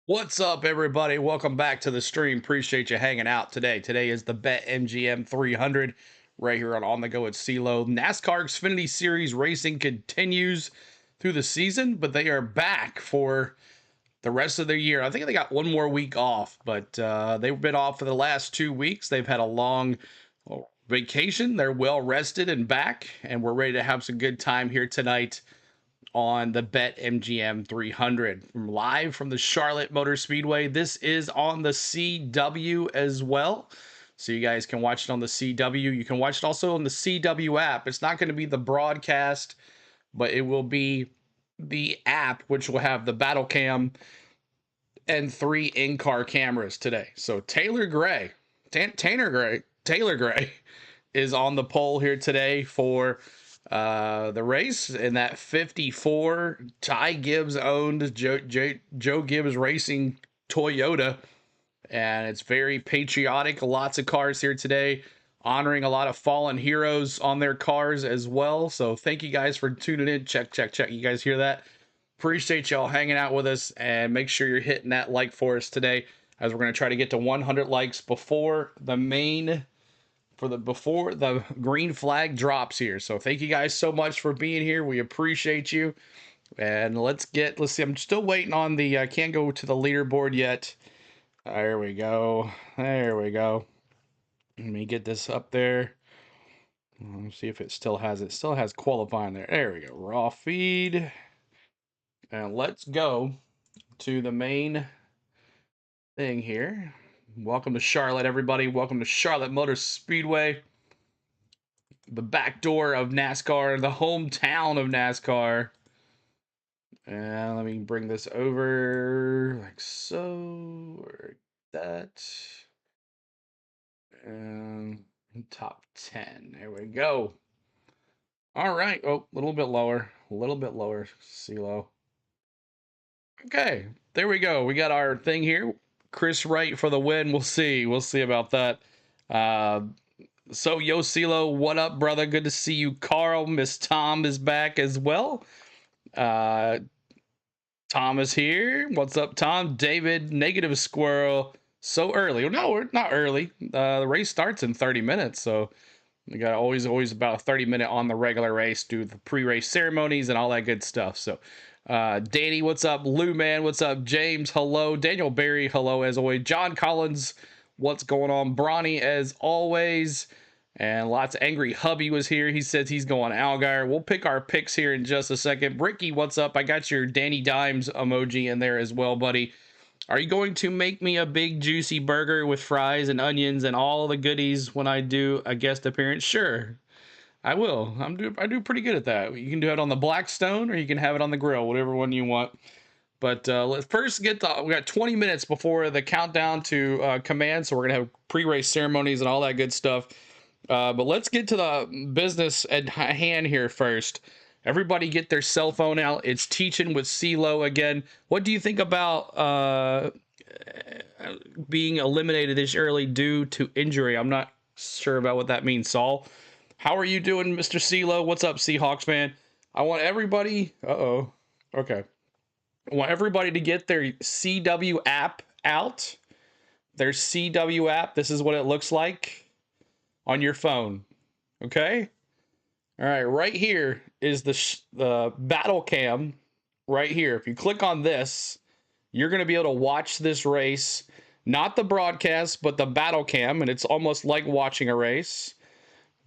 What's up, everybody? Welcome back to the stream. Appreciate you hanging out today. Today is the BetMGM 300 right here on the Go at CeeLo. NASCAR Xfinity Series racing continues through the season, but they are back for the rest of the year. I think they got one more week off, but they've been off for the last 2 weeks. They've had a long vacation. They're well rested and back, and we're ready to have some good time here tonight on the BetMGM 300 live from the Charlotte Motor Speedway. This is on the CW as well, so you guys can watch it on the CW. You can watch it also on the CW app. It's not going to be the broadcast, but it will be the app, which will have the battle cam and 3 in-car cameras today. So Taylor Gray is on the pole here today for the race in that 54 Ty Gibbs owned Joe Gibbs Racing Toyota, and it's very patriotic. Lots of cars here today honoring a lot of fallen heroes on their cars as well. So thank you guys for tuning in. Check. You guys hear that? Appreciate y'all hanging out with us, and make sure you're hitting that like for us today, as we're going to try to get to 100 likes before the green flag drops here. So thank you guys so much for being here. We appreciate you. And let's see. I'm still waiting on I can't go to the leaderboard yet. There we go. Let me get this up there. Let's see if it still has qualifying there. There we go. Raw feed. And let's go to the main thing here. Welcome to Charlotte, everybody. Welcome to Charlotte Motor Speedway, the back door of NASCAR, the hometown of NASCAR. And let me bring this over like so, or that. And top 10. There we go. All right. Oh, a little bit lower. CeeLo. Okay, there we go. We got our thing here. Chris Wright for the win. We'll see about that. So yo, CeeLo, what up, brother? Good to see you. Carl, Miss Tom is back as well. Tom is here. What's up, Tom? David, Negative Squirrel. So early? No, we're not early. The race starts in 30 minutes, so we got always about a 30-minute on the regular race. Do the pre-race ceremonies and all that good stuff. So. Danny, what's up? Lou Man, what's up? James, hello. Daniel Barry, hello as always. John Collins, what's going on? Bronny, as always. And lots of angry hubby was here. He says he's going Algar. We'll pick our picks here in just a second. Ricky, what's up? I got your Danny Dimes emoji in there as well, buddy. Are you going to make me a big juicy burger with fries and onions and all the goodies when I do a guest appearance? Sure. I will. I do pretty good at that. You can do it on the Blackstone, or you can have it on the grill, whatever one you want. But let's first we got 20 minutes before the countdown to command, so we're gonna have pre-race ceremonies and all that good stuff. But let's get to the business at hand here first. Everybody get their cell phone out. It's Teaching with CeeLo again. What do you think about being eliminated this early due to injury? I'm not sure about what that means, Saul. How are you doing, Mr. CeeLo? What's up, Seahawks fan? I want everybody... Okay. I want everybody to get their CW app out. Their CW app. This is what it looks like on your phone. Okay? All right. Right here is the battle cam. Right here. If you click on this, you're going to be able to watch this race. Not the broadcast, but the battle cam. And it's almost like watching a race.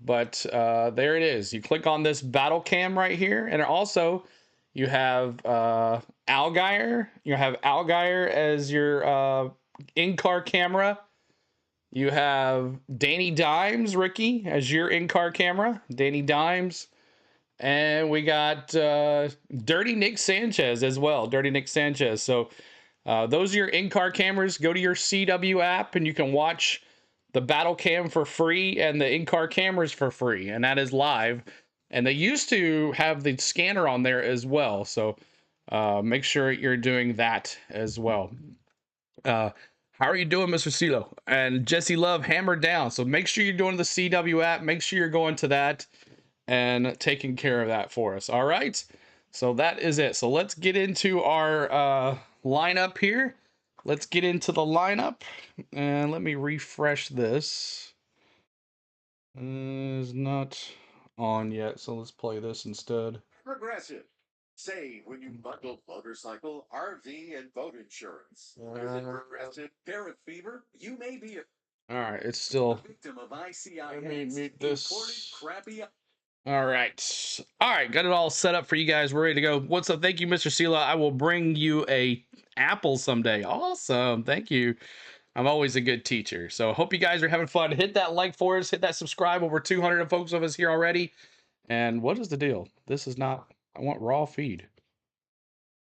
But there it is. You click on this battle cam right here, and also you have Algar. You have Algar as your in-car camera. You have Danny Dimes, Ricky, as your in-car camera. Danny Dimes. And we got Dirty Nick Sanchez as well. Dirty Nick Sanchez. So those are your in-car cameras. Go to your CW app, and you can watch the battle cam for free and the in-car cameras for free, and that is live. And they used to have the scanner on there as well, so make sure you're doing that as well. How are you doing, Mr. CeeLo? And Jesse Love, hammered down. So make sure you're doing the CW app. Make sure you're going to that and taking care of that for us. All right. So that is it. So let's get into our lineup here. let's get into the lineup. And let me refresh this. Is not on yet, so let's play this instead. Progressive. Save when you bundle motorcycle, RV, and boat insurance. With Progressive Parrot Fever, you may be All right, it's still. a victim of ICIS. Let me mute this. Crappy. All right, got it all set up for you guys. We're ready to go. What's up? Thank you, Mr. Sela. I will bring you a apple someday. Awesome, thank you. I'm always a good teacher. So hope you guys are having fun. Hit that like for us. Hit that subscribe. Over 200 folks of us here already. And what is the deal? This is not. I want raw feed.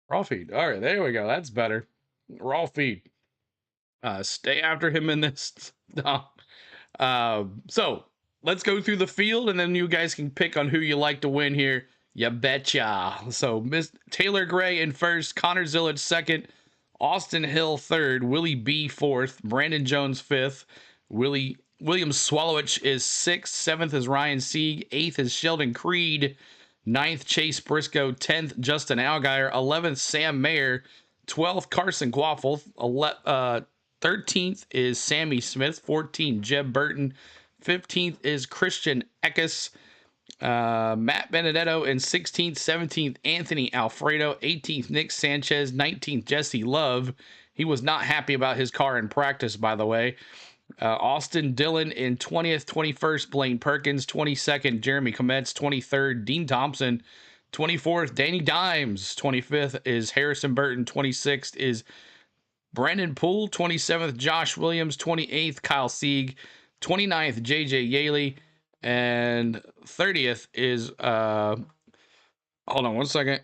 Raw feed. All right, there we go. That's better. Raw feed. Stay after him in this. So let's go through the field, and then you guys can pick on who you like to win here. You betcha. So Miss Taylor Gray in first, Connor Zillage second, Austin Hill third, Willie B fourth, Brandon Jones fifth, William Swallowich is sixth, seventh is Ryan Sieg, eighth is Sheldon Creed, ninth Chase Briscoe, 10th Justin Allgaier, 11th Sam Mayer, 12th Carson Quaffle, 13th is Sammy Smith, 14th Jeb Burton, 15th is Christian Eckes, Matt Benedetto in 16th, 17th Anthony Alfredo, 18th Nick Sanchez, 19th Jesse Love. He was not happy about his car in practice, by the way. Austin Dillon in 20th, 21st Blaine Perkins, 22nd Jeremy Kometz, 23rd Dean Thompson, 24th Danny Dimes, 25th is Harrison Burton, 26th is Brandon Poole, 27th Josh Williams, 28th Kyle Sieg, 29th JJ Yaley, and 30th is hold on one second.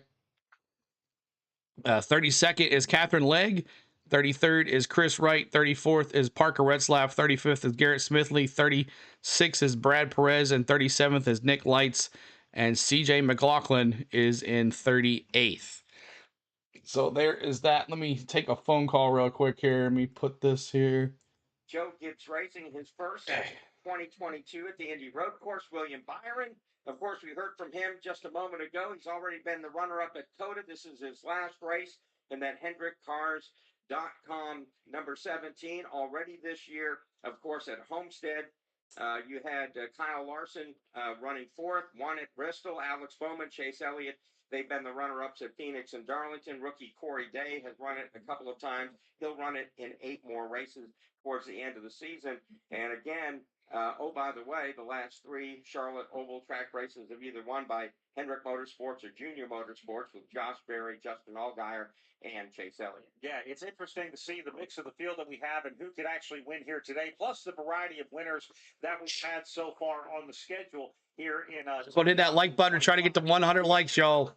32nd is Catherine Legg, 33rd is Chris Wright, 34th is Parker Retzlaff, 35th is Garrett Smithley, 36th is Brad Perez, and 37th is Nick Lights, and CJ McLaughlin is in 38th. So there is that. Let me take a phone call real quick here. Let me put this here. Joe Gibbs Racing, his first 2022 at the Indy Road Course. William Byron, of course, we heard from him just a moment ago. He's already been the runner-up at COTA. This is his last race in that HendrickCars.com number 17 already this year. Of course, at Homestead, you had Kyle Larson running fourth, one at Bristol, Alex Bowman, Chase Elliott. They've been the runner-ups at Phoenix and Darlington. Rookie Corey Day has run it a couple of times. He'll run it in 8 more races towards the end of the season. And again, oh, by the way, the last 3 Charlotte Oval Track races have either won by Hendrick Motorsports or Junior Motorsports with Josh Berry, Justin Allgaier, and Chase Elliott. Yeah, it's interesting to see the mix of the field that we have and who could actually win here today, plus the variety of winners that we've had so far on the schedule here in. So hit that like button and try to get to 100 likes, y'all.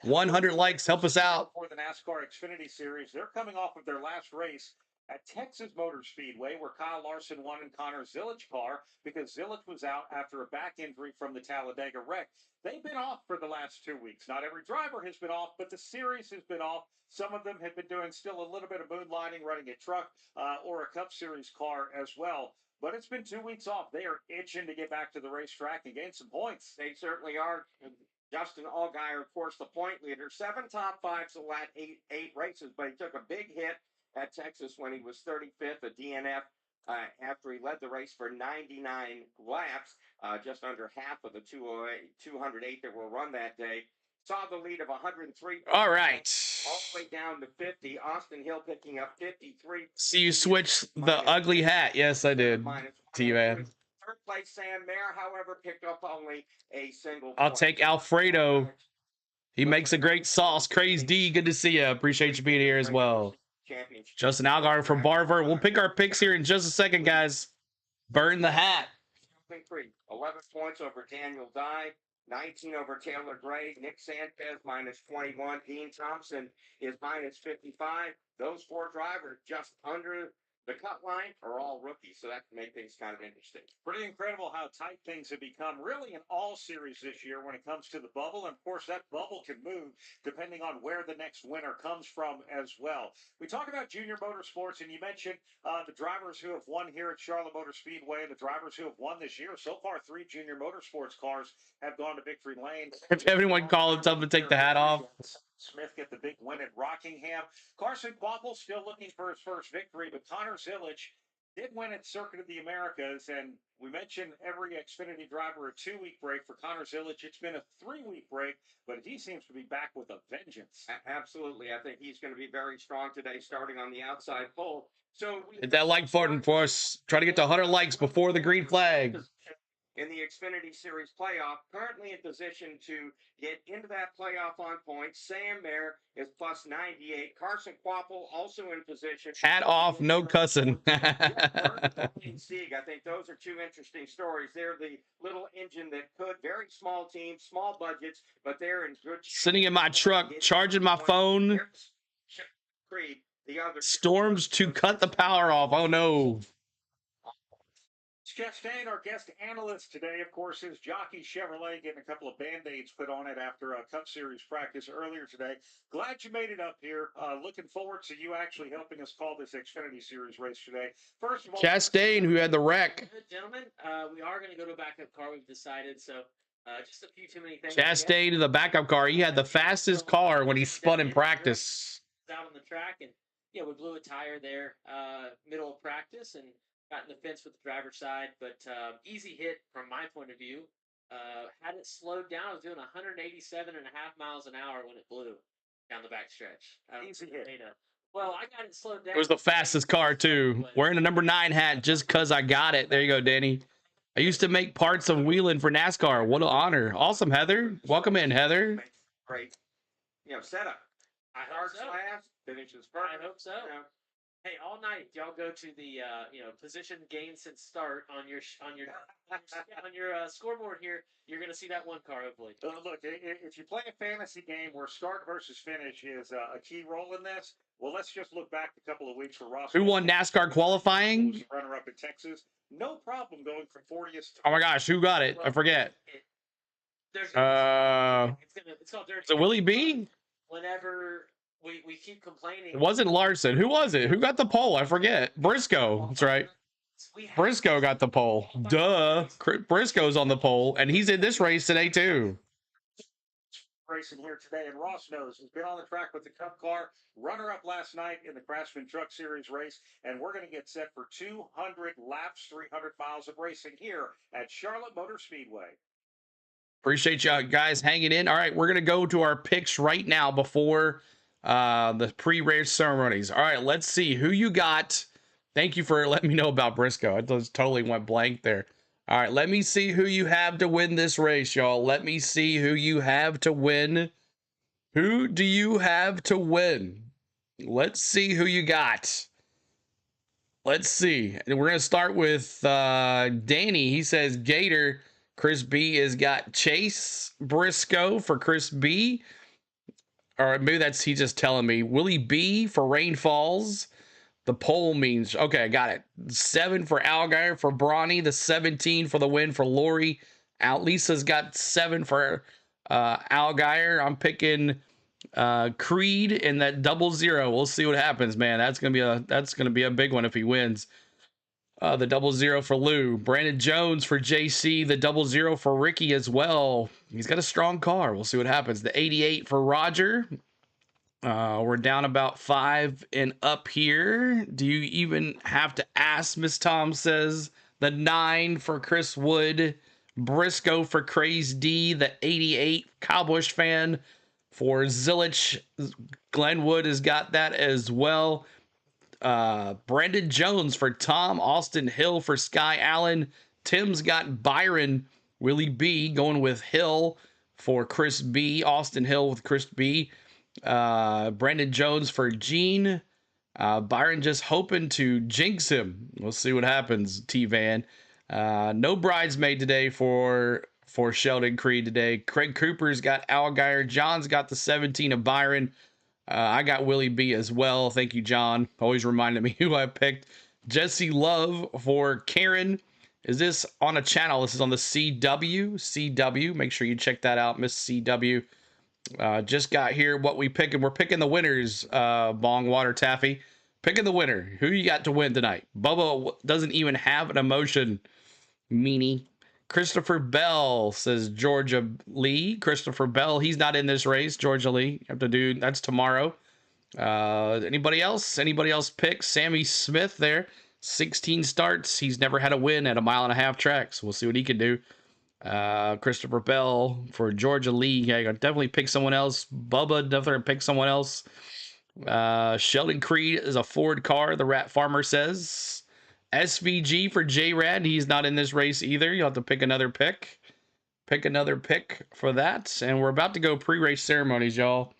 100 likes, help us out. For the NASCAR Xfinity Series, they're coming off of their last race at Texas Motor Speedway, where Kyle Larson won in Connor Zillage car because Zillage was out after a back injury from the Talladega wreck. They've been off for the last 2 weeks. Not every driver has been off, but the series has been off. Some of them have been doing still a little bit of moonlighting, running a truck or a Cup Series car as well. But it's been 2 weeks off. They are itching to get back to the racetrack and gain some points. They certainly are. Justin Allgaier, of course, the point leader. 7 top 5s the last 8 races, but he took a big hit at Texas when he was 35th, a DNF, after he led the race for 99 laps, just under half of the 208 that were run that day. Saw the lead of 103. All right. All the way down to 50. Austin Hill picking up 53. See you switch the ugly hat. Yes, I did. T-Man. Third place, Sam Mayer, however, picked up only a single point. I'll take Alfredo. He makes a great sauce. Crazy D, good to see you. Appreciate you being here as well. Justin Allgaier from Barver. We'll pick our picks here in just a second, guys. Burn the hat. 11 points over Daniel Dye. 19 over Taylor Gray. Nick Sanchez minus 21. Dean Thompson is minus 55. Those 4 drivers just under the cut line are all rookies, so that can make things kind of interesting. Pretty incredible how tight things have become, really, in all series this year when it comes to the bubble. And, of course, that bubble can move depending on where the next winner comes from as well. We talk about Junior Motorsports, and you mentioned the drivers who have won here at Charlotte Motor Speedway, the drivers who have won this year. So far, 3 Junior Motorsports cars have gone to victory lane. If everyone call it up and take the hat off. Smith get the big win at Rockingham. Carson Quapple still looking for his first victory, but Connor Zilic did win at Circuit of the Americas, and we mentioned every Xfinity driver a 2-week break. For Connor Zilic, it's been a 3-week break, but he seems to be back with a vengeance. Absolutely. I think he's going to be very strong today, starting on the outside pole. So Hit that like button for us. Try to get to 100 likes before the green flag. In the Xfinity Series playoff, currently in position to get into that playoff on points. Sam Mayer is plus 98. Carson Quapple also in position. Hat off, no cussing. Sieg, I think those are two interesting stories. They're the little engine that could, very small teams, small budgets, but they're in good shape. Sitting in my truck, charging my phone. Creed, the other Storms to cut the power off. Oh no. Chastain, our guest analyst today, of course, is Jockey Chevrolet, getting a couple of Band-Aids put on it after a Cup Series practice earlier today. Glad you made it up here. Looking forward to you actually helping us call this Xfinity Series race today. First of all, Chastain, who had the wreck. Good, gentlemen. We are going to go to a backup car, we've decided, so just a few too many things. Chastain in the backup car. He had the fastest car when he spun in practice. Out on the track, and yeah, we blew a tire there middle of practice and got in the fence with the driver's side, but easy hit from my point of view. Had it slowed down, I was doing 187.5 miles an hour when it blew down the back stretch. Easy hit. Well, I got it slowed down. It was the fastest car, too. Wearing a number 9 hat just because I got it. There you go, Danny. I used to make parts of wheeling for NASCAR. What an honor. Awesome, Heather. Welcome in, Heather. Great. Setup. I hope so. Finishes first. I hope so. Hey, all night y'all go to the position gain since start on your scoreboard here. You're gonna see that one car hopefully. Look, if you play a fantasy game where start versus finish is a key role in this, well, let's just look back a couple of weeks for Ross. Who won NASCAR qualifying? Runner up in Texas, no problem going from 40th. Oh my gosh, who got it? I forget. It's called Dirt. Is it Willie B? Whenever we keep complaining. It wasn't Larson. Who was it? Who got the pole? I forget. Briscoe. That's right. Briscoe got the pole. Duh. Briscoe's on the pole, and he's in this race today, too. Racing here today, and Ross knows he's been on the track with the Cup car, runner-up last night in the Craftsman Truck Series race, and we're going to get set for 200 laps, 300 miles of racing here at Charlotte Motor Speedway. Appreciate you guys hanging in. All right, we're going to go to our picks right now before the pre-race ceremonies. All right, let's see who you got. Thank you for letting me know about Briscoe. I just totally went blank there. All right, let me see who you have to win this race, y'all. Let me see who you have to win. Who do you have to win? Let's see who you got. Let's see. And we're going to start with Danny. He says Gator. Chris B has got Chase Briscoe for Chris B. Or maybe that's he just telling me. Willie B for Rain Falls. The pole means, okay, I got it. 7 for Allgaier for Bronny. The 17 for the win for Lori. Lisa's got 7 for Allgaier. I'm picking Creed in that 00. We'll see what happens, man. That's gonna be a big one if he wins. The 00 for Lou. Brandon Jones for JC. The 00 for Ricky as well. He's got a strong car. We'll see what happens. The 88 for Roger. We're down about 5 and up here. Do you even have to ask? Miss Tom says the 9 for Chris Wood. Briscoe for Craze D. The 88 Cowbush fan for Zilic. Glenn Wood has got that as well. Brandon Jones for Tom. Austin Hill for Sky Allen. Tim's got Byron. Willie B going with Hill for Chris B. Austin Hill with Chris B. Brandon Jones for Gene. Byron just hoping to jinx him. We'll see what happens, T-Van. No bridesmaid today for Sheldon Creed today. Craig Cooper's got Allgaier. John's got the 17 of Byron. I got Willie B as well. Thank you, John. Always reminded me who I picked. Jesse Love for Karen. Is this on a channel? This is on the CW. Make sure you check that out, Miss CW. Just got here what we picking. We're picking the winners, Bong Water Taffy. Picking the winner. Who you got to win tonight? Bubba doesn't even have an emotion. Meanie. Christopher Bell says Georgia Lee. Christopher Bell, he's not in this race. Georgia Lee, you have to do that's tomorrow. Anybody else? Anybody else pick? Sammy Smith there, 16 starts. He's never had a win at a 1.5-mile track, so we'll see what he can do. Christopher Bell for Georgia Lee. Yeah, definitely pick someone else. Bubba definitely pick someone else. Sheldon Creed is a Ford car, the Rat Farmer says. SVG for J-Rad. He's not in this race either. You'll have to pick another pick. Pick another pick for that. And we're about to go pre-race ceremonies, y'all.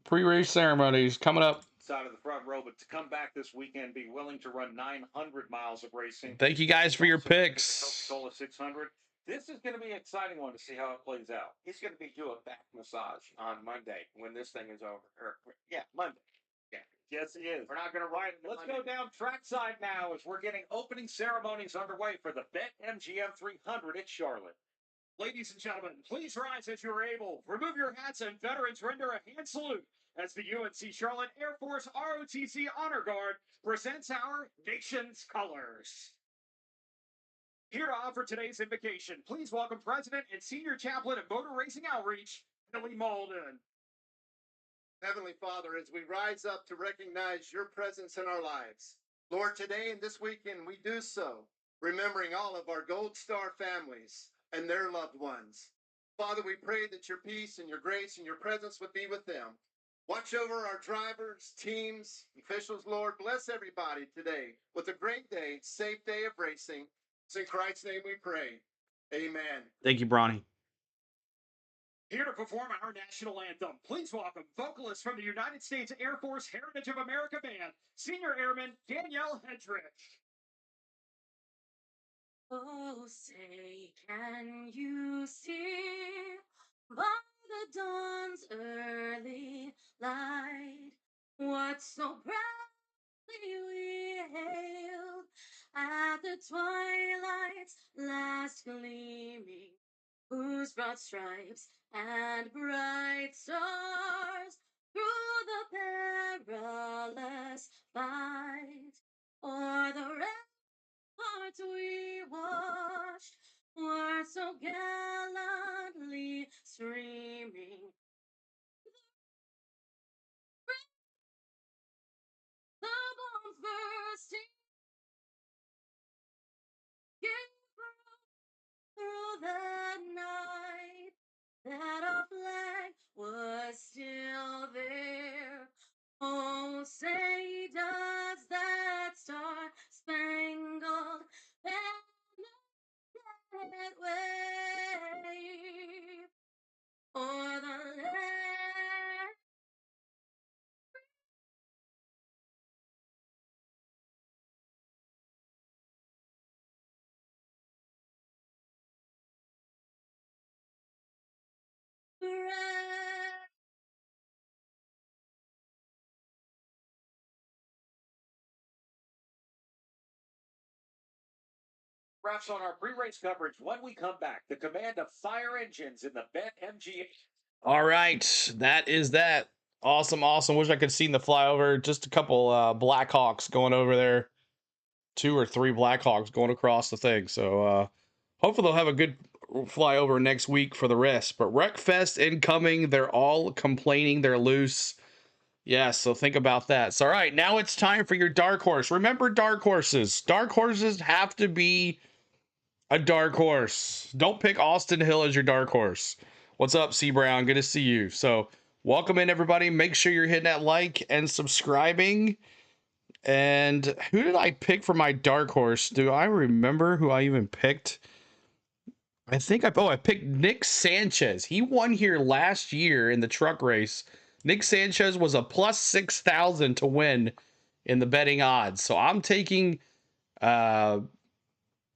Pre-race ceremonies coming up. Side of the front row, but to come back this weekend, be willing to run 900 miles of racing. Thank you guys for your picks. Coca-Cola 600. This is going to be an exciting one to see how it plays out. He's going to be doing a back massage on Monday when this thing is over. Monday. Yeah. Yes, he is. We're not going to ride it. Let's go down trackside now as we're getting opening ceremonies underway for the BETMGM 300 at Charlotte. Ladies and gentlemen, please rise as you're able. Remove your hats and veterans render a hand salute as the UNC Charlotte Air Force ROTC Honor Guard presents our nation's colors. Here to offer today's invocation, please welcome President and Senior Chaplain of Motor Racing Outreach, Billy Malden. Heavenly Father, as we rise up to recognize your presence in our lives, Lord, today and this weekend we do so, remembering all of our Gold Star families and their loved ones. Father, we pray that your peace and your grace and your presence would be with them. Watch over our drivers, teams, officials, Lord. Bless everybody today with a great day, safe day of racing. It's in Christ's name we pray. Amen. Thank you, Bronny. Here to perform our national anthem, please welcome vocalist from the United States Air Force Heritage of America Band, Senior Airman Danielle Hedrick. Oh, say, can you see by the dawn's early light what so proudly we hailed at the twilight's last gleaming, whose broad stripes and bright stars through the perilous fight o'er the ramparts we watched were so gallantly streaming. The bomb bursting through the night, that our flag was still there. Oh, say does that star-spangled banner yet wave o'er the land? Wraps on our pre-race coverage. When we come back, the command of fire engines in the BETMGM. All right, that is that. Awesome, awesome. Wish I could have seen the flyover. Just a couple Blackhawks going over there. 2 or 3 Blackhawks going across the thing. So hopefully they'll have a good flyover next week for the rest. But Wreckfest incoming. They're all complaining they're loose. Yeah, so think about that. So, all right, now it's time for your dark horse. Remember dark horses. Dark horses have to be a dark horse. Don't pick Austin Hill as your dark horse. What's up, C. Brown? Good to see you. So, welcome in, everybody. Make sure you're hitting that like and subscribing. And who did I pick for my dark horse? Do I remember who I even picked? I think I picked Nick Sanchez. He won here last year in the truck race. Nick Sanchez was a plus 6,000 to win in the betting odds. So I'm taking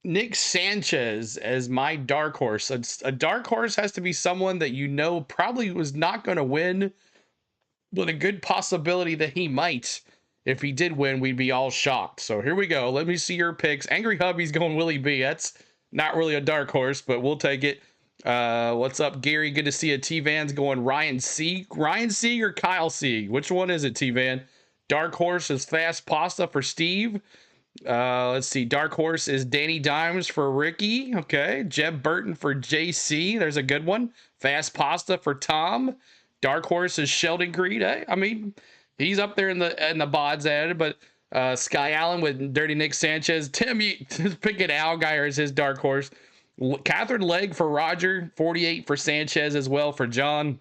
Nick Sanchez as my dark horse. A dark horse has to be someone that you know probably was not going to win, but a good possibility that he might. If he did win, we'd be all shocked. So here we go. Let me see your picks. Angry Hubby's going Willie B. That's not really a dark horse, but we'll take it. What's up, Gary? Good to see you. T-Van's going Ryan C. Ryan C. or Kyle C. Which one is it, T-Van? Dark horse is Fast Pasta for Steve. Let's see. Dark horse is Danny Dimes for Ricky. Okay. Jeb Burton for JC. There's a good one. Fast Pasta for Tom. Dark horse is Sheldon Creed. Hey, I mean, he's up there in the bods added, but Sky Allen with Dirty Nick Sanchez. Tim picking Algeier as his dark horse. Catherine Legg for Roger. 48 for Sanchez as well for John.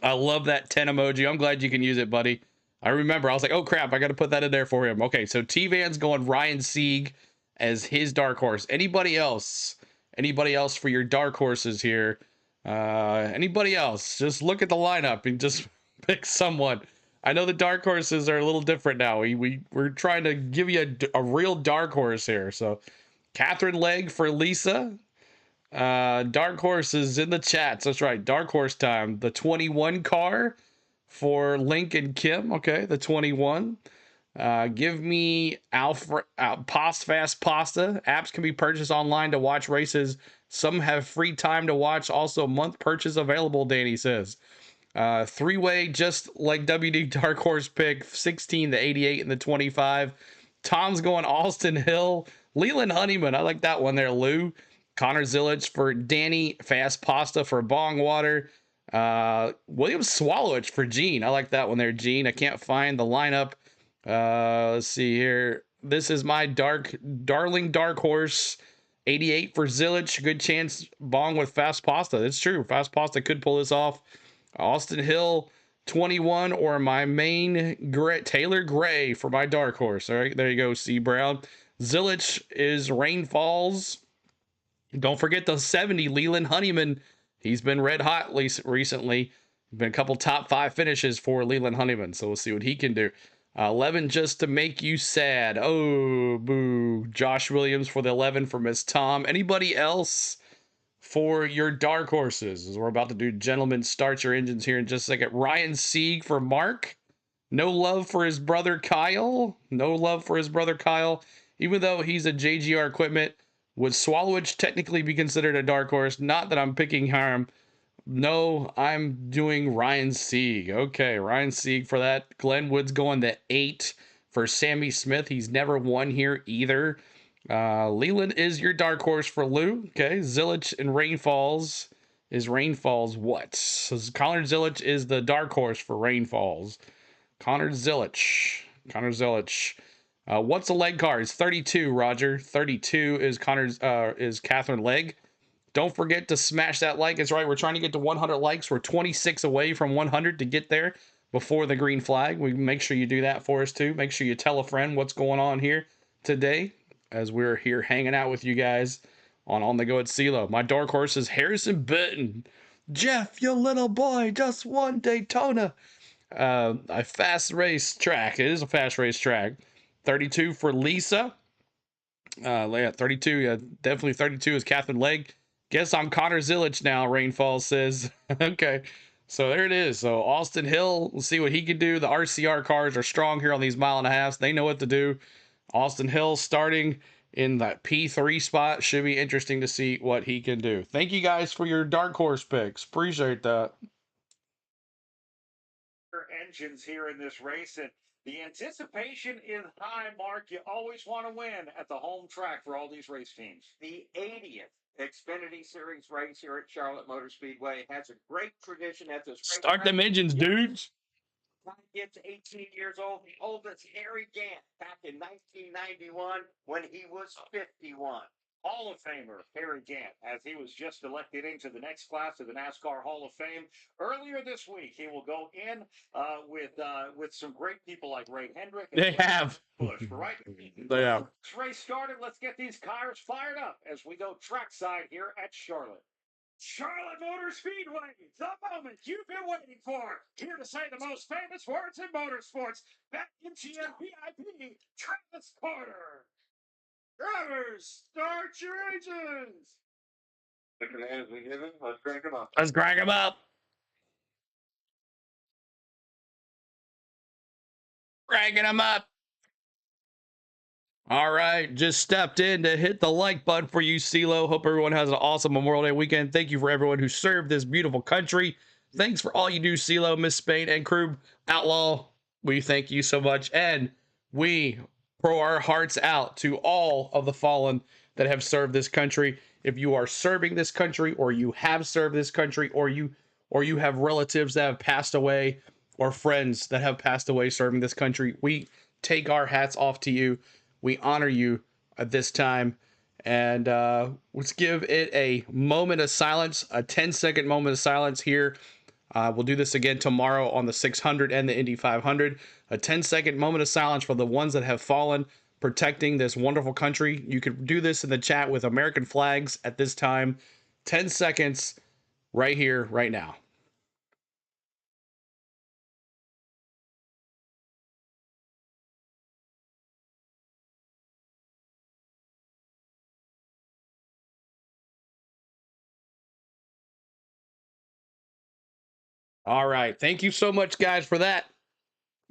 I love that 10 emoji. I'm glad you can use it, buddy. I remember. I was like, oh crap, I got to put that in there for him. Okay, so T-Van's going Ryan Sieg as his dark horse. Anybody else? Anybody else for your dark horses here? Anybody else? Just look at the lineup and just pick someone. I know the dark horses are a little different now. We're trying to give you a real dark horse here. So Catherine Legg for Lisa. Dark horse is in the chats. That's right. Dark horse time. The 21 car for Link and Kim. Okay, the 21. Give me Alfred Fast Pasta. Apps can be purchased online to watch races. Some have free time to watch. Also, month purchase available, Danny says. Three-way, just like WD Dark Horse pick, 16, the 88, and the 25. Tom's going Austin Hill. Leland Honeyman. I like that one there, Lou. Connor Zilic for Danny. Fast Pasta for Bongwater. William Swallowich for Gene. I like that one there, Gene. I can't find the lineup. Let's see here. This is my darling dark horse. 88 for Zilic. Good chance Bong with Fast Pasta. That's true. Fast Pasta could pull this off. Austin Hill, 21, or my main Taylor Gray for my dark horse. All right, there you go, C. Brown. Zilic is Rain Falls. Don't forget the 70, Leland Honeyman. He's been red hot recently. Been a couple top 5 finishes for Leland Honeyman, so we'll see what he can do. 11, just to make you sad. Oh, boo. Josh Williams for the 11 for Miss Tom. Anybody else for your dark horses? As we're about to do, gentlemen, start your engines here in just a second. Ryan Sieg for Mark. No love for his brother Kyle. No love for his brother Kyle. Even though he's a JGR equipment, would Swallowich technically be considered a dark horse? Not that I'm picking harm. No, I'm doing Ryan Sieg. Okay, Ryan Sieg for that. Glenn Wood's going the 8 for Sammy Smith. He's never won here either. Leland is your dark horse for Lou. Okay, Zilic and Rainfalls. Is Rainfalls what? So Connor Zilic is the dark horse for Rainfalls. Connor Zilic. What's a leg car? It's 32, Roger. 32 is is Catherine Legg. Don't forget to smash that like. It's right. We're trying to get to 100 likes. We're 26 away from 100 to get there before the green flag. We make sure you do that for us too. Make sure you tell a friend what's going on here today as we're here hanging out with you guys on the Go at CeeLo. My dark horse is Harrison Burton. Jeff, your little boy just won Daytona. A fast race track. It is a fast race track. 32 for Lisa. 32. Yeah, definitely 32 is Catherine Legg. Guess I'm Connor Zilic now, Rainfall says. Okay, so there it is. So Austin Hill, we'll see what he can do. The RCR cars are strong here on these 1.5 miles. They know what to do. Austin Hill starting in that P3 spot. Should be interesting to see what he can do. Thank you guys for your dark horse picks. Appreciate that. Engines here in this race, and the anticipation is high, Mark. You always want to win at the home track for all these race teams. The 80th Xfinity Series race here at Charlotte Motor Speedway has a great tradition at this race. Start them engines, dudes. Gets 18 years old, the oldest Harry Gant back in 1991 when he was 51. Hall of Famer Harry Gant, as he was just elected into the next class of the NASCAR Hall of Fame earlier this week. He will go in with some great people like Ray Hendrick. They have. Bush, right? They have. This race started. Let's get these cars fired up as we go trackside here at Charlotte. Charlotte Motor Speedway, the moment you've been waiting for. Here to say the most famous words in motorsports. BetMGM VIP, Travis Carter. Drivers, start your engines. Let's crank them up. Let's crank them up. Cranking them up. All right, just stepped in to hit the like button for you, CeeLo. Hope everyone has an awesome Memorial Day weekend. Thank you for everyone who served this beautiful country. Thanks for all you do, CeeLo, Miss Spain, and crew. Outlaw, we thank you so much. And we pour our hearts out to all of the fallen that have served this country. If you are serving this country, or you have served this country, or you have relatives that have passed away, or friends that have passed away serving this country, we take our hats off to you. We honor you at this time. And let's give it a moment of silence, a 10-second moment of silence here. We'll do this again tomorrow on the 600 and the Indy 500. A 10-second moment of silence for the ones that have fallen, protecting this wonderful country. You could do this in the chat with American flags at this time. 10 seconds right here, right now. All right. Thank you so much, guys, for that,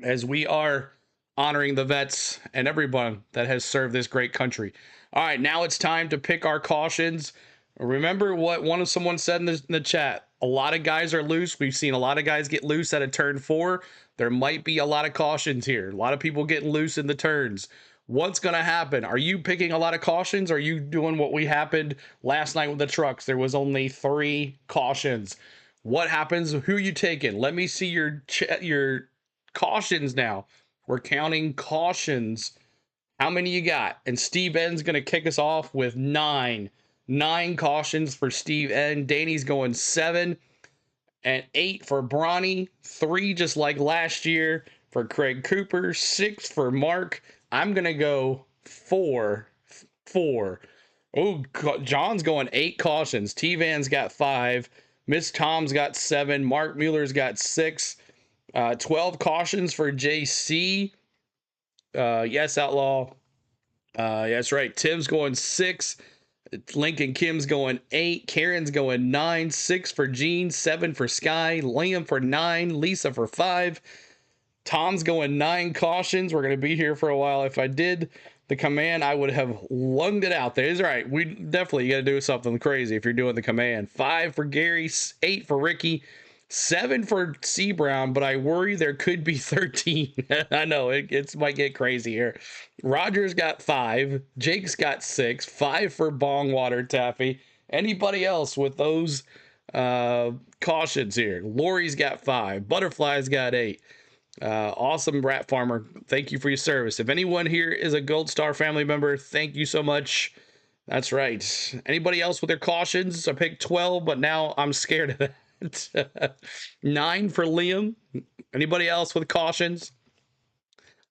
as we are honoring the vets and everyone that has served this great country. All right, now it's time to pick our cautions. Remember what someone said in the chat. A lot of guys are loose. We've seen a lot of guys get loose at a turn 4. There might be a lot of cautions here. A lot of people getting loose in the turns. What's going to happen? Are you picking a lot of cautions? Or are you doing what we happened last night with the trucks? There was only 3 cautions. What happens? Who you taking? Let me see your cautions now. We're counting cautions. How many you got? And Steve N's going to kick us off with 9. 9 cautions for Steve N. Danny's going 7 and 8 for Bronny. 3 just like last year for Craig Cooper. 6 for Mark. I'm going to go 4. Oh, John's going 8 cautions. T-Van's got 5. Miss Tom's got 7. Mark Mueller's got 6. 12 cautions for JC. Yes, Outlaw. That's right. Tim's going 6. Lincoln Kim's going 8. Karen's going 9. 6 for Gene. 7 for Sky. Liam for 9. Lisa for 5. Tom's going 9 cautions. We're going to be here for a while. If I did the command, I would have lunged it out there. It's all right. We definitely got to do something crazy if you're doing the command. 5 for Gary. 8 for Ricky. 7 for C Brown, but I worry there could be 13. I know it might get crazy here. Roger's got 5. Jake's got 6. 5 for Bongwater Taffy. Anybody else with those cautions here? Lori's got 5. Butterfly's got 8. Awesome Rat Farmer. Thank you for your service. If anyone here is a Gold Star family member, thank you so much. That's right. Anybody else with their cautions? I picked 12, but now I'm scared of that. 9 for Liam. Anybody else with cautions?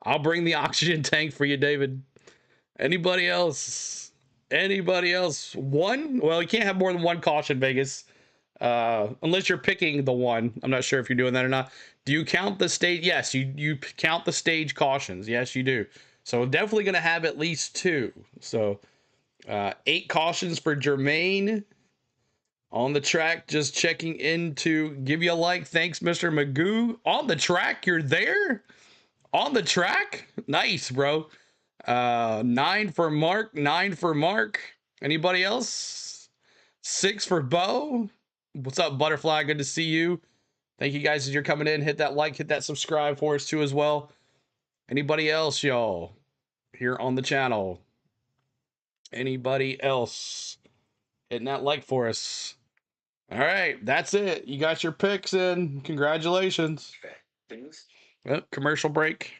I'll bring the oxygen tank for you, David. Anybody else? 1? Well, you can't have more than 1 caution, Vegas. Unless you're picking the 1. I'm not sure if you're doing that or not. Do you count the stage? Yes, you count the stage cautions. Yes, you do. So definitely going to have at least 2. So 8 cautions for Jermaine. On the track, just checking in to give you a like. Thanks, Mr. Magoo. On the track, you're there? On the track? Nice, bro. 9 for Mark. 9 for Mark. Anybody else? 6 for Bo. What's up, Butterfly? Good to see you. Thank you guys as you're coming in. Hit that like, hit that subscribe for us too as well. Anybody else, y'all, here on the channel? Anybody else hitting that like for us? All right, that's it. You got your picks in. Congratulations. Yep, commercial break.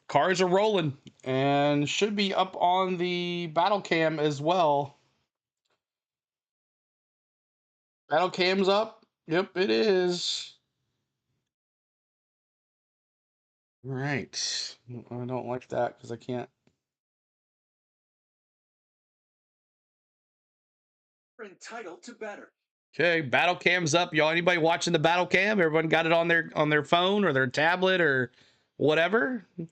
Cars are rolling and should be up on the battle cam as well. Battle cam's up. Yep, it is. All right. I don't like that because I can't. We're entitled to better. Okay, battle cam's up, y'all. Anybody watching the battle cam? Everyone got it on their phone or their tablet or whatever. And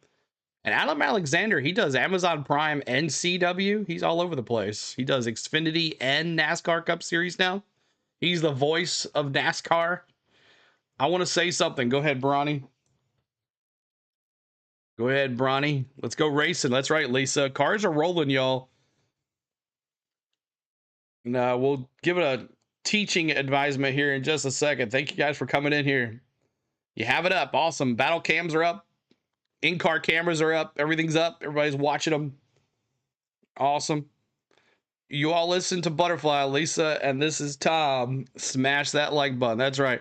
Adam Alexander, he does Amazon Prime and CW. He's all over the place. He does Xfinity and NASCAR Cup Series now. He's the voice of NASCAR. I want to say something. Go ahead, Bronny. Go ahead, Bronny. Let's go racing. That's right, Lisa. Cars are rolling, y'all. And we'll give it a teaching advisement here in just a second. Thank you guys for coming in here. You have it up. Awesome. Battle cams are up. In-car cameras are up. Everything's up. Everybody's watching them. Awesome. You all listen to Butterfly, Lisa, and this is Tom. Smash that like button. That's right.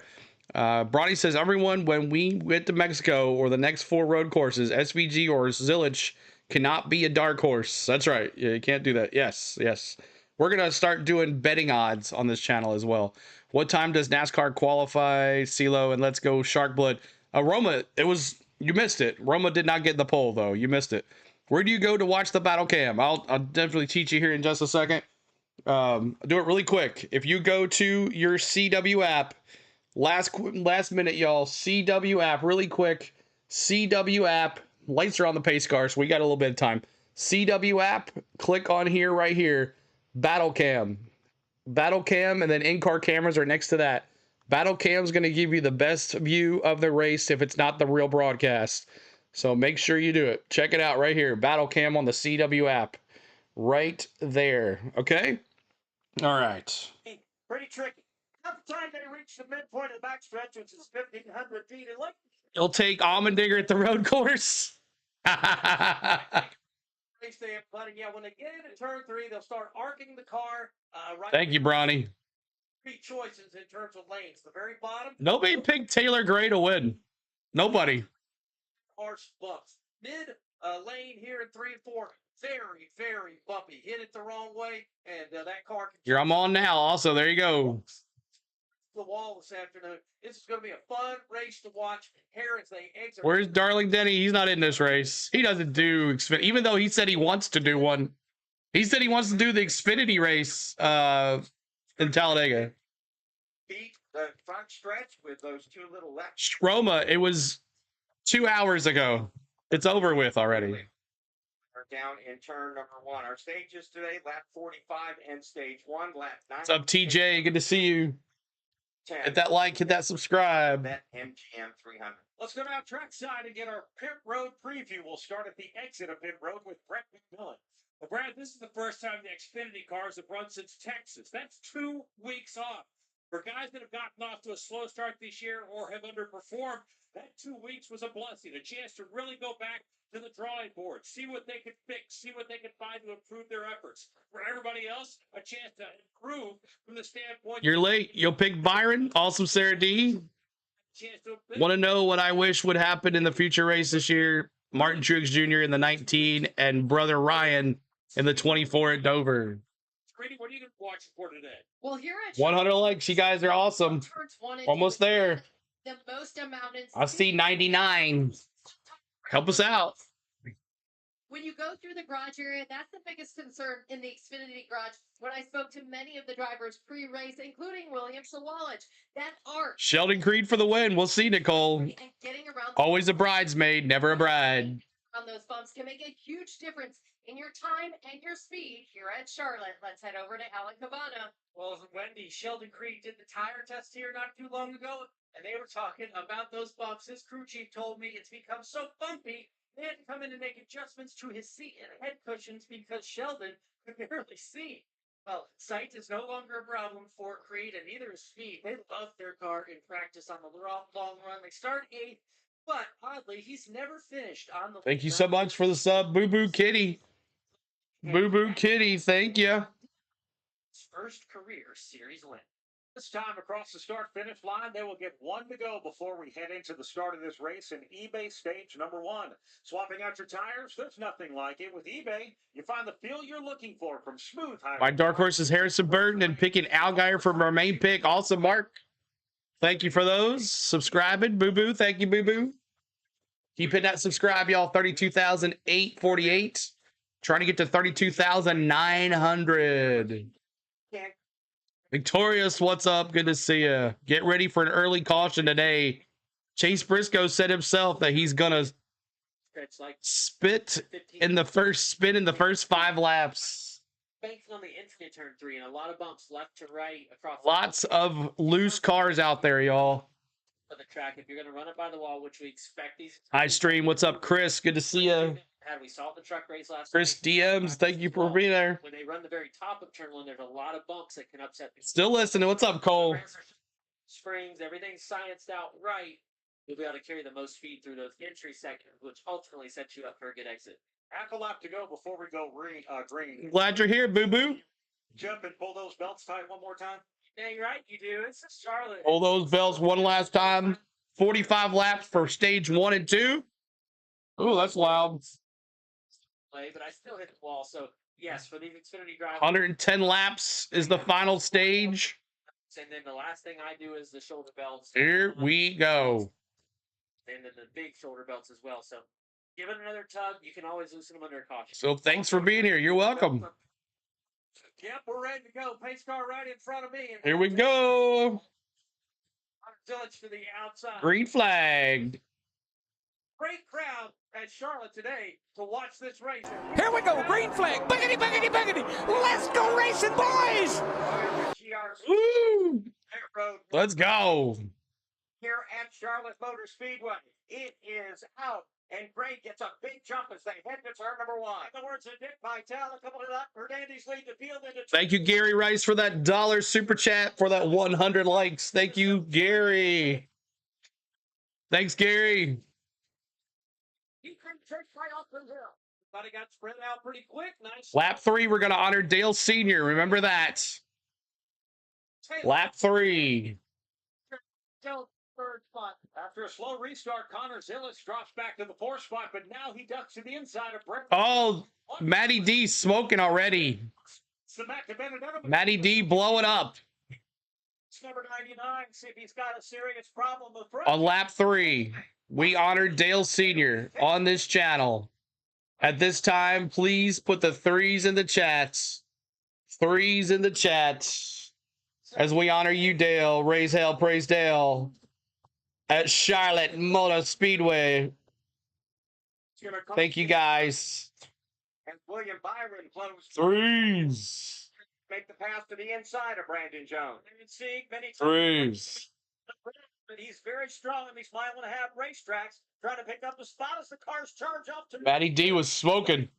Bronny says, everyone, when we went to Mexico or the next 4 road courses, SVG or Zilich cannot be a dark horse. That's right. Yeah, you can't do that. Yes, yes. We're going to start doing betting odds on this channel as well. What time does NASCAR qualify? CeeLo and Let's Go Shark Blood. Roma, you missed it. Roma did not get the poll, though. You missed it. Where do you go to watch the battle cam? I'll definitely teach you here in just a second. I'll do it really quick. If you go to your CW app, last minute, y'all, CW app, really quick. CW app, lights are on the pace car, so we got a little bit of time. CW app, click on here, right here, battle cam, and then in-car cameras are next to that. Battle cam is going to give you the best view of the race if it's not the real broadcast. So make sure you do it. Check it out right here. Battle cam on the CW app. Right there. Okay? All right. Pretty tricky. By the time they reach the midpoint of the backstretch, which is 1,500 feet, and like You'll take Allmendinger at the road course. race they have plenty. Yeah, when they get into turn 3, they'll start arcing the car. Right. Thank you, Bronny. 3 choices in terms of lanes. The very bottom. Nobody picked Taylor Gray to win. Nobody. Harsh bumps. Mid lane here in 3 and 4. Very, very bumpy. Hit it the wrong way, and that car can. Here I'm on now. Also, there you go. The wall this afternoon. This is going to be a fun race to watch. Here as they exit. Where's Darling Denny? He's not in this race. He doesn't do Xfinity, even though he said he wants to do one. He said he wants to do the Xfinity race in Talladega. Beat the front stretch with those 2 little left. Stroma, it was 2 hours ago. It's over with already. We're down in turn number 1. Our stages today, lap 45 and stage 1, lap 9. What's up, TJ? Good to see you. 10. Hit that like, hit that subscribe. BetMGM 300. Let's go down trackside and get our pit road preview. We'll start at the exit of pit road with Brett McMillan. Well, Brad, this is the first time the Xfinity cars have run since Texas. That's 2 weeks off. For guys that have gotten off to a slow start this year or have underperformed, that 2 weeks was a blessing, a chance to really go back to the drawing board, see what they could fix, see what they could find to improve their efforts. For everybody else, a chance to improve from the standpoint. You're late. You'll pick Byron. Awesome, Sarah D. Want to know what I wish would happen in the future race this year? Martin Truex Jr. in the 19 and brother Ryan in the 24 at Dover. Grady, what are you going to watch for today? Well, here at 100 likes. You guys are awesome. Almost there. The most amount in I see 99. Help us out. When you go through the garage area, that's the biggest concern in the Xfinity garage. When I spoke to many of the drivers pre-race, including William Sawalich, that art. Sheldon Creed for the win. We'll see, Nicole. And getting around. Always a bridesmaid, never a bride. On those bumps can make a huge difference in your time and your speed here at Charlotte. Let's head over to Alan Cabana. Well, Wendy, Sheldon Creed did the tire test here not too long ago, and they were talking about those bumps. His crew chief told me it's become so bumpy, they had to come in and make adjustments to his seat and head cushions because Sheldon could barely see. Well, sight is no longer a problem for Creed, and neither is speed. They love their car in practice on the long run. They start 8th, but oddly, he's never finished on the. Thank you so much for the sub, Boo Boo Kitty. Boo Boo Kitty, thank you. His first career series win. This time across the start-finish line, they will get 1 to go before we head into the start of this race in eBay stage number 1. Swapping out your tires, there's nothing like it. With eBay, you find the feel you're looking for from smooth high. My dark horse is Harrison Burton and picking Allgaier for my main pick. Awesome, Mark. Thank you for those. Subscribing, Boo Boo. Thank you, Boo Boo. Keep hitting that subscribe, y'all. 32,848. Trying to get to 32,900. Victorious, what's up? Good to see you. Get ready for an early caution today. Chase Briscoe said himself that he's gonna spit in the first 5 laps. Banking on the entry turn 3 and a lot of bumps left to right across. Lots of loose cars out there, y'all. For the track, if you're going to run it by the wall, which we expect these. Hi, stream. What's up, Chris? Good to see you. We saw the truck race last Chris week. DMs, thank you for being there. When they run the very top of turn 1, there's a lot of bumps that can upset. Still listening. What's up, Cole? Springs, everything's scienced out right. you'll be able to carry the most speed through those entry sections, which ultimately sets you up for a good exit. Half a lap to go before we go green. Glad you're here, Boo Boo. Jump and pull those belts tight one more time. Dang right you do. It's a Charlotte. Pull those bells one last time. 45 laps for stage 1 and 2. Ooh, that's loud. Play, but I still hit the wall. So yes, for these Xfinity drivers. 110 laps is the final stage. And then the last thing I do is the shoulder belts. Here we go. And then the big shoulder belts as well. So give it another tug. You can always loosen them under caution. So thanks for being here. You're welcome. Yep, we're ready to go. Pace car right in front of me. And Here we go. Zilich to the outside. Green flag. Great crowd at Charlotte today to watch this race. Here we go, green flag. Boogity, boogity, boogity. Let's go racing, boys. Woo! Road Let's go. Here at Charlotte Motor Speedway. It is out, and Gray gets a big jump as they head to turn number 1. In the words of Dick Vitale, coming up, Hernandez lead the field into. Thank you, Gary Rice, for that $1 super chat for that 100 likes. Thank you, Gary. Thanks, Gary. He couldn't take right off the hill. Thought he got spread out pretty quick. Nice. Lap 3, we're going to honor Dale Sr. Remember that. Lap 3. Third spot. After a slow restart, Connor Zilich drops back to the 4th spot, but now he ducks to the inside of Brett. Oh, Matty D smoking already. Matty D blowing up. It's number 99. See if he's got a serious problem with front. On lap 3, we honored Dale Sr. on this channel. At this time, please put the 3s in the chats. 3s in the chats. As we honor you, Dale. Raise hell, praise Dale. At Charlotte Motor Speedway. Thank you, guys. And William Byron closed. 3s. Make the pass to the inside of Brandon Jones. Many 3s. but he's very strong in these mile-and-a-half racetracks, trying to pick up the spot as the cars charge up to Matty D was smoking.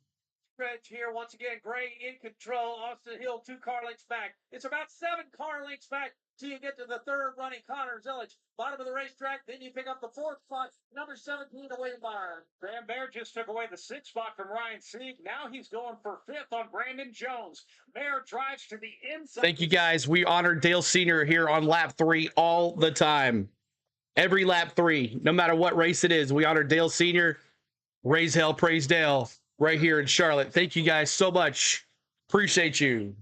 stretch here. Once again, Gray in control. Austin Hill 2 car lengths back. It's about 7 car lengths back till you get to the 3rd running Connor Zilich. Bottom of the racetrack, then you pick up the 4th spot, number 17 away to Byron. Graham Bear just took away the 6th spot from Ryan Sieg. Now he's going for 5th on Brandon Jones. Bear drives to the inside. Thank you, guys. We honor Dale Sr. here on lap 3 all the time. Every lap 3, no matter what race it is, we honor Dale Sr. Raise hell, praise Dale, right here in Charlotte. Thank you guys so much. Appreciate you.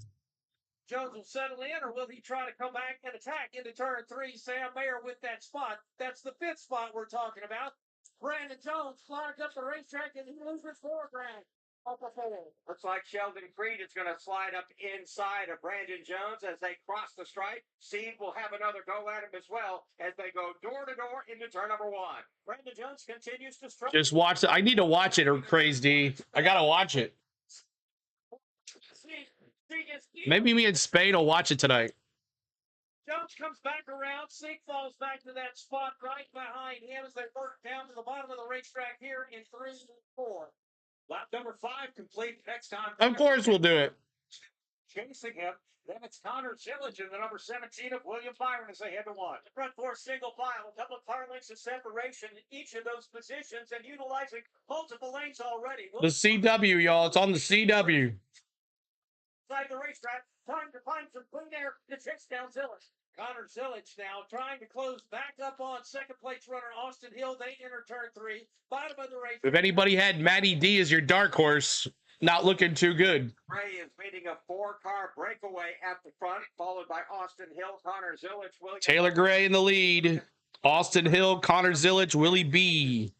Jones will settle in, or will he try to come back and attack into turn 3? Sam Mayer with that spot. That's the 5th spot we're talking about. Brandon Jones climbs up the racetrack, and he loses 4 grand. Looks like Sheldon Creed is going to slide up inside of Brandon Jones as they cross the stripe. Seed will have another go at him as well as they go door to door into turn number 1. Brandon Jones continues to struggle. Just watch it. I need to watch it, or Crazy D. I got to watch it. Maybe me and Spain will watch it tonight. Jones comes back around. Sieg falls back to that spot right behind him as they work down to the bottom of the racetrack here in 3 and 4. Lap number 5 complete. Next time. Of course we'll do it. Chasing him. Then it's Connor Zilich and the number 17 of William Byron as they head to 1. Front 4 single file. A couple of car lengths of separation in each of those positions and utilizing multiple lanes already. The CW, y'all. It's on the CW. Inside the racetrack, time to find some clean air to chase down Zilich. Connor Zilich now trying to close back up on second place runner Austin Hill. They enter turn 3. Bottom of the race. If anybody had Matty D as your dark horse, not looking too good. Gray is meeting a 4-car breakaway at the front, followed by Austin Hill, Connor Zilich, William. Taylor Gray in the lead. Austin Hill, Connor Zilich, Willie B.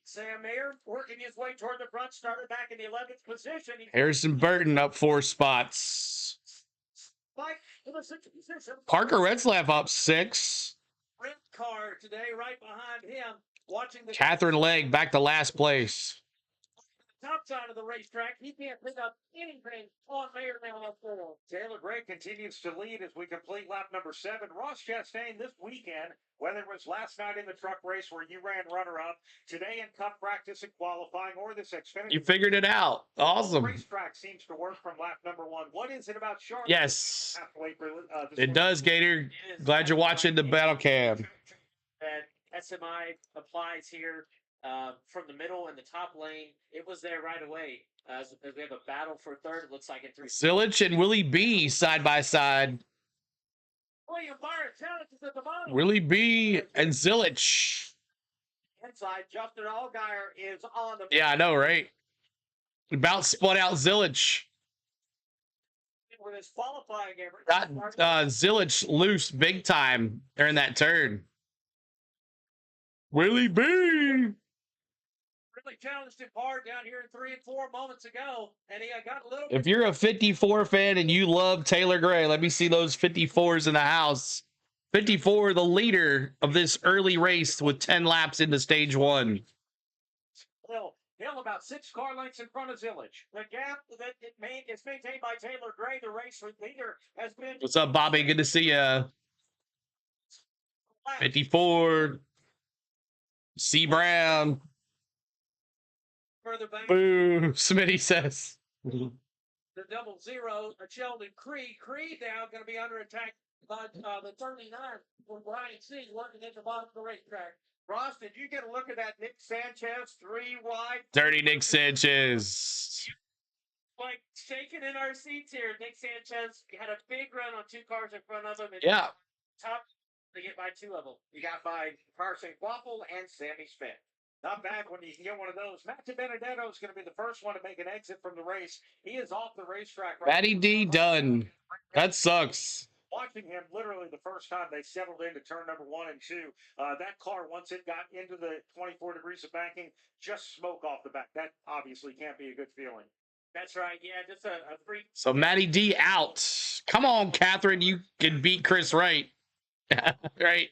Sam Mayer working his way toward the front, started back in the 11th position. Harrison Burton up 4 spots. Mike in the 6th position. Parker Retzlaff up 6. Red car today right behind him. Watching the Catherine Legg back to last place. top side of the racetrack. He can't pick up anything on Mayer now up 4. Taylor Gray continues to lead as we complete lap number 7. Ross Chastain this weekend, whether it was last night in the truck race where you ran runner-up, today in cup practice and qualifying, or this Xfinity. You figured it out. Awesome. Racetrack seems to work from lap number 1. What is it about Charlotte? Yes. It does, Gator. Glad you're watching the battle cam. And SMI applies here from the middle and the top lane. It was there right away. As we have a battle for third, it looks like in 3. Zilich and Willie B side by side. William Byron challenges at the bottom. Willie B and Zilich. Inside, Justin Allgaier is on the. Yeah, I know, right? About spun out Zilich. With his qualifying effort. Got Zilich loose big time during that turn. Willie B. Really challenged him hard down here in 3 and 4 moments ago, and he got a little. If you're a 54 fan and you love Taylor Gray, let me see those 54s in the house. 54, the leader of this early race with 10 laps into stage 1. Hill about 6 car lengths in front of Zilich. The gap that is maintained by Taylor Gray, the race leader, has been. What's up, Bobby? Good to see ya. 54. C. Brown. Further back. Boo, Smitty says. The 00, Sheldon Creed. Creed now going to be under attack by the 39 from Brian C. working at the bottom of the racetrack. Ross, did you get a look at that Nick Sanchez 3 wide? Dirty Nick Sanchez. Like shaking in our seats here. Nick Sanchez had a big run on 2 cars in front of him. And Yeah. top to get by 2 of them. You got by Carson Quaffle and Sammy Smith. Not bad when you can get one of those. Matt Benedetto is going to be the first one to make an exit from the race. He is off the racetrack right Matty D done. That sucks. Watching him literally the first time they settled into turn number 1 and 2. That car, once it got into the 24 degrees of banking, just smoke off the back. That obviously can't be a good feeling. That's right. Yeah, just a freak. So Matty D out. Come on, Catherine. You can beat Chris Wright. Right.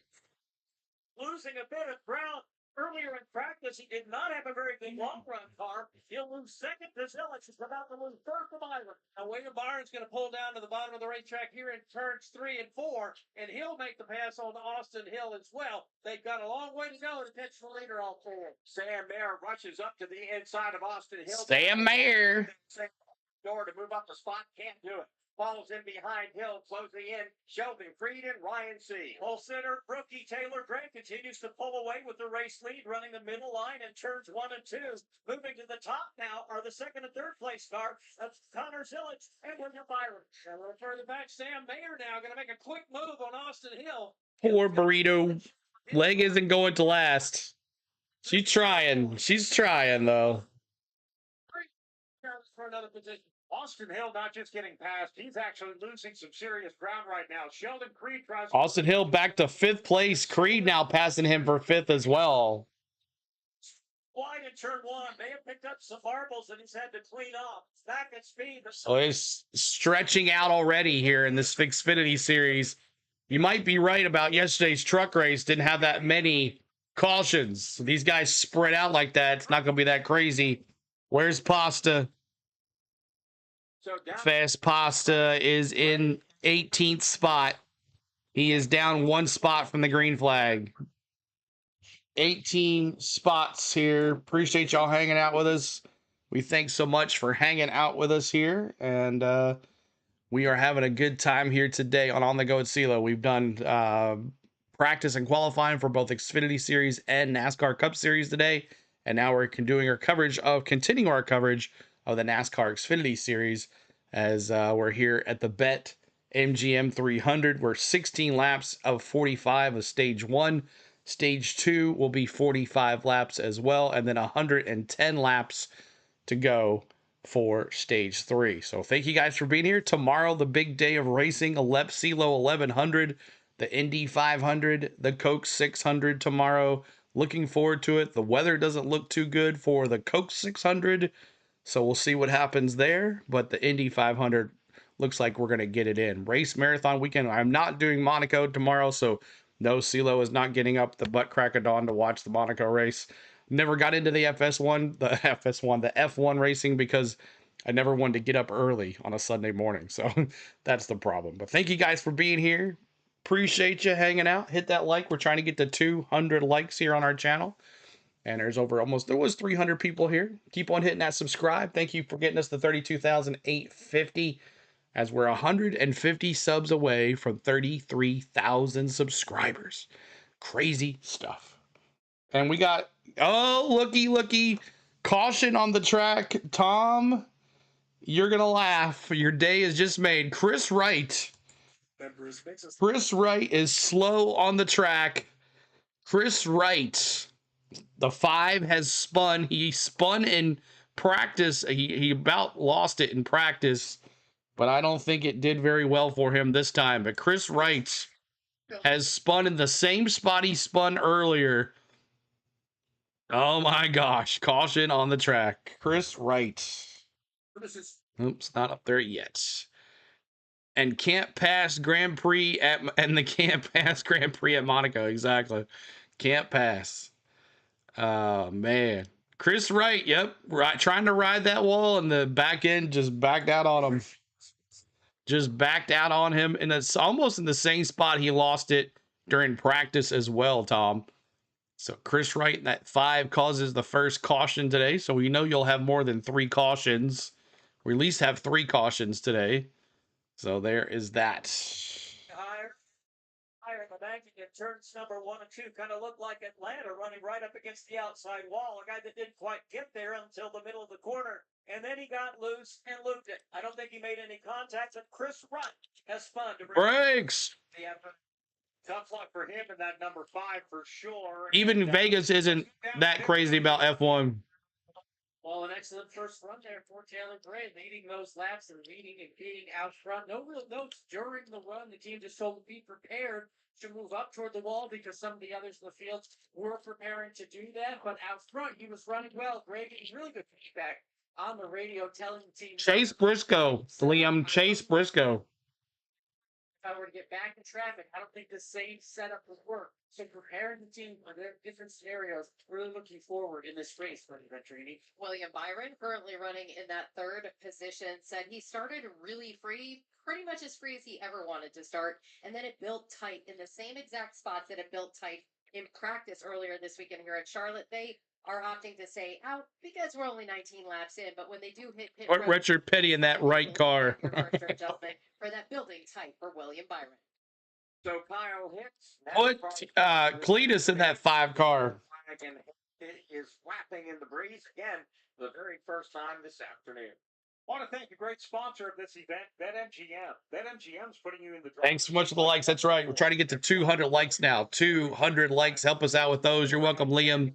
Losing a bit of ground earlier in practice. He did not have a very good long run car. He'll lose second to Zilich. He's about to lose third to Byron. Now William Byron's going to pull down to the bottom of the racetrack here in turns 3 and 4, and he'll make the pass on Austin Hill as well. They've got a long way to go to catch the leader all 4. Sam Mayer rushes up to the inside of Austin Hill. Sam Mayer. Door to move up the spot, can't do it. Falls in behind Hill, closing in. Sheldon Creed and Ryan C. Full center, rookie Taylor Gray continues to pull away with the race lead, running the middle line in turns 1 and 2. Moving to the top now are the second and third place car. That's Connor Zilich and William Byron. And a little further back, Sam Mayer now going to make a quick move on Austin Hill. Poor Burrito. Leg isn't going to last. She's trying. She's trying, though. For another position. Austin Hill not just getting passed, he's actually losing some serious ground right now. Sheldon Creed tries. Austin Hill back to 5th place. Creed now passing him for 5th as well. Wide in turn 1. May have picked up some marbles that he's had to clean off. Back at speed. So he's stretching out already here in this Xfinity Series. You might be right about yesterday's truck race. Didn't have that many cautions. So these guys spread out like that. It's not going to be that crazy. Where's Pasta? Fast Pasta is in 18th spot. He is down 1 spot from the green flag. 18 spots here. Appreciate y'all hanging out with us. We thank so much for hanging out with us here. And we are having a good time here today on the Go at CeeLo. We've done practice and qualifying for both Xfinity Series and NASCAR Cup Series today. And now we're continuing our coverage of the NASCAR Xfinity Series as we're here at the BETMGM 300. We're 16 laps of 45 of stage 1. Stage 2 will be 45 laps as well, and then 110 laps to go for stage 3. So thank you guys for being here. Tomorrow, the big day of racing, CeeLo 1100, the Indy 500, the Coke 600 tomorrow. Looking forward to it. The weather doesn't look too good for the Coke 600, so we'll see what happens there. But the Indy 500 looks like we're going to get it in. Race marathon weekend. I'm not doing Monaco tomorrow, so no, CeeLo is not getting up the butt crack of dawn to watch the Monaco race. Never got into the the F1 racing because I never wanted to get up early on a Sunday morning. So that's the problem. But thank you guys for being here. Appreciate you hanging out. Hit that like. We're trying to get to 200 likes here on our channel. And there was 300 people here. Keep on hitting that subscribe. Thank you for getting us to 32,850 as we're 150 subs away from 33,000 subscribers. Crazy stuff. And we got, oh, looky. Caution on the track. Tom, you're going to laugh. Your day is just made. Chris Wright. Chris Wright is slow on the track. Chris Wright, the 5 has spun. He spun in practice. He about lost it in practice, but I don't think it did very well for him this time. But Chris Wright has spun in the same spot he spun earlier. Oh my gosh. Caution on the track. Chris Wright. Oops, not up there yet. And can't pass Grand Prix and the can't pass Grand Prix at Monaco. Exactly. Can't pass. Oh man. Chris Wright, yep. Right, trying to ride that wall, and the back end just backed out on him. Just backed out on him, and it's almost in the same spot he lost it during practice as well, Tom. So Chris Wright in that 5 causes the first caution today. So we know you'll have more than 3 cautions. We at least have 3 cautions today. So there is that. Higher in the banking in turns number 1 and 2 kind of looked like Atlanta running right up against the outside wall. A guy that didn't quite get there until the middle of the corner. And then he got loose and looped it. I don't think he made any contact, but Chris Wright has spun to Brakes. Tough luck for him in that number 5 for sure. Even Vegas isn't that crazy about F1. Well, an excellent first run there for Taylor Gray, leading those laps and leading and being out front. No real notes during the run. The team just told to be prepared to move up toward the wall because some of the others in the field were preparing to do that. But out front, he was running well. Gray getting really good feedback on the radio, telling the team. Chase Briscoe, Liam. Chase Briscoe. If I were to get back in traffic, I don't think the same setup would work. So preparing the team for their different scenarios, really looking forward in this race for Venturini. William Byron, currently running in that 3rd position, said he started really free, pretty much as free as he ever wanted to start, and then it built tight in the same exact spots that it built tight in practice earlier this weekend here at Charlotte. They are opting to stay out because we're only 19 laps in, but when they do hit pit road, Richard Petty in that right car. For that building tight for William Byron. So Kyle Hicks. Put Cletus in that 5 car. It is flapping in the breeze again the very first time this afternoon. Want to thank a great sponsor of this event, BetMGM. BetMGM's putting you in the. Thanks so much for the likes. That's right. We're trying to get to 200 likes now. 200 likes. Help us out with those. You're welcome, Liam.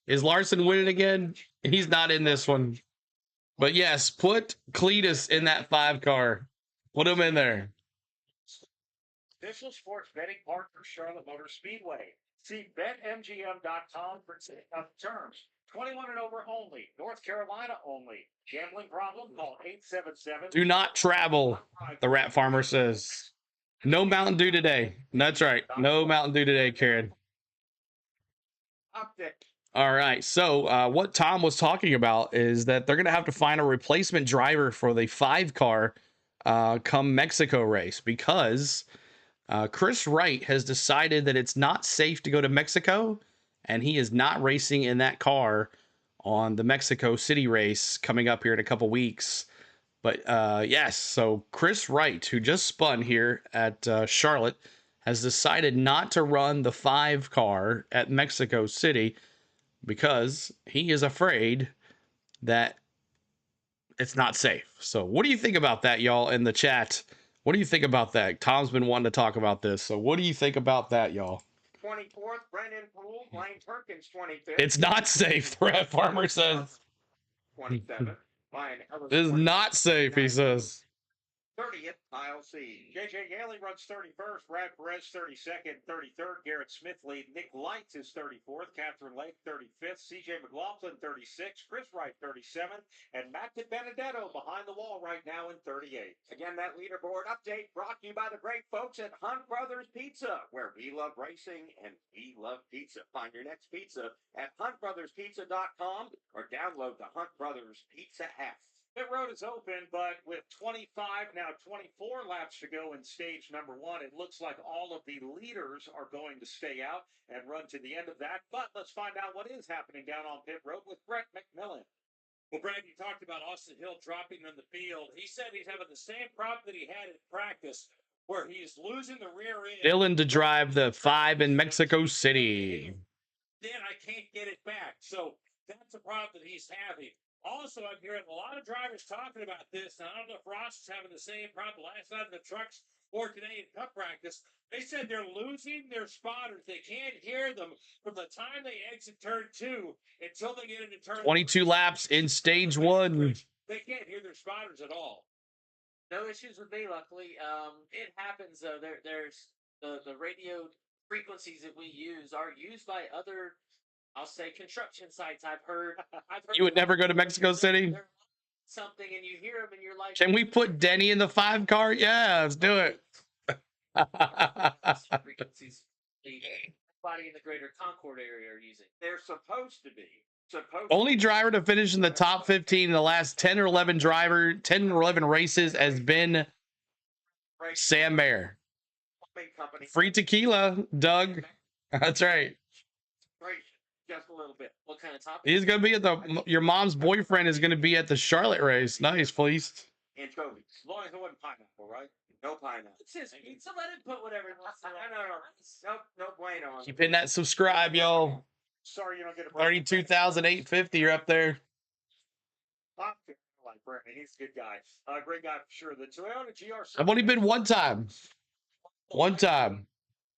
Is Larson winning again? He's not in this one. But yes, put Cletus in that 5 car. Put him in there. Official sports betting partner, Charlotte Motor Speedway. See BetMGM.com for terms. 21 and over only. North Carolina only. Gambling problem? Call 877. Do not travel, the rat farmer says. No Mountain Dew today. That's right. No Mountain Dew today, Karen. All right. So what Tom was talking about is that they're going to have to find a replacement driver for the 5 car come Mexico race because Chris Wright has decided that it's not safe to go to Mexico, and he is not racing in that car on the Mexico City race coming up here in a couple weeks. But yes, so Chris Wright, who just spun here at Charlotte, has decided not to run the 5 car at Mexico City because he is afraid that it's not safe. So what do you think about that, y'all, in the chat? What do you think about that? Tom's been wanting to talk about this. So what do you think about that, y'all? 24th, Brendan Poole, Blaine Perkins, 25th. It's not safe, the rat farmer says. 27th, Ryan Ellis. It is not safe, he says. 30th, Kyle C. JJ Yaley runs 31st, Brad Perez 32nd, 33rd, Garrett Smithley, Nick Lights is 34th, Catherine Lake 35th, CJ McLaughlin 36th, Chris Wright 37th, and Matt Benedetto behind the wall right now in 38th. Again, that leaderboard update brought to you by the great folks at Hunt Brothers Pizza, where we love racing and we love pizza. Find your next pizza at huntbrotherspizza.com or download the Hunt Brothers Pizza app. Pit road is open, but with 25, now 24 laps to go in stage number 1, it looks like all of the leaders are going to stay out and run to the end of that. But let's find out what is happening down on pit road with Brett McMillan. Well, Brad, you talked about Austin Hill dropping in the field. He said he's having the same problem that he had in practice, where he's losing the rear end. Dylan to drive the 5 in Mexico City. then I can't get it back. So that's the problem that he's having. Also, I'm hearing a lot of drivers talking about this, and I don't know if Ross is having the same problem last night in the trucks or today in cup practice. They said they're losing their spotters. They can't hear them from the time they exit turn 2 until they get into turn 22 laps in stage 1. They can't hear their spotters at all. No issues with me, luckily. It happens though. There's the radio frequencies that we use are used by other, I'll say, construction sites. I've heard You would never go to Mexico City? something and you hear them and you're like, Can we put Denny in the 5 car? Yeah, let's do it. frequencies everybody in the greater Concord area are using. They're supposed to be. Only driver to finish in the top 15 in the last 10 or 11 races has been Sam Mayer. Free tequila, Doug. That's right. Just a little bit. What kind of topic? He's gonna be at your mom's boyfriend is gonna be at the Charlotte race. Nice, Fleeced. Anchovies. As long as it wasn't pineapple, right? No pineapple. It's his pizza. Let him put whatever he wants. No bueno. Keep hitting that subscribe, y'all. Sorry you don't get a 32,850. You're up there. Like Brittany, he's a good guy. Great guy for sure. The Toyota GR. I've only been one time. One time.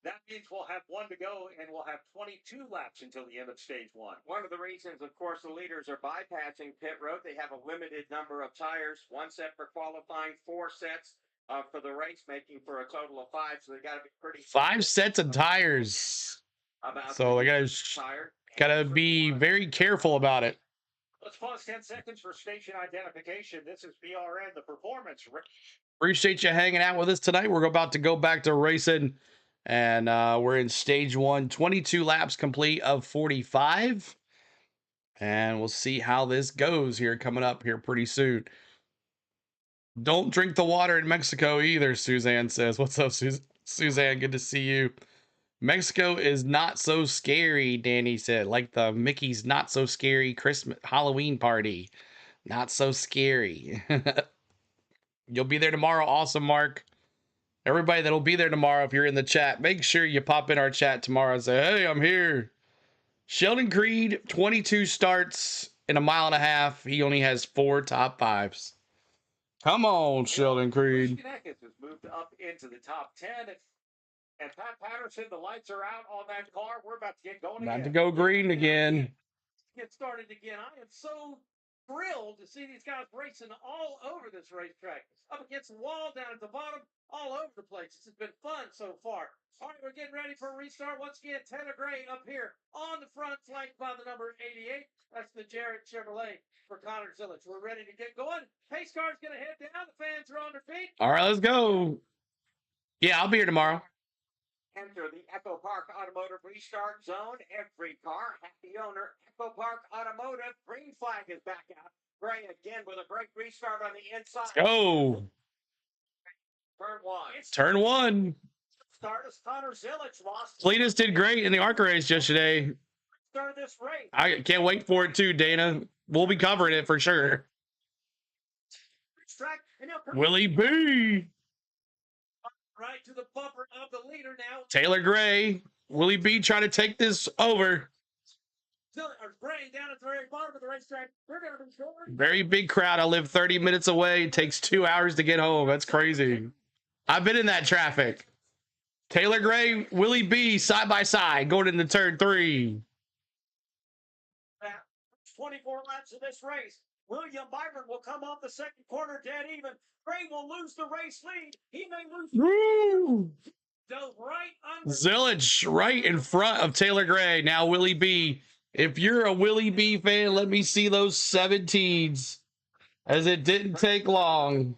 That means we'll have one to go, and we'll have 22 laps until the end of stage 1. One of the reasons, of course, the leaders are bypassing pit road. They have a limited number of tires, 1 set for qualifying, 4 sets for the race, making for a total of 5. So they got to be pretty 5 sets of tires. So they gotta be very careful about it. Let's pause 10 seconds for station identification. This is BRN, the performance. Appreciate you hanging out with us tonight. We're about to go back to racing, and we're in stage 1, 22 laps complete of 45. And we'll see how this goes here coming up here pretty soon. Don't drink the water in Mexico either, Suzanne says. What's up, Suzanne? Good to see you. Mexico is not so scary, Danny said. Like the Mickey's Not So Scary Christmas Halloween party. Not so scary. You'll be there tomorrow. Awesome, Mark. Everybody that'll be there tomorrow, if you're in the chat, make sure you pop in our chat tomorrow and say, hey, I'm here. Sheldon Creed, 22 starts in a mile and a half. He only has 4 top 5s. Come on, Sheldon Creed. Has moved up into the top 10. And Pat Patterson, the lights are out on that car. We're about to get going again. About to go green again. Get started again. I am so thrilled to see these guys racing all over this racetrack. Up against the wall, down at the bottom, all over the place. This has been fun so far. All right, we're getting ready for a restart. Once again, Taylor Gray up here on the front, flanked by the number 88. That's the Jarrett Chevrolet for Connor Zillich. We're ready to get going. Pace car's going to head down. The fans are on their feet. All right, let's go. Yeah, I'll be here tomorrow. Enter the Echo Park Automotive Restart Zone. Every car, happy owner. Echo Park Automotive. Green flag is back out. Gray again with a great restart on the inside. Let's go. Turn 1. Turn 1. Start as Connor Zillich lost. Cletus did great in the ARCA race yesterday. Start this race. I can't wait for it too, Dana. We'll be covering it for sure. Track, and Willie B. Right to the bumper of the leader now. Taylor Gray. Willie B trying to take this over. Gray down at the very bottom of the racetrack. They're going to be short. Very big crowd. I live 30 minutes away. It takes 2 hours to get home. That's crazy. I've been in that traffic. Taylor Gray, Willie B side by side going into turn 3. 24 laps of this race. William Byron will come off the second corner dead even. Gray will lose the race lead. He may lose. Woo! Dove right under. Zillich right in front of Taylor Gray. Now Willie B. If you're a Willie B fan, let me see those 17s, as it didn't take long.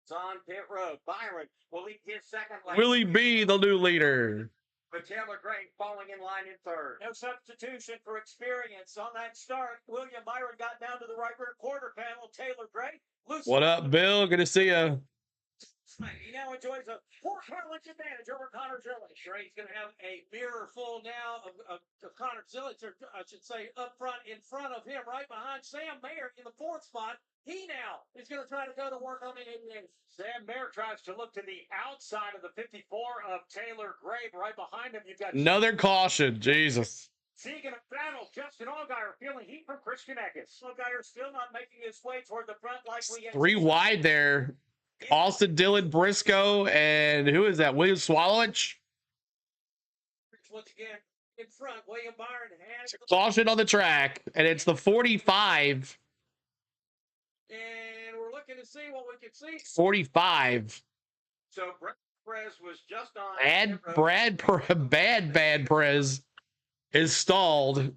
It's on pit road. Byron will lead his second lap. Willie B, the new leader. But Taylor Gray falling in line in third. No substitution for experience on that start. William Byron got down to the right rear quarter panel. Taylor Gray. What up, Bill? Good to see you. He now enjoys a 4-car-length advantage over Connor Zillich. Sure, he's going to have a mirror full now of Connor Zillich, or I should say up front, in front of him, right behind Sam Mayer in the 4th spot. He now is going to try to go to work on the 88. Sam Mayer tries to look to the outside of the 54 of Taylor Grabe. Right behind him, you've got Another caution. Jesus. Seeking a battle, Justin Allgaier feeling heat from Christian Eckes. Allgaier still not making his way toward the front like we 3 wide there. Austin Dillon Briscoe, and who is that? William Swallowich? Once again, in front, William Byron has Caution on the track, and it's the 45. And we're looking to see what we can see. 45. So Brad Perez was just on. Bad Perez is stalled.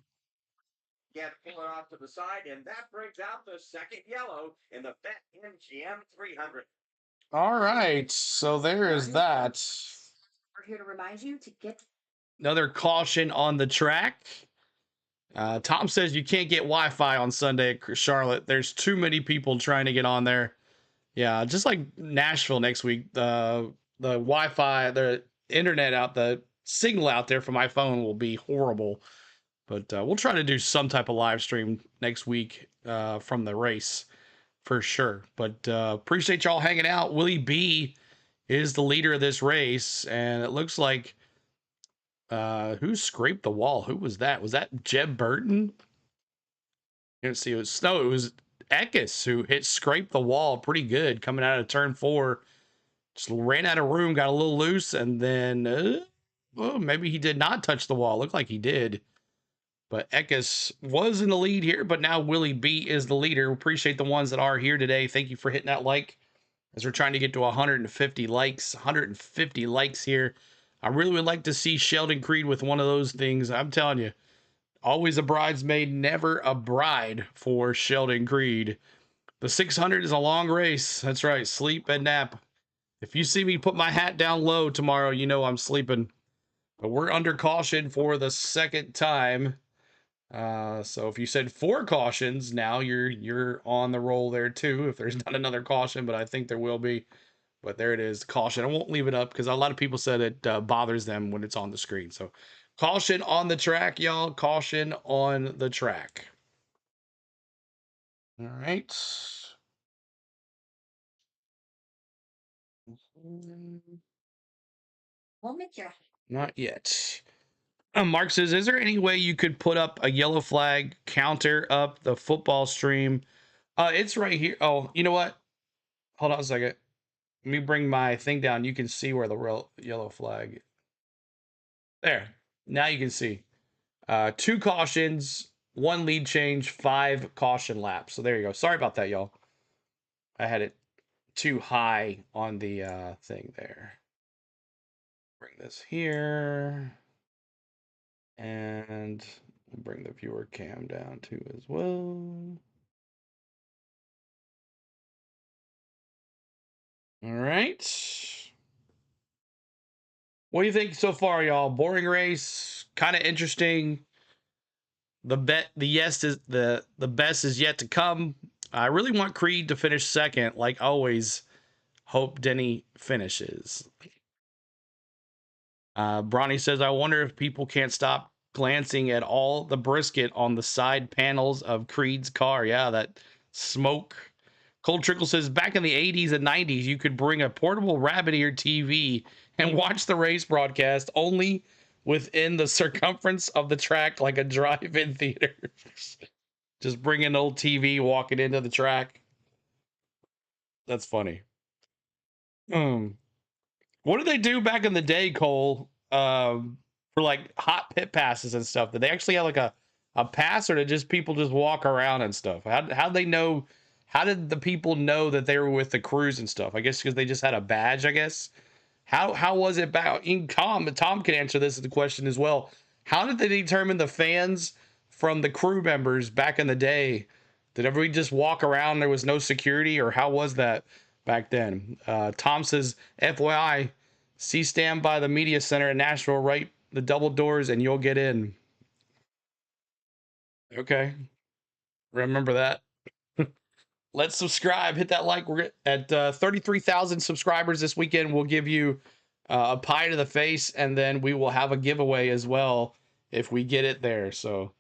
Get pull it off to the side, and that brings out the second yellow in the BetMGM 300. All right, so there is that. We're here to remind you to get Another caution on the track. Tom says you can't get Wi-Fi on Sunday at Charlotte. There's too many people trying to get on there. Yeah, just like Nashville next week. The Wi-Fi, the internet out, the signal out there for my phone will be horrible. But we'll try to do some type of live stream next week from the race for sure. But appreciate y'all hanging out. Willie B is the leader of this race, and it looks like who scraped the wall? Who was that? Was that Jeb Burton? You didn't see it was It was Eckes who scraped the wall pretty good coming out of turn 4. Just ran out of room, got a little loose, and then well, maybe he did not touch the wall. Looked like he did. But Eckes was in the lead here, but now Willie B is the leader. Appreciate the ones that are here today. Thank you for hitting that like as we're trying to get to 150 likes. 150 likes here. I really would like to see Sheldon Creed with one of those things. I'm telling you, always a bridesmaid, never a bride for Sheldon Creed. The 600 is a long race. That's right. Sleep and nap. If you see me put my hat down low tomorrow, you know I'm sleeping. But we're under caution for the second time. So if you said 4 cautions, now you're on the roll there too. If there's not another caution, but I think there will be. But there it is, caution. I won't leave it up because a lot of people said it bothers them when it's on the screen. So caution on the track, y'all. Caution on the track. All right. we'll make your Not yet. Mark says, is there any way you could put up a yellow flag counter up the football stream? It's right here. Oh, you know what? Hold on a second. Let me bring my thing down. You can see where the real yellow flag. There. Now you can see. 2 cautions, 1 lead change, 5 caution laps. So there you go. Sorry about that, y'all. I had it too high on the thing there. Bring this here. And bring the viewer cam down too as well. All right. What do you think so far, y'all? Boring race, kind of interesting. The best is yet to come. I really want Creed to finish second, like always. Hope Denny finishes. Bronny says, I wonder if people can't stop glancing at all the brisket on the side panels of Creed's car. Yeah, that smoke. Cold Trickle says, back in the 80s and 90s, you could bring a portable rabbit ear TV and watch the race broadcast only within the circumference of the track like a drive-in theater. Just bring an old TV walking into the track. That's funny. What did they do back in the day, Cole, for like hot pit passes and stuff? Did they actually have like a pass, or did just people just walk around and stuff? How'd they know? How did the people know that they were with the crews and stuff? I guess because they just had a badge, I guess. How was it back? Tom can answer this as the question as well. How did they determine the fans from the crew members back in the day? Did everybody just walk around? There was no security, or how was that back then? Tom says, FYI, stand by the media center in Nashville, right? The double doors, and you'll get in. Okay. Remember that. let's subscribe, hit that like. We're at 33,000 subscribers this weekend. We'll give you a pie to the face, and then we will have a giveaway as well if we get it there. So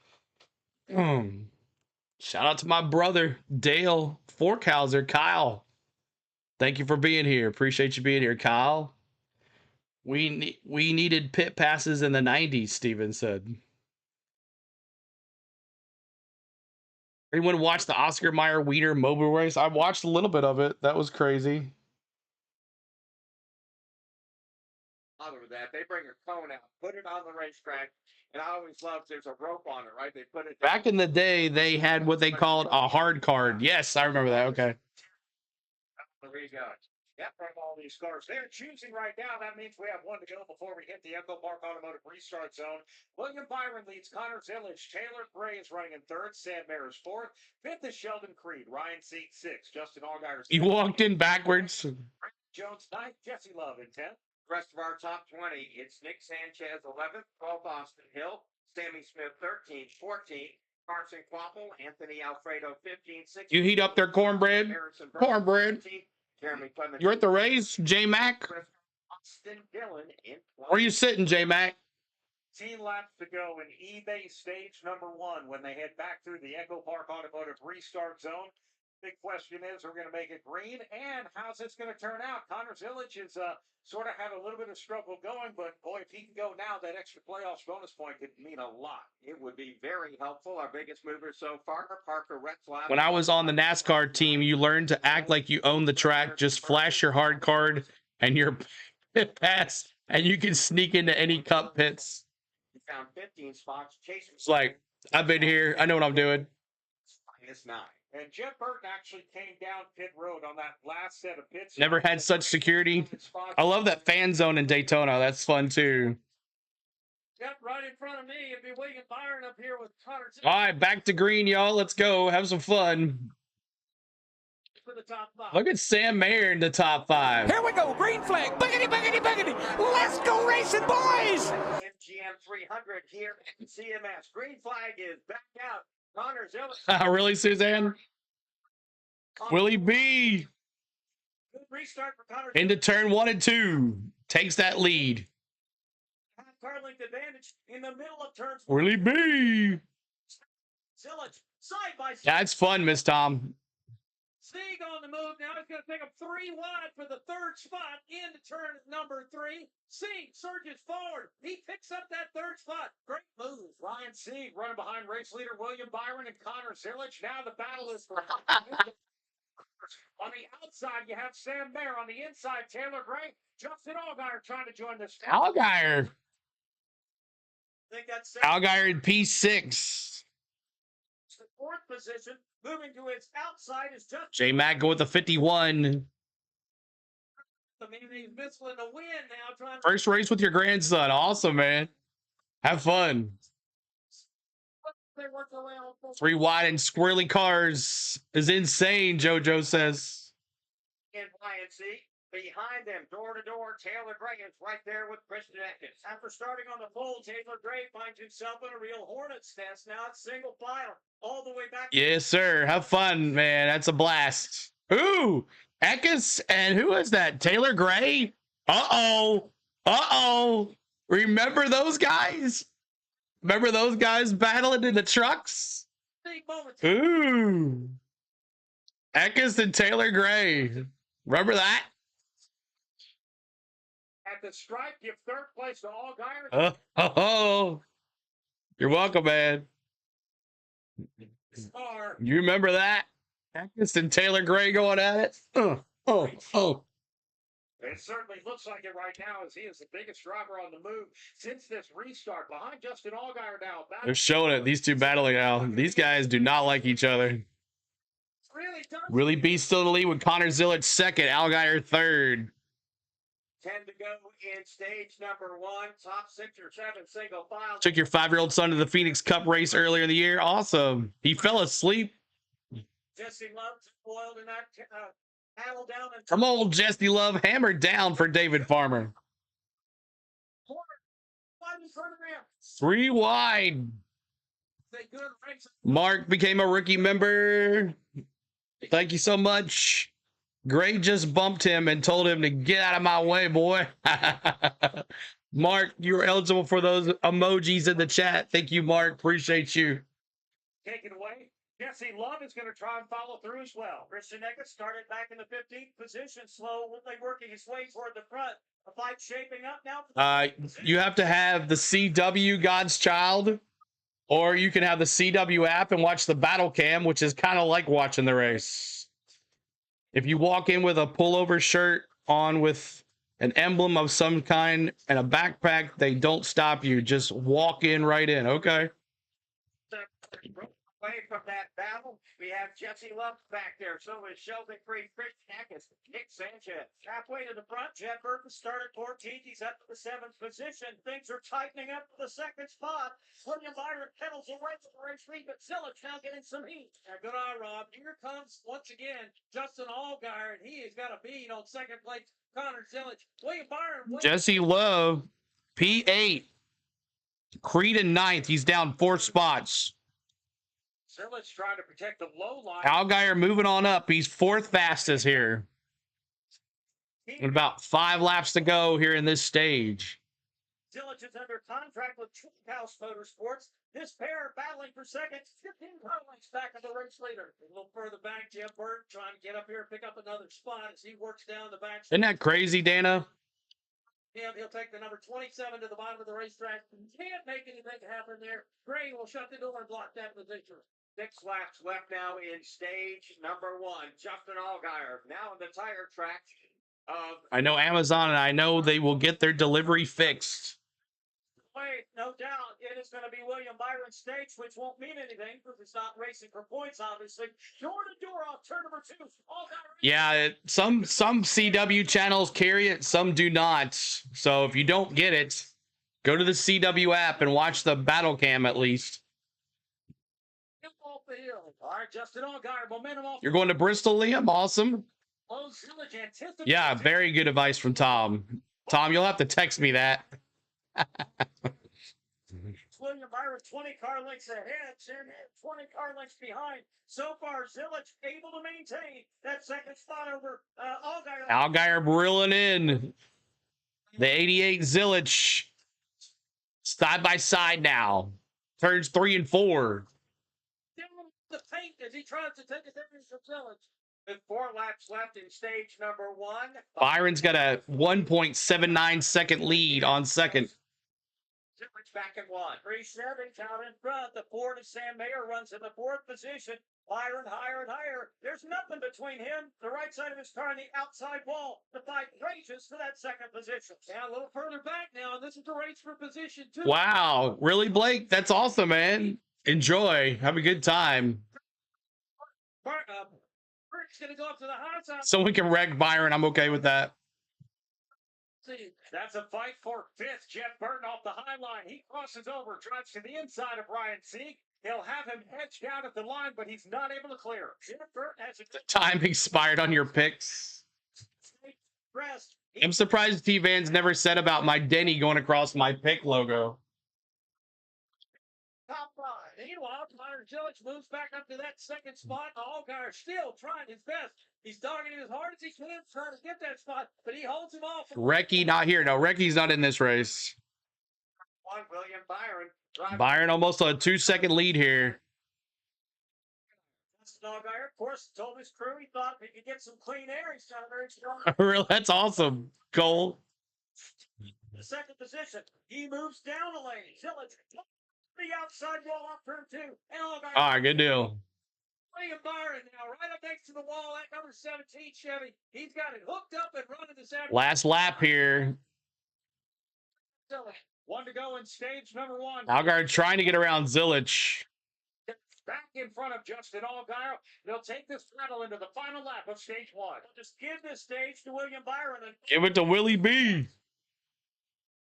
shout out to my brother Dale Forkhauser. Kyle, thank you for being here. Appreciate you being here, Kyle. We needed pit passes in the 90s, Steven said. Anyone watch the Oscar Mayer Wiener mobile race? I watched a little bit of it. That was crazy. Bother with that. They bring a cone out, put it on the racetrack, and I always love there's a rope on it, right? They put it Back in the day, they had what they called a hard card. Yes, I remember that. Okay. There you go. Yep, from all these cars. They're choosing right now. That means we have one to go before we hit the Echo Park Automotive restart zone. William Byron leads Connor Zillage. Taylor Gray is running in third. Sam Mayer is fourth. Fifth is Sheldon Creed. Ryan Seat sixth. Justin Allgaier. You walked in backwards. Jones ninth. Jesse Love in 10th. Rest of our top 20, it's Nick Sanchez 11th, 12th Austin Hill, Sammy Smith 13th, 14th, Carson Quapple, Anthony Alfredo 15th, 16th. You heat up their cornbread? Cornbread. You're at the race, J Mac? Austin Dillon in Where are you sitting, J Mac? 15 laps to go in eBay stage number 1 when they head back through the Echo Park Automotive restart zone. Big question is, are we going to make it green? And how's this going to turn out? Connor Zillage is sort of had a little bit of struggle going, but boy, if he can go now, that extra playoffs bonus point could mean a lot. It would be very helpful. Our biggest mover so far, Parker Retzlaff. When I was on the NASCAR team, you learned to act like you own the track. Just flash your hard card and your pit pass, and you can sneak into any cup pits. He found 15 spots. It's like, I've been here. I know what I'm doing. Minus 9. And Jeff Burton actually came down pit road on that last set of pits. Never had such security. I love that fan zone in Daytona. That's fun too. Yep, right in front of me. It'd be William Byron up here with Connor. All right, back to green, y'all. Let's go. Have some fun. For the top 5. Look at Sam Mayer in the top 5. Here we go. Green flag. Buggity, buggity, buggity. Let's go racing, boys. MGM 300 here at CMS. Green flag is back out. Connor Zillage. Really, Suzanne? Willie B. Good restart for Connor. Into turn 1 and 2. Takes that lead. Car length advantage in the middle of turns. Willie B. Zillage side by side. That's fun, Miss Tom. Sieg on the move now. He's going to pick up 3 wide for the third spot into turn number 3. Sieg surges forward. He picks up that third spot. Great move. Ryan Sieg running behind race leader William Byron and Connor Zillage. Now the battle is for on the outside, you have Sam Mayer. On the inside, Taylor Gray. Justin Allgaier trying to join this. Allgaier. I think that's Allgaier in P6. the 4th position. Moving to its outside is Justin. J Mac go with the 51. I mean, he's whistling the wind now. Trying First race with your grandson. Awesome, man. Have fun. they work their way on full 3 wide and squirrely cars is insane, JoJo says. In YNC. Behind them, door to door, Taylor Gray is right there with Christian Atkins. After starting on the pole, Taylor Gray finds himself in a real hornet's nest. Now it's single file all the way back. Yes, sir. Have fun, man. That's a blast. Ooh, Eckes, and who is that? Taylor Gray? Uh-oh. Uh-oh. Remember those guys? Remember those guys battling in the trucks? Big moment. Ooh. Eckes and Taylor Gray. Remember that? At the stripe, give third place to Allgaier. Oh. You're welcome, man. Car. You remember that? Eckes and Taylor Gray going at it? Oh. It certainly looks like it right now, as he is the biggest driver on the move since this restart. Behind Justin Allgaier now. They're showing it. These two battling now. These guys do not like each other. Really tough. Willie B still in the lead with Connor Zillage second, Allgaier third. 10 to go in stage number 1. Top 6 or 7 single file. Took your 5-year-old son to the Phoenix Cup race earlier in the year. Awesome. He fell asleep. Jesse Love spoiled in that paddle down and Come on, Jesse Love. Hammered down for David Farmer. Wide in front of him. 3 wide. They good race. Mark became a rookie member. Thank you so much. Gray just bumped him and told him to get out of my way, boy. Mark, you were eligible for those emojis in the chat. Thank you, Mark. Appreciate you. Take it away. Jesse Love is going to try and follow through as well. Christian Eckert started back in the 15th position, slowly working his way toward the front. A fight shaping up now. You have to have the CW God's Child, or you can have the CW app and watch the battle cam, which is kind of like watching the race. If you walk in with a pullover shirt on with an emblem of some kind and a backpack, they don't stop you. Just walk in right in. Okay. Away from that battle, we have Jesse Love back there. So is Sheldon Creed, Christian Eckert, Nick Sanchez. Halfway to the front, Jeff Burton started 14th. He's up to the 7th position. Things are tightening up to the 2nd spot. William Byron pedals away from the race lead, but Zillage now getting some heat. Good eye, Rob. Here comes, once again, Justin Allgaier, and he has got a bead on 2nd place. Connor Zillage. William Byron. Jesse Love, P8. Creed in 9th. He's down 4 spots. Zillage trying to protect the low line. Allgaier moving on up. He's 4th fastest here. And about 5 laps to go here in this stage. Zillage is under contract with House Motorsports. This pair battling for 2nd. 15 car lengths back of the race leader. A little further back, Jeff Burton trying to get up here and pick up another spot as he works down the back. Isn't that crazy, Dana? He'll take the number 27 to the bottom of the racetrack. Can't make anything happen there. Gray will shut the door and block that position. 6 laps left now in stage number 1. Justin Allgaier now in the tire track of. I know Amazon, and I know they will get their delivery fixed. Wait, no doubt it is going to be William Byron's stage, which won't mean anything because it's not racing for points, obviously. Door to door off turn number 2. Yeah, some CW channels carry it, some do not. So if you don't get it, go to the CW app and watch the battle cam at least. Off the hill. All right, Justin Allgaier, momentum off. You're going to Bristol, Liam? Awesome. Zillage anticipates. Yeah, very good advice from Tom. Tom, you'll have to text me that. William Byron 20 car lengths ahead, 20 car lengths behind. So far, Zillage able to maintain that 2nd spot over Allgaier. Allgaier reeling in. The 88 Zillage. Side by side now. Turns 3 and 4. Down the paint as he tries to take advantage of Zillage. With 4 laps left in stage number 1. Byron's got a 1.79 second lead on 2nd. Zillage back at 1. 3 Chevys out in front. The Ford of Sam Mayer runs in the 4th position. Byron higher and higher. There's nothing between him, the right side of his car, and the outside wall. The fight rages to that 2nd position. Yeah, a little further back now, and this is the race for position 2. Wow. Really, Blake? That's awesome, man. Enjoy. Have a good time. Burton's going to go up to the high side. Someone can wreck Byron. I'm okay with that. That's a fight for 5th. Jeff Burton off the high line. He crosses over, drives to the inside of Ryan Sieg. He'll have him edged out at the line, but he's not able to clear. Jeff Burton has a Time expired on your picks. rest. I'm surprised T-Van's never said about my Denny going across my pick logo. Top 5. Meanwhile, Connor Zillage moves back up to that 2nd spot. Allgaier still trying his best. He's dogging it as hard as he can, trying to get that spot, but he holds him off. Recchi not here. No, Recchi's not in this race. 1, William Byron. Byron almost a 2-second lead here. Allgaier, of course, told his crew he thought he could get some clean air. He's not very strong. Really, that's awesome, Cole. The 2nd position. He moves down the lane. Zillage the outside wall off turn 2. And Allgaier. All right, good deal. William Byron now, right up next to the wall, that number 17 Chevy. He's got it hooked up and running this afternoon. Last lap here. 1 to go in stage number 1. Allgaier trying to get around Zillage. Back in front of Justin Allgaier. They'll take this battle into the final lap of stage 1. Just give this stage to William Byron. And Give it to Willie B.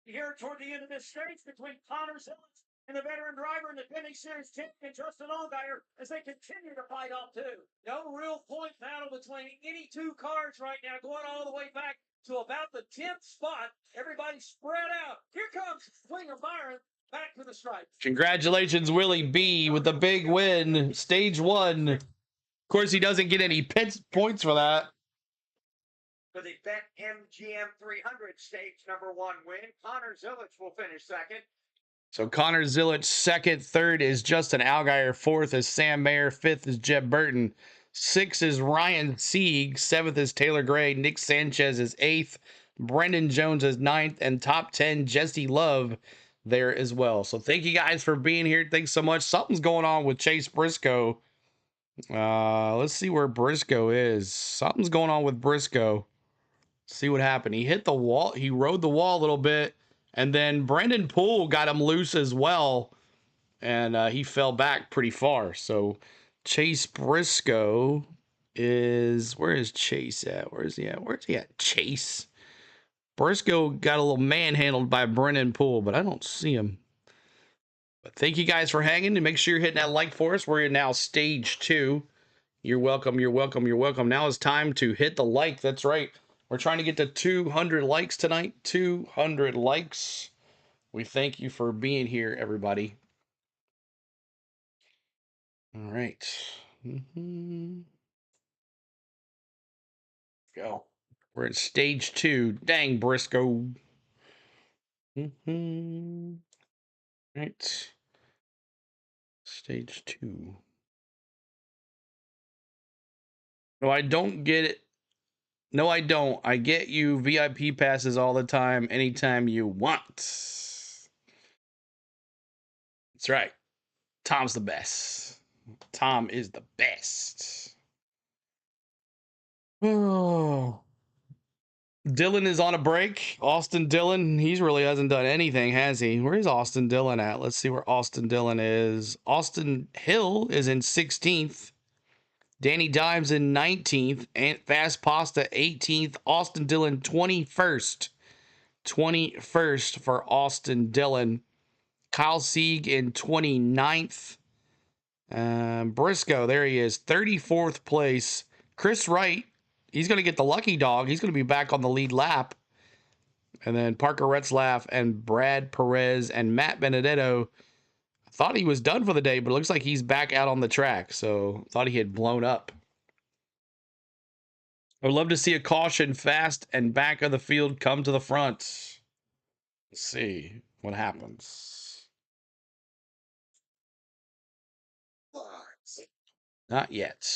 here toward the end of this stage between Connor Zillage and the veteran driver and the defending series champion Justin Allgaier as they continue to fight off 2. No real point battle between any 2 cars right now, going all the way back to about the 10th spot. Everybody spread out. Here comes William Byron back to the stripe. Congratulations, Willie B, with the big win. Stage 1. course, he doesn't get any points for that. For the BetMGM 300 stage number 1 win, Connor Zilich will finish second. So Connor Zilich second, third is Justin Allgaier, fourth is Sam Mayer, fifth is Jeb Burton, sixth is Ryan Sieg, seventh is Taylor Gray, Nick Sanchez is eighth, Brendan Jones is ninth, and top 10 Jesse Love there as well. So thank you guys for being here. Thanks so much. Something's going on with Chase Briscoe. Let's see where Briscoe is. Something's going on with Briscoe. See what happened. He hit the wall. He rode the wall a little bit, and then Brendan Poole got him loose as well, and he fell back pretty far. So Chase Briscoe is, where is Chase at? Where's he at? Where's he at? Chase Briscoe got a little manhandled by Brendan Poole, but I don't see him. But thank you guys for hanging, and make sure you're hitting that like for us. We're in now stage 2. You're welcome. You're welcome. You're welcome. Now it's time to hit the like. That's right. We're trying to get to 200 likes tonight. 200 likes. We thank you for being here, everybody. All right. Go. We're at stage 2. Dang, Briscoe. Right. Stage 2. No, I don't get it. No, I don't. I get you VIP passes all the time, anytime you want. That's right. Tom's the best. Tom is the best. Oh. Dylan is on a break. Austin Dillon, he really hasn't done anything, has he? Where's Austin Dillon at? Let's see where Austin Dillon is. Austin Hill is in 16th. Danny Dimes in 19th. And Fast Pasta 18th. Austin Dillon 21st. 21st for Austin Dillon. Kyle Sieg in 29th. Briscoe, there he is, 34th place. Chris Wright, he's going to get the lucky dog. He's going to be back on the lead lap. And then Parker Retzlaff and Brad Perez and Matt Benedetto. I thought he was done for the day, but it looks like he's back out on the track. So thought he had blown up. I would love to see a caution fast and back of the field come to the front. Let's see what happens. Not yet.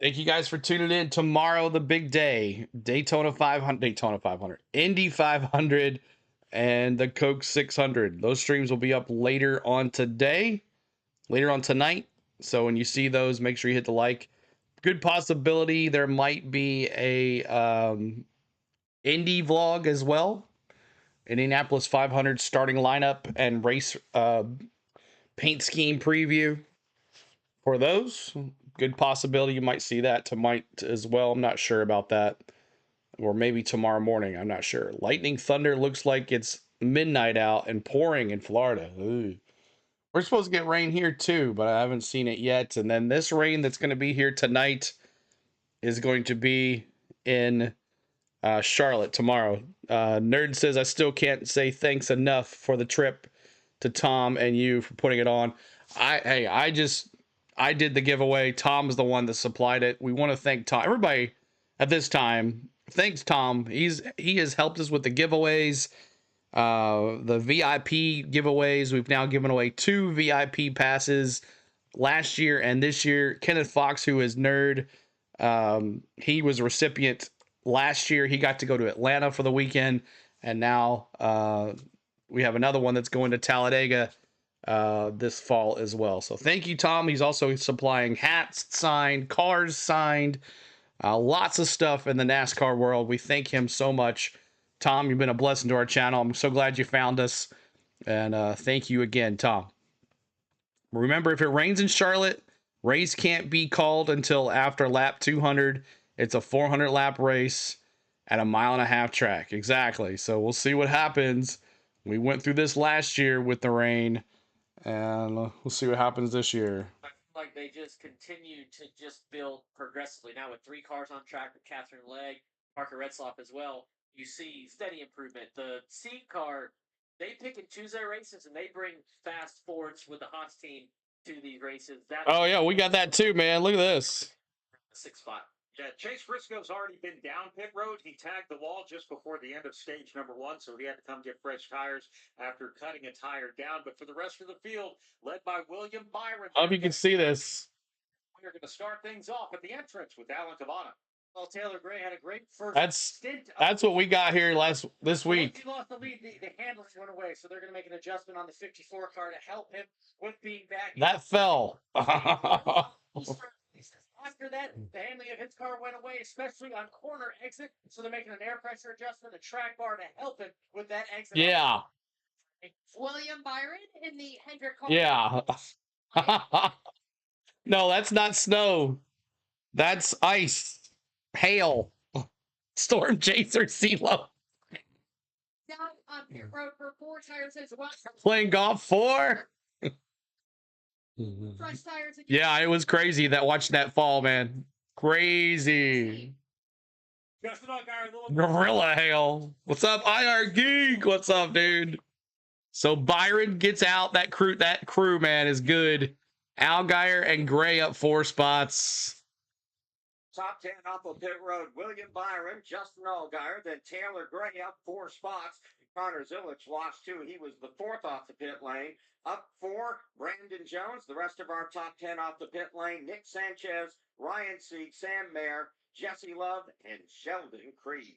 Thank you guys for tuning in. Tomorrow, the big day. Daytona 500, Indy 500, and the Coke 600. Those streams will be up later on today, later on tonight. So when you see those, make sure you hit the like. Good possibility there might be a Indy vlog as well. Indianapolis 500 starting lineup and race paint scheme preview for those. Good possibility you might see that tonight as well. I'm not sure about that. Or maybe tomorrow morning. I'm not sure. Lightning thunder looks like it's midnight out and pouring in Florida. Ooh. We're supposed to get rain here too, but I haven't seen it yet. And then this rain that's going to be here tonight is going to be in Charlotte tomorrow. Nerd says, I still can't say thanks enough for the trip to Tom and you for putting it on. I did the giveaway. Tom's the one that supplied it. We want to thank Tom. Everybody at this time, thanks Tom. He has helped us with the giveaways, the VIP giveaways. We've now given away 2 VIP passes last year and this year. Kenneth Fox, who is Nerd, he was a recipient last year. He got to go to Atlanta for the weekend, and now we have another one that's going to Talladega this fall as well. So thank you, Tom. He's also supplying hats signed, cars signed, lots of stuff in the NASCAR world. We thank him so much. Tom, you've been a blessing to our channel. I'm so glad you found us. And thank you again, Tom. Remember, if it rains in Charlotte, race can't be called until after lap 200. It's a 400 lap race at a 1.5 mile track. Exactly. So we'll see what happens. We went through this last year with the rain. And we'll see what happens this year. I feel like they just continue to just build progressively. Now with 3 cars on track with Catherine Legg, Parker Retzlaff as well, you see steady improvement. The Seed car, they pick and choose their races, and they bring fast Fords with the Haas team to these races. That's Oh yeah, we got that too, man. Look at this. 6 spot. Yeah, Chase Briscoe's already been down pit road. He tagged the wall just before the end of stage number 1, so he had to come get fresh tires after cutting a tire down. But for the rest of the field, led by William Byron. I hope you can see this. We're going to start things off at the entrance with Alan Cavana. Well, Taylor Gray had a great first That's stint. that's what we got here this week. Once he lost the lead, the handling went away, so they're going to make an adjustment on the 54 car to help him with being back. That fell. After that, the handling of his car went away, especially on corner exit. So they're making an air pressure adjustment, a track bar to help him with that exit. Yeah. William Byron in the Hendrick car. Yeah. No, that's not snow. That's ice. Hail. Storm chaser CeeLo. Down on pit road for 4 tires as well. Playing golf 4. Fresh tires again. Yeah, it was crazy that watching that fall, man. Crazy. Gorilla hail. What's up, IR Geek? What's up, dude? So Byron gets out. That crew, man, is good. Allgaier and Gray up 4 spots. Top 10 off of pit road. William Byron, Justin Allgaier, then Taylor Gray up 4 spots. Connor Zilic lost 2. He was the 4th off the pit lane. Up 4, Brandon Jones. The rest of our top 10 off the pit lane. Nick Sanchez, Ryan Sieg, Sam Mayer, Jesse Love, and Sheldon Creed.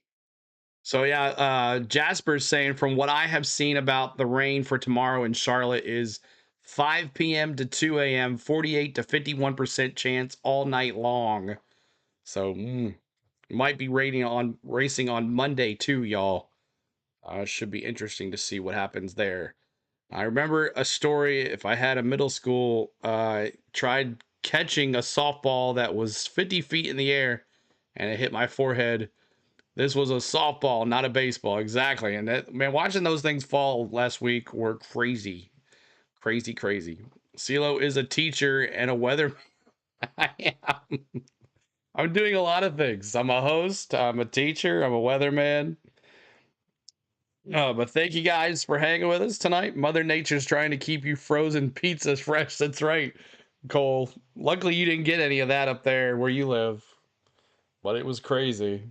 So yeah, Jasper's saying from what I have seen about the rain for tomorrow in Charlotte is 5 p.m. to 2 a.m., 48 to 51% chance all night long. So might be racing on Monday too, y'all. Should be interesting to see what happens there. I remember a story. If I had a middle school, tried catching a softball that was 50 feet in the air, and it hit my forehead. This was a softball, not a baseball. Exactly. And that, man, watching those things fall last week were crazy. Crazy. CeeLo is a teacher and a weatherman. I am. I'm doing a lot of things. I'm a host. I'm a teacher. I'm a weatherman. But thank you guys for hanging with us tonight. Mother Nature's trying to keep you frozen pizzas fresh. That's right, Cole. Luckily, you didn't get any of that up there where you live. But it was crazy.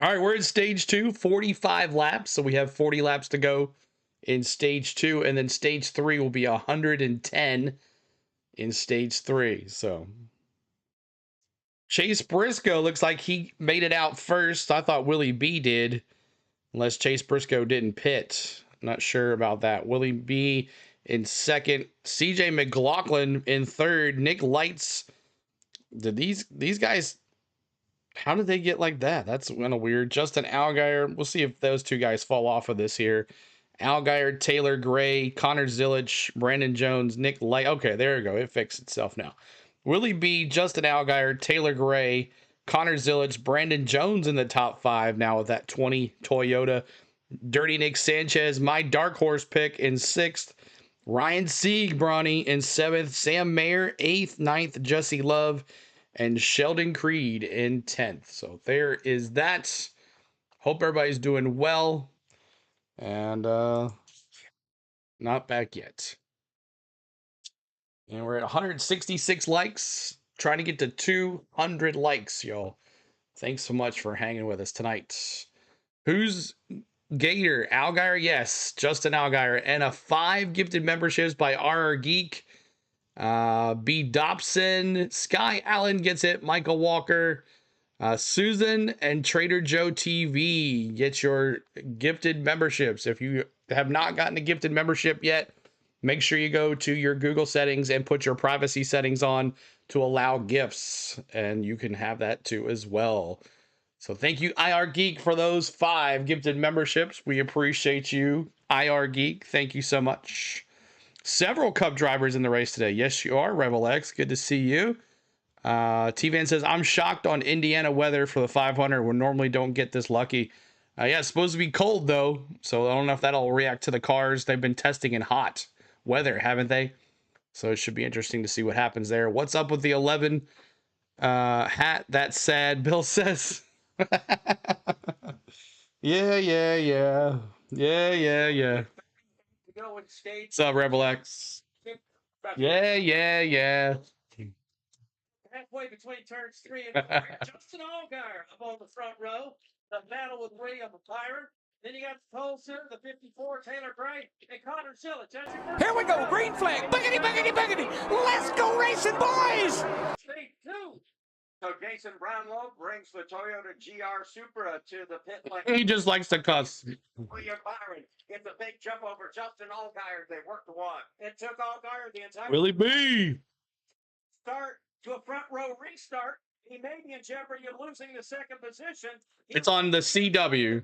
All right, we're in stage 2, 45 laps. So we have 40 laps to go in stage 2. And then stage 3 will be 110 in stage 3. So Chase Briscoe looks like he made it out first. I thought Willie B did, unless Chase Briscoe didn't pit. Not sure about that. Willie B in second. CJ McLaughlin in third. Nick Lights. Did these guys, how did they get like that? That's kind of weird. Justin Allgaier. We'll see if those 2 guys fall off of this here. Allgaier, Taylor Gray, Connor Zilic, Brandon Jones, Nick Light. Okay, there you go. It fixed itself now. Willie B, Justin Allgaier, Taylor Gray, Connor Zilic, Brandon Jones in the top 5 now with that 20 Toyota. Dirty Nick Sanchez, my dark horse pick in 6th. Ryan Sieg, Bronny in 7th. Sam Mayer, 8th. 9th, Jesse Love. And Sheldon Creed in 10th. So there is that. Hope everybody's doing well. And not back yet. And we're at 166 likes. Trying to get to 200 likes, y'all. Thanks so much for hanging with us tonight. Who's Gator? Allgaier? Yes, Justin Allgaier. And a 5 gifted memberships by RR Geek. B. Dobson. Sky Allen gets it. Michael Walker. Susan and Trader Joe TV. Get your gifted memberships. If you have not gotten a gifted membership yet, make sure you go to your Google settings and put your privacy settings on to allow gifts, and you can have that too as well. So thank you, IR Geek, for those 5 gifted memberships. We appreciate you, IR Geek. Thank you so much. Several Cup drivers in the race today. Yes, you are, Rebel X. Good to see you. T-Van says, I'm shocked on Indiana weather for the 500. We normally don't get this lucky. Yeah, it's supposed to be cold, though, so I don't know if that'll react to the cars. They've been testing in hot weather, haven't they? So it should be interesting to see what happens there. What's up with the 11 hat? That's sad, Bill says. Yeah. To go in stage What's up, Rebel X? Yeah. Halfway between turns 3 and 4, Justin Allgaier up on the front row. The battle with William Byron. Then you got the pole center, the 54, Taylor Gray, and Connor Zillett. That's your first. Here we go, green flag. Biggity, biggity, biggity. Let's go racing, boys. State 2. So Jason Brownlow brings the Toyota GR Supra to the pit lane. He just likes to cuss. William Byron gets a big jump over Justin Allgaier. They work to one. It took Allgaier the entire Willie B. start to a front row restart. He may be in jeopardy of losing the second position. It's on the CW.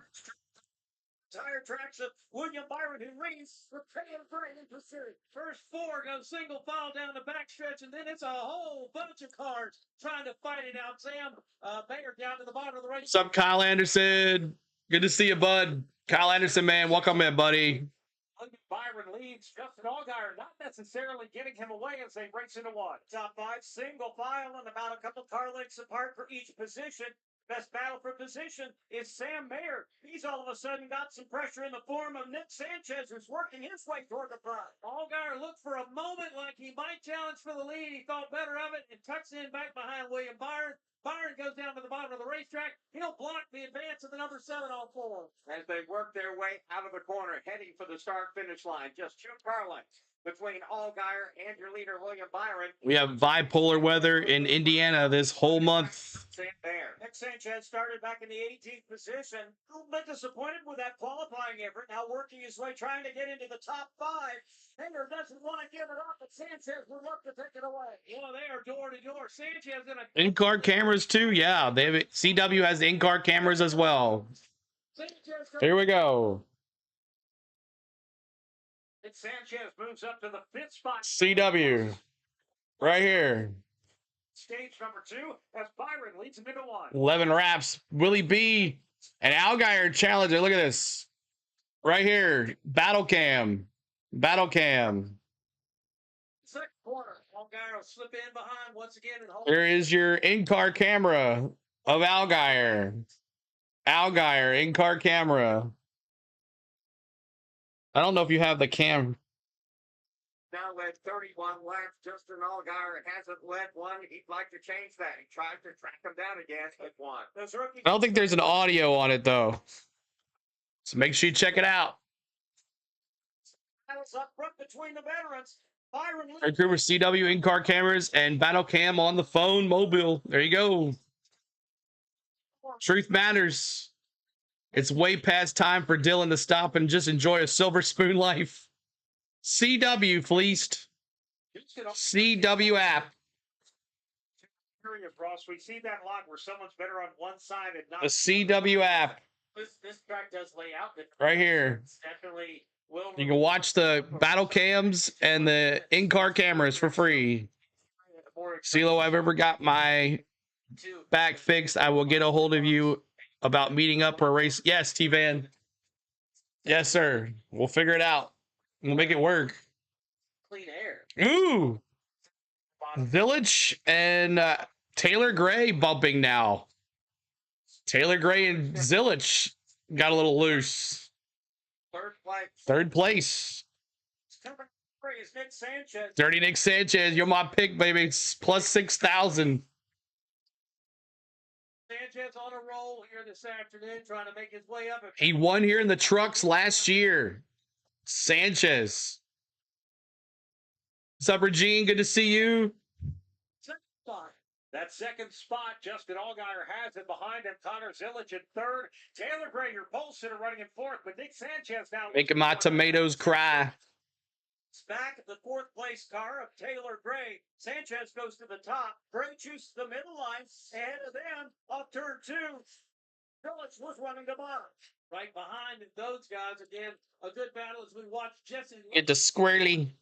Tire tracks of William Byron, who leads for Taylor Gray in pursuit. First 4 go single file down the backstretch, and then it's a whole bunch of cars trying to fight it out. Sam Bayer down to the bottom of the race. What's up, Kyle Anderson? Good to see you, bud. Kyle Anderson, man. Welcome in, buddy. William Byron leads Justin Allgaier, not necessarily getting him away as they race into one. Top 5 single file and about a couple car lengths apart for each position. Best battle for position is Sam Mayer. He's all of a sudden got some pressure in the form of Nick Sanchez, who's working his way toward the front. Allgaier looked for a moment like he might challenge for the lead. He thought better of it and tucks in back behind William Byron. Byron goes down to the bottom of the racetrack. He'll block the advance of the number 7 on 4. As they work their way out of the corner, heading for the start-finish line. Just 2 car lengths between Allgaier and your leader, William Byron. We have bipolar weather in Indiana this whole month. There. Nick Sanchez started back in the 18th position. A little bit disappointed with that qualifying effort. Now working his way, trying to get into the top 5. Taylor doesn't want to give it up, but Sanchez would look to take it away. Well, they are door to door. Sanchez in a In-car cameras too, yeah. They have it. CW has the in-car cameras as well. Sanchez Here we go. And Sanchez moves up to the 5th spot. CW. Right here. Stage number 2 as Byron leads him into 1. 11 wraps. Willie B. and Allgaier challenger. Look at this. Right here. Battle cam. Battle cam. Second corner. Allgaier will slip in behind once again and hold. There is your in-car camera of Allgaier. Allgaier, in-car camera. I don't know if you have the cam. Now led 31 laps. Justin Allgaier hasn't led one. He'd like to change that. He tries to track him down again at one. I don't think there's an audio on it, though. So make sure you check it out. Battles up front between the veterans. Byron leads. Vancouver CW in-car cameras and battle cam on the phone mobile. There you go. Truth matters. It's way past time for Dylan to stop and just enjoy a silver spoon life. CW fleeced. CW app. Ross, we see that a lot where someone's better on one side and not The CW app. this track does lay out different. Right here. It's definitely will. You can watch the battle cams and the in-car cameras for free. CeeLo, I've ever got my back fixed, I will get a hold of you about meeting up for a race. Yes, T-Van. Yes, sir. We'll figure it out. We'll make it work. Clean air. Ooh. Village and Taylor Gray bumping now. Taylor Gray and Zillich got a little loose. Third place. Third place. Number 3 is Nick Sanchez. Dirty Nick Sanchez, you're my pick, baby. It's plus 6,000. Sanchez on a roll here this afternoon, trying to make his way up. He won here in the trucks last year. Sanchez. What's up, Regine? Good to see you. that second spot. Justin Allgaier has it behind him. Connor Zillich in 3rd. Taylor Gray, your pole sitter, running in 4th. But Nick Sanchez now Making my tomatoes cry. Back at the 4th place car of Taylor Gray. Sanchez goes to the top. Gray chooses the middle line. Ahead of them, off turn 2. Phillips was running the bottom. Right behind those guys, again, a good battle as we watch Jesse. Get the squarely.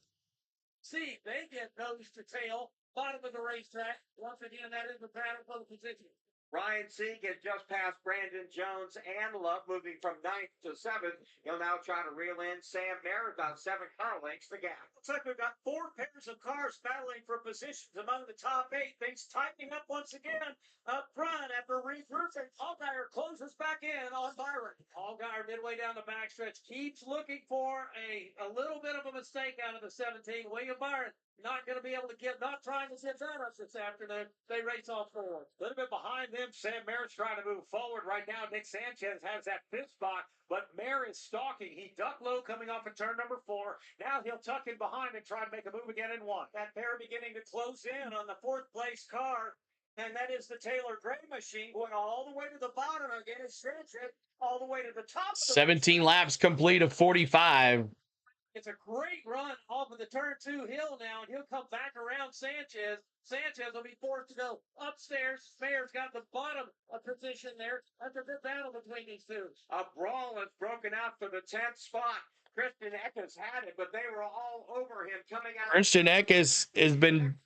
See, they get nose to tail, bottom of the racetrack. Once again, that is the battle for the position. Ryan Sieg has just passed Brandon Jones and Love, moving from 9th to 7th. He'll now try to reel in Sam Mayer, about 7 car lengths the gap. Looks like we've got 4 pairs of cars battling for positions among the top 8. Things tightening up once again up front after regrouping. Allgaier closes back in on Byron. Allgaier midway down the backstretch keeps looking for a little bit of a mistake out of the 17. William Byron not going to be able to not trying to get that us this afternoon. They race all four. A little bit behind them, Sam Maher's trying to move forward right now. Nick Sanchez has that fifth spot, but Maher is stalking. He ducked low coming off of turn number 4. Now he'll tuck in behind and try to make a move again in 1. That pair beginning to close in on the 4th place car. And that is the Taylor Gray machine going all the way to the bottom again. It's Sanchez all the way to the top. 17 laps complete of 45. It's a great run off of the turn 2 hill now, and he'll come back around Sanchez. Sanchez will be forced to go upstairs. Maher's got the bottom of position there. That's a good battle between these two. A brawl has broken out for the 10th spot. Christian Eckes had it, but they were all over him coming out. Christian Eckes has been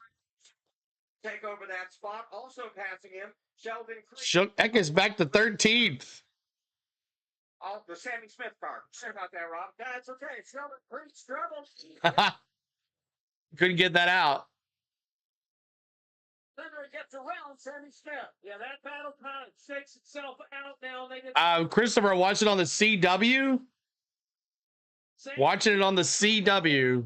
take over that spot. Also passing him, Sheldon Creed. Eckes back to 13th. Oh, the Sammy Smith car. Sorry about that, Rob. That's okay. Sheldon Creed struggles. Couldn't get that out. Then it gets around Sammy Smith. Yeah, that battle kind of shakes itself out now. Christopher, watching on the CW. Watching it on the CW.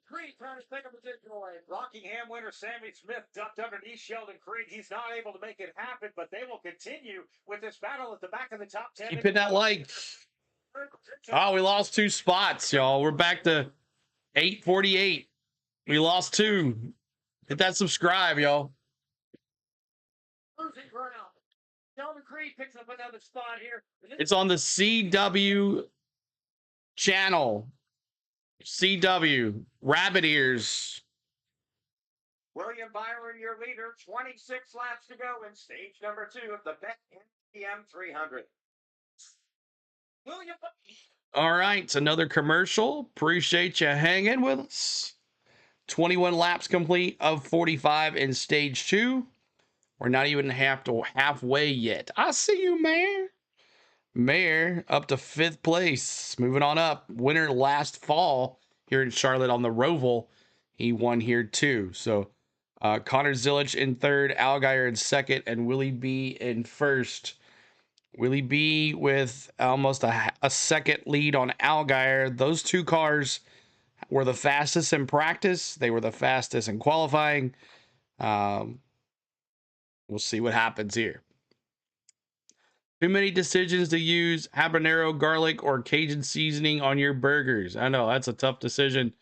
Creed trying to take a position away. Rockingham winner Sammy Smith ducked underneath Sheldon Creed. He's not able to make it happen, but they will continue with this battle at the back of the top 10. Keep hitting that like. Oh, we lost 2 spots, y'all. We're back to 848. We lost 2. Hit that subscribe, y'all. Losing ground. Sheldon Creed picks up another spot here. It's on the CW channel. CW, Rabbit Ears. William Byron, your leader, 26 laps to go in stage number 2 of the BETMGM 300. William. All right, it's another commercial. Appreciate you hanging with us. 21 laps complete of 45 in stage 2. We're not even halfway yet. I see you, man. Maher up to 5th place. Moving on up. Winner last fall here in Charlotte on the Roval. He won here too. So Connor Zilic in 3rd, Allgaier in 2nd, and Willie B in 1st. Willie B with almost a second lead on Allgaier. Those 2 cars were the fastest in practice. They were the fastest in qualifying. We'll see what happens here. Too many decisions to use habanero, garlic, or Cajun seasoning on your burgers. I know, that's a tough decision.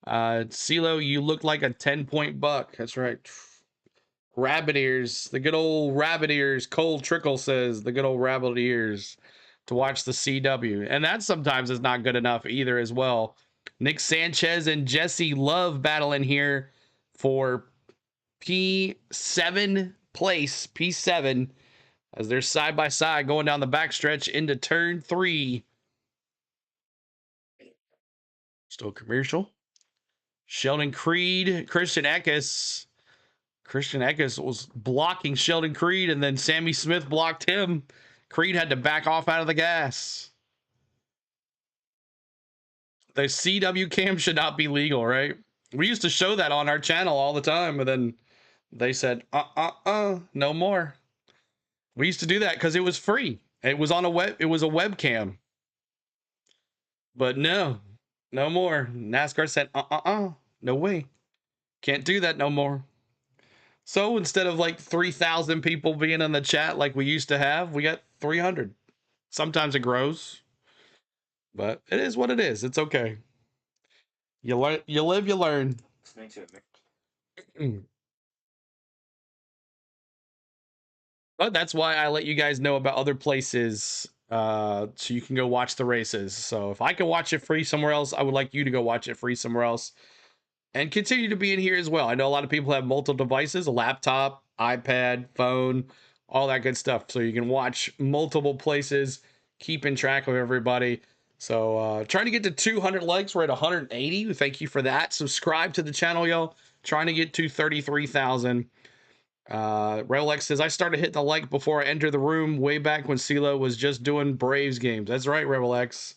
CeeLo, you look like a 10-point buck. That's right. Rabbit ears. The good old rabbit ears. Cole Trickle says the good old rabbit ears to watch the CW. And that sometimes is not good enough either as well. Nick Sanchez and Jesse Love battling here for P7 place. P7. As they're side by side going down the backstretch into turn 3. Still commercial. Sheldon Creed, Christian Eckes. Christian Eckes was blocking Sheldon Creed, and then Sammy Smith blocked him. Creed had to back off out of the gas. The CW cam should not be legal, right? We used to show that on our channel all the time, but then they said, no more. We used to do that because it was free. It was on a webcam. But no more. NASCAR said, no way. Can't do that no more. So instead of like 3,000 people being in the chat like we used to have, we got 300. Sometimes it grows, but it is what it is. It's okay. You learn, you live, you learn. But that's why I let you guys know about other places so you can go watch the races. So if I can watch it free somewhere else, I would like you to go watch it free somewhere else and continue to be in here as well. I know a lot of people have multiple devices, a laptop, iPad, phone, all that good stuff. So you can watch multiple places, keeping track of everybody. So trying to get to 200 likes. We're at 180. Thank you for that. Subscribe to the channel, y'all. Trying to get to 33,000. Revex says, I started hitting the like before I entered the room way back when CeeLo was just doing Braves games. That's right, Revex.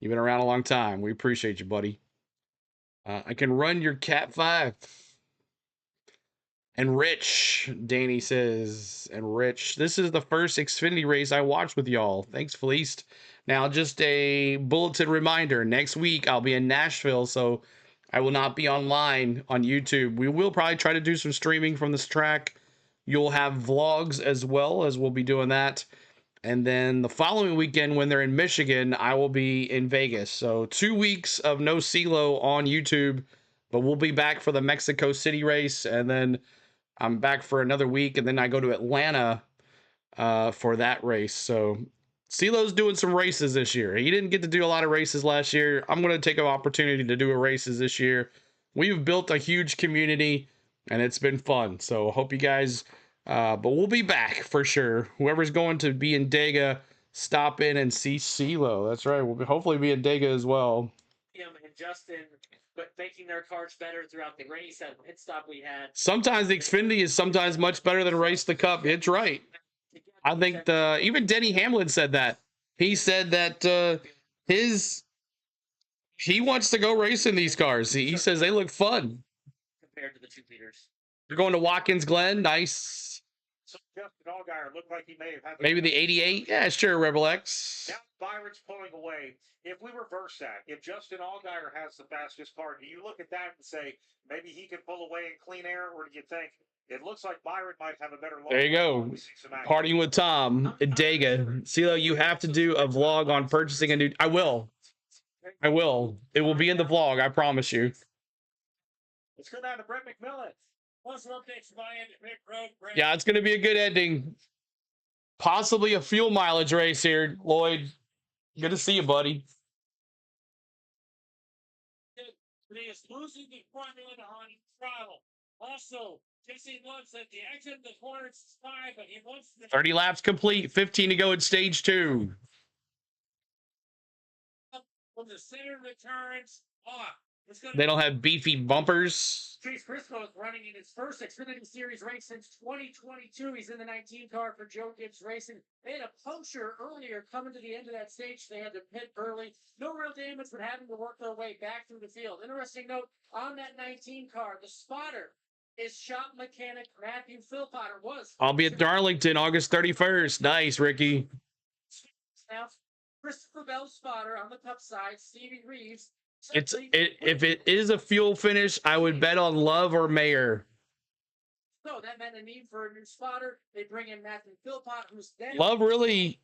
You've been around a long time. We appreciate you, buddy. I can run your Cat 5. And Rich, Danny says, and Rich, this is the first Xfinity race I watched with y'all. Thanks, Felice. Now, just a bulletin reminder. Next week, I'll be in Nashville, so I will not be online on YouTube. We will probably try to do some streaming from this track. You'll have vlogs as well, as we'll be doing that. And then the following weekend, when they're in Michigan, I will be in Vegas. So 2 weeks of no CeeLo on YouTube, but we'll be back for the Mexico City race. And then I'm back for another week. And then I go to Atlanta for that race. So CeeLo's doing some races this year. He didn't get to do a lot of races last year. I'm going to take an opportunity to do a races this year. We've built a huge community, and it's been fun. So hope you guys... but we'll be back for sure. Whoever's going to be in Dega, stop in and see CeeLo. That's right. We'll hopefully be in Dega as well. Him and Justin, but making their cars better throughout the race. That pit stop we had. Sometimes the Xfinity is sometimes much better than Race the Cup. It's right. I think even Denny Hamlin said that. He said that he wants to go racing these cars. He says they look fun. Compared to the 2 liters. You're going to Watkins Glen. Nice. So Justin Allgaier looked like he may have had Maybe the 88. Yeah, sure, Rebel X. Now Byron's pulling away. If we reverse that, if Justin Allgaier has the fastest car, do you look at that and say maybe he can pull away in clean air, or do you think it looks like Byron might have a better look? There you go. Partying with Tom at Dega. CeeLo, you have to do a vlog on purchasing a new... I will. I will. It will be in the vlog. I promise you. Let's go down to Brett McMillan. Yeah, it's going to be a good ending. Possibly a fuel mileage race here, Lloyd. Good to see you, buddy. He is losing the front end on throttle. Also, Jesse loves at the exit of the corner, it's 5, but he wants the 30 laps complete, 15 to go in stage 2. when the center returns off. They don't have beefy bumpers. Chase Briscoe is running in his first Xfinity Series race since 2022. He's in the 19 car for Joe Gibbs Racing. They had a puncture earlier coming to the end of that stage. They had to pit early. No real damage, but having to work their way back through the field. Interesting note, on that 19 car, the spotter is shop mechanic Matthew Philpotter. I'll be at Darlington August 31st. Nice, Ricky. Now, Christopher Bell's spotter on the Cup side, Stevie Reeves. If it is a fuel finish, I would bet on Love or Mayer. So that meant a need for a new spotter. They bring in Matthew Philpott, who's then Love really,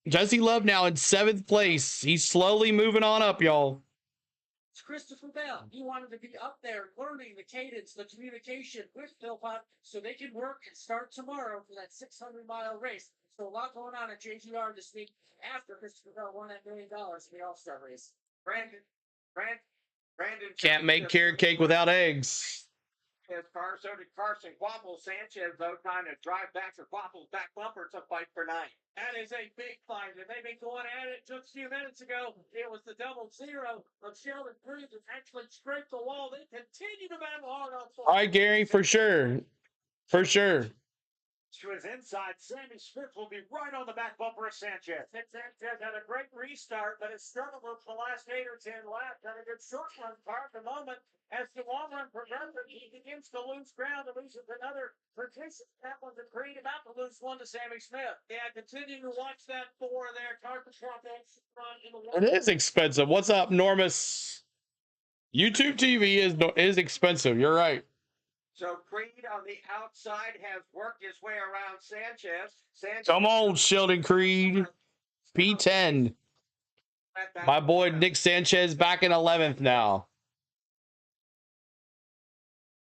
Jesse Love now in 7th place. He's slowly moving on up, y'all. It's Christopher Bell. He wanted to be up there learning the cadence, the communication with Philpott so they can work and start tomorrow for that 600-mile race. So a lot going on at JGR this week after Christopher Bell won that $1 million in the All-Star race. Brandon Can't make carrot cake without eggs. His car, so did Carson Quapple. Sanchez, though, trying to drive back to Quapple's back bumper to fight for 9. That is a big fight. And they've been going at it just a few minutes ago. It was the 0-0 of Sheldon Creed that actually scraped the wall. They continue to battle hard on All right, Gary, for sure. For sure. To his inside, Sammy Smith will be right on the back bumper of Sanchez. Sanchez had a great restart, but has struggled with the last 8 or 10 laps. Had a good short run car at the moment. As the long run progresses, he begins to lose ground and loses another position. That was a Creed about to lose one to Sammy Smith. Yeah, continue to watch that 4 there. Carpet run in the It is expensive. What's up, Normus? YouTube TV is expensive. You're right. So Creed on the outside has worked his way around Sanchez. Come on, Sheldon Creed. P10. My boy Nick Sanchez back in 11th now.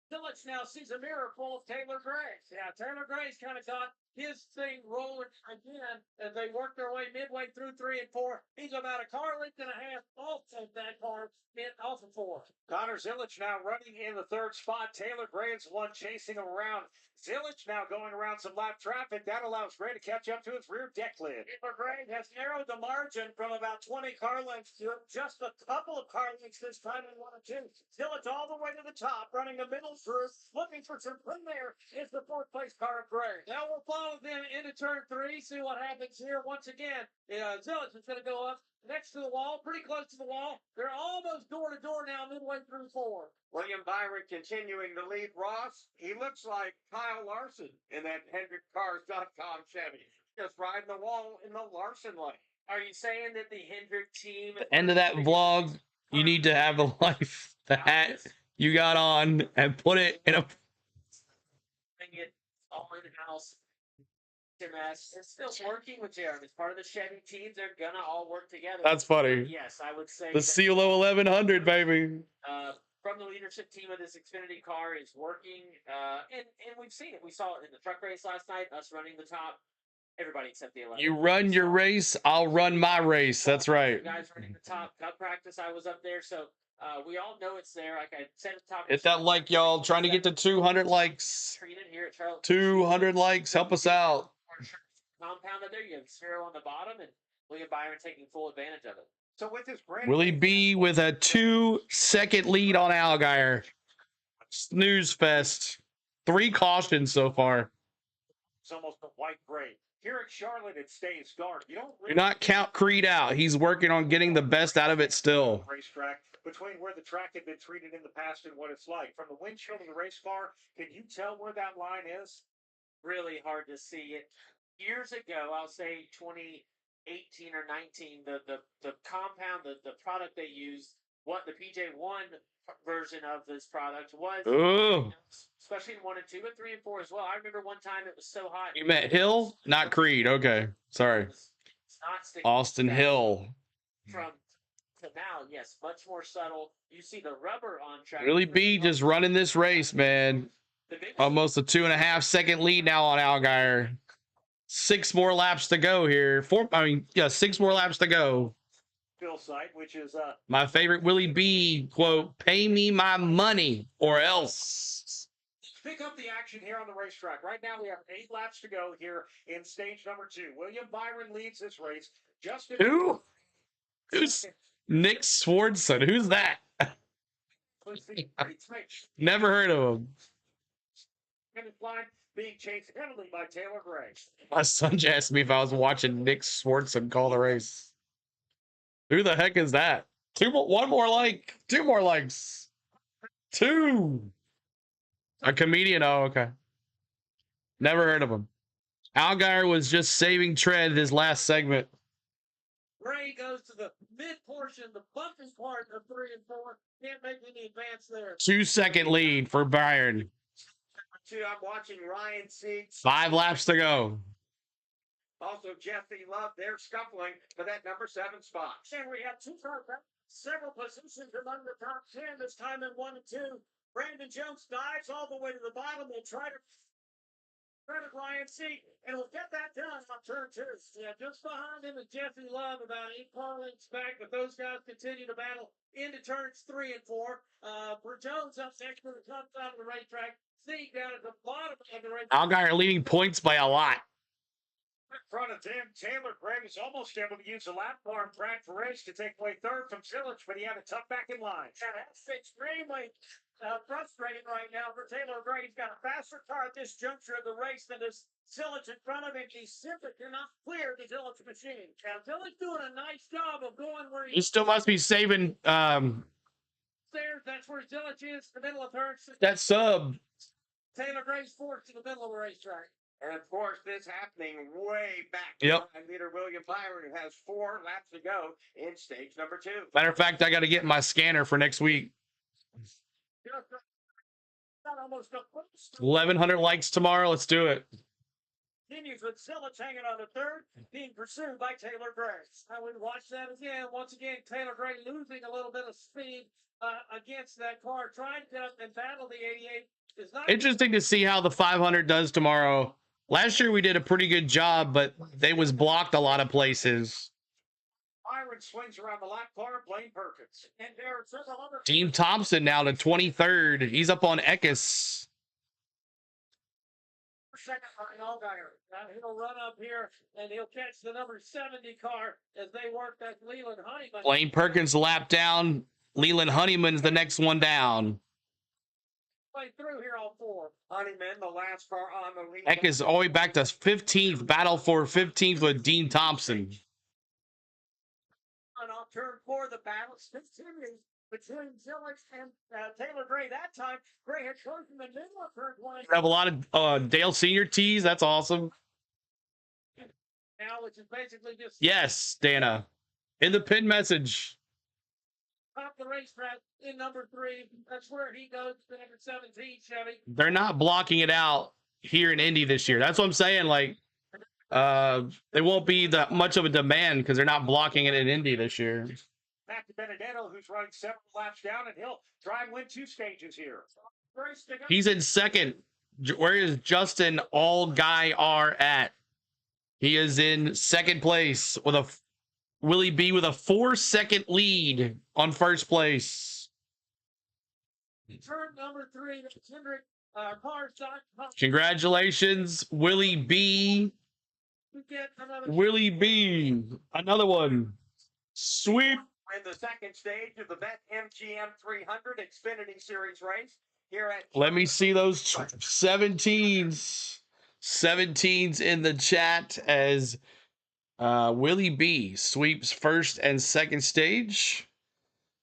Village now sees a mirror full of Taylor Gray. Yeah, Taylor Gray's kind of got his thing rolling again as they work their way midway through 3 and 4. He's about a car length and a half off of that car, off of 4. Connor Zilic now running in the 3rd spot. Taylor Gray is the one chasing him around. Zilic now going around some lap traffic. That allows Gray to catch up to his rear deck lid. Taylor Gray has narrowed the margin from about 20 car lengths to just a couple of car lengths this time in 1 and 2. Zilic all the way to the top, running the middle through, looking for some from there is the 4th place car of Gray. Now we'll follow them into turn 3, see what happens here. Once again, Zilic is going to go up next to the wall, pretty close to the wall. They're almost door to door now, midway through 4. William Byron continuing to lead Ross. He looks like Kyle Larson in that HendrickCars.com Chevy. Just riding the wall in the Larson lane. Are you saying that the Hendrick team... The end of that vlog. You need to have a life. The hat you got on and put it in a. Bring it all in house. It's still working with Jared. It's part of the Chevy team. They're gonna all work together. That's funny. Yes, I would say The that, CeeLo 1100, baby. from the leadership team of this Xfinity car is working, and we've seen it. We saw it in the truck race last night. Us running the top. Everybody except the 11. You run your race, I'll run my race. That's right. The guys running the top cup practice. I was up there, so we all know it's there. Like I said at the top. Hit that like, y'all. Trying to get to 200 likes. Treated here at Charlotte. 200 likes. Help us out. Compound up there. You have Sphero on the bottom, and William Byron taking full advantage of it. So with this brand Willie B with a 2-second lead on Allgaier. Snooze fest. 3 cautions so far. It's almost a white gray. Here at Charlotte, it stays dark. You don't Do not count Creed out. He's working on getting the best out of it still. Racetrack between where the track had been treated in the past and what it's like. From the windshield of the race car, can you tell where that line is? Really hard to see it. Years ago, I'll say 2018 or 19, the compound, the product they used, what the PJ1 version of this product was, Ooh. especially in 1 and 2, but 3 and 4 as well. I remember one time it was so hot. You meant Hill, not Creed. Okay, sorry. It's not sticking Austin to that. Hill. From to now, yes, much more subtle. You see the rubber on track. Willie B just running this race, man. Almost a 2.5-second lead now on Allgaier. 6 more laps to go here. 6 more laps to go. Fill site, which is My favorite Willie B quote: "Pay me my money or else." pick up the action here on the racetrack. Right now, we have 8 laps to go here in stage number 2. William Byron leads this race. Justin. Who? Who's Nick Swardson? Who's that? Never heard of him. Line being chased heavily by Taylor Gray. My son just asked me if I was watching Nick Swardson call the race. Who the heck is that? 1 more like. 2 more likes. 2. A comedian. Oh, okay. Never heard of him. Allgaier was just saving tread his last segment. Gray goes to the mid portion, the bumpy part of 3 and 4. Can't make any advance there. 2-second lead for Byron. I'm watching Ryan Seeks. 5 laps to go. Also, Jesse Love, they're scuffling for that number 7 spot. And we have 2 cars back, several positions among the top 10, this time in 1 and 2. Brandon Jones dives all the way to the bottom. We'll try to credit Ryan Seek, and we'll get that done on turn 2. Yeah, just behind him is Jesse Love, about 8 car lengths back, but those guys continue to battle into turns 3 and 4. For Jones up next to the top side of the racetrack. Seek down at the bottom of the racetrack. Allgaier leading points by a lot. In front of him, Taylor Gray was almost able to use the lap bar and Brad Perez to take away 3rd from Zilich, but he had to tuck back in line. And that's extremely frustrating right now for Taylor Gray. He's got a faster car at this juncture of the race than this Zilich in front of him. He simply cannot clear the Zilich machine. Now, Zilich doing a nice job of going where He still must be saving stairs. That's where Zilich is, the middle of turn 6. that sub. Taylor Gray's forced to the middle of the racetrack. And of course, this happening way back. Yep. Leader William Byron, who has 4 laps to go in stage number 2. Matter of fact, I got to get my scanner for next week. Almost a foot. 1,100 likes tomorrow. Let's do it. Continues with Zilich hanging on the 3rd, being pursued by Taylor Gray. I would watch that again. Once again, Taylor Gray losing a little bit of speed against that car, trying to get up and battle the 88. Is not Interesting to see how the 500 does tomorrow. Last year we did a pretty good job, but they was blocked a lot of places. Byron swings around the lap car, Blaine Perkins. And there are several other. Dean Thompson now to 23rd. He's up on Eckes. Second line Allgaier. He'll run up here and he'll catch the number 70 car as they work that Leland Honeyman. Blaine Perkins lap down. Leland Honeyman's the next one down. Play through here all 4. Honeyman, the last car on the lead. Eckes all the way back to 15th. Battle for 15th with Dean Thompson. And on turn 4, the battle continues between Zilich and Taylor Gray. That time, Gray had chosen the middle of turn 1. We have a lot of Dale Senior tees. That's awesome. Now, which is basically just Yes, Dana. In the pin message. top of the racetrack in number 3. That's where he goes to number 17, Chevy. They're not blocking it out here in Indy this year. That's what I'm saying. Like, they won't be that much of a demand because they're not blocking it in Indy this year. Matt Benedetto, who's running several laps down, and he'll try and win 2 stages here. He's in second. Where is Justin Allgaier at? He is in second place with a Willie B with a 4-second lead on first place. Turn number 3, Hendrick Cars.com. Congratulations, Willie B. Willie B. Another one. Sweep. We're in the second stage of the BETMGM 300 Xfinity Series race here at. Let me see those 17s. 17s in the chat as Willie B sweeps first and second stage.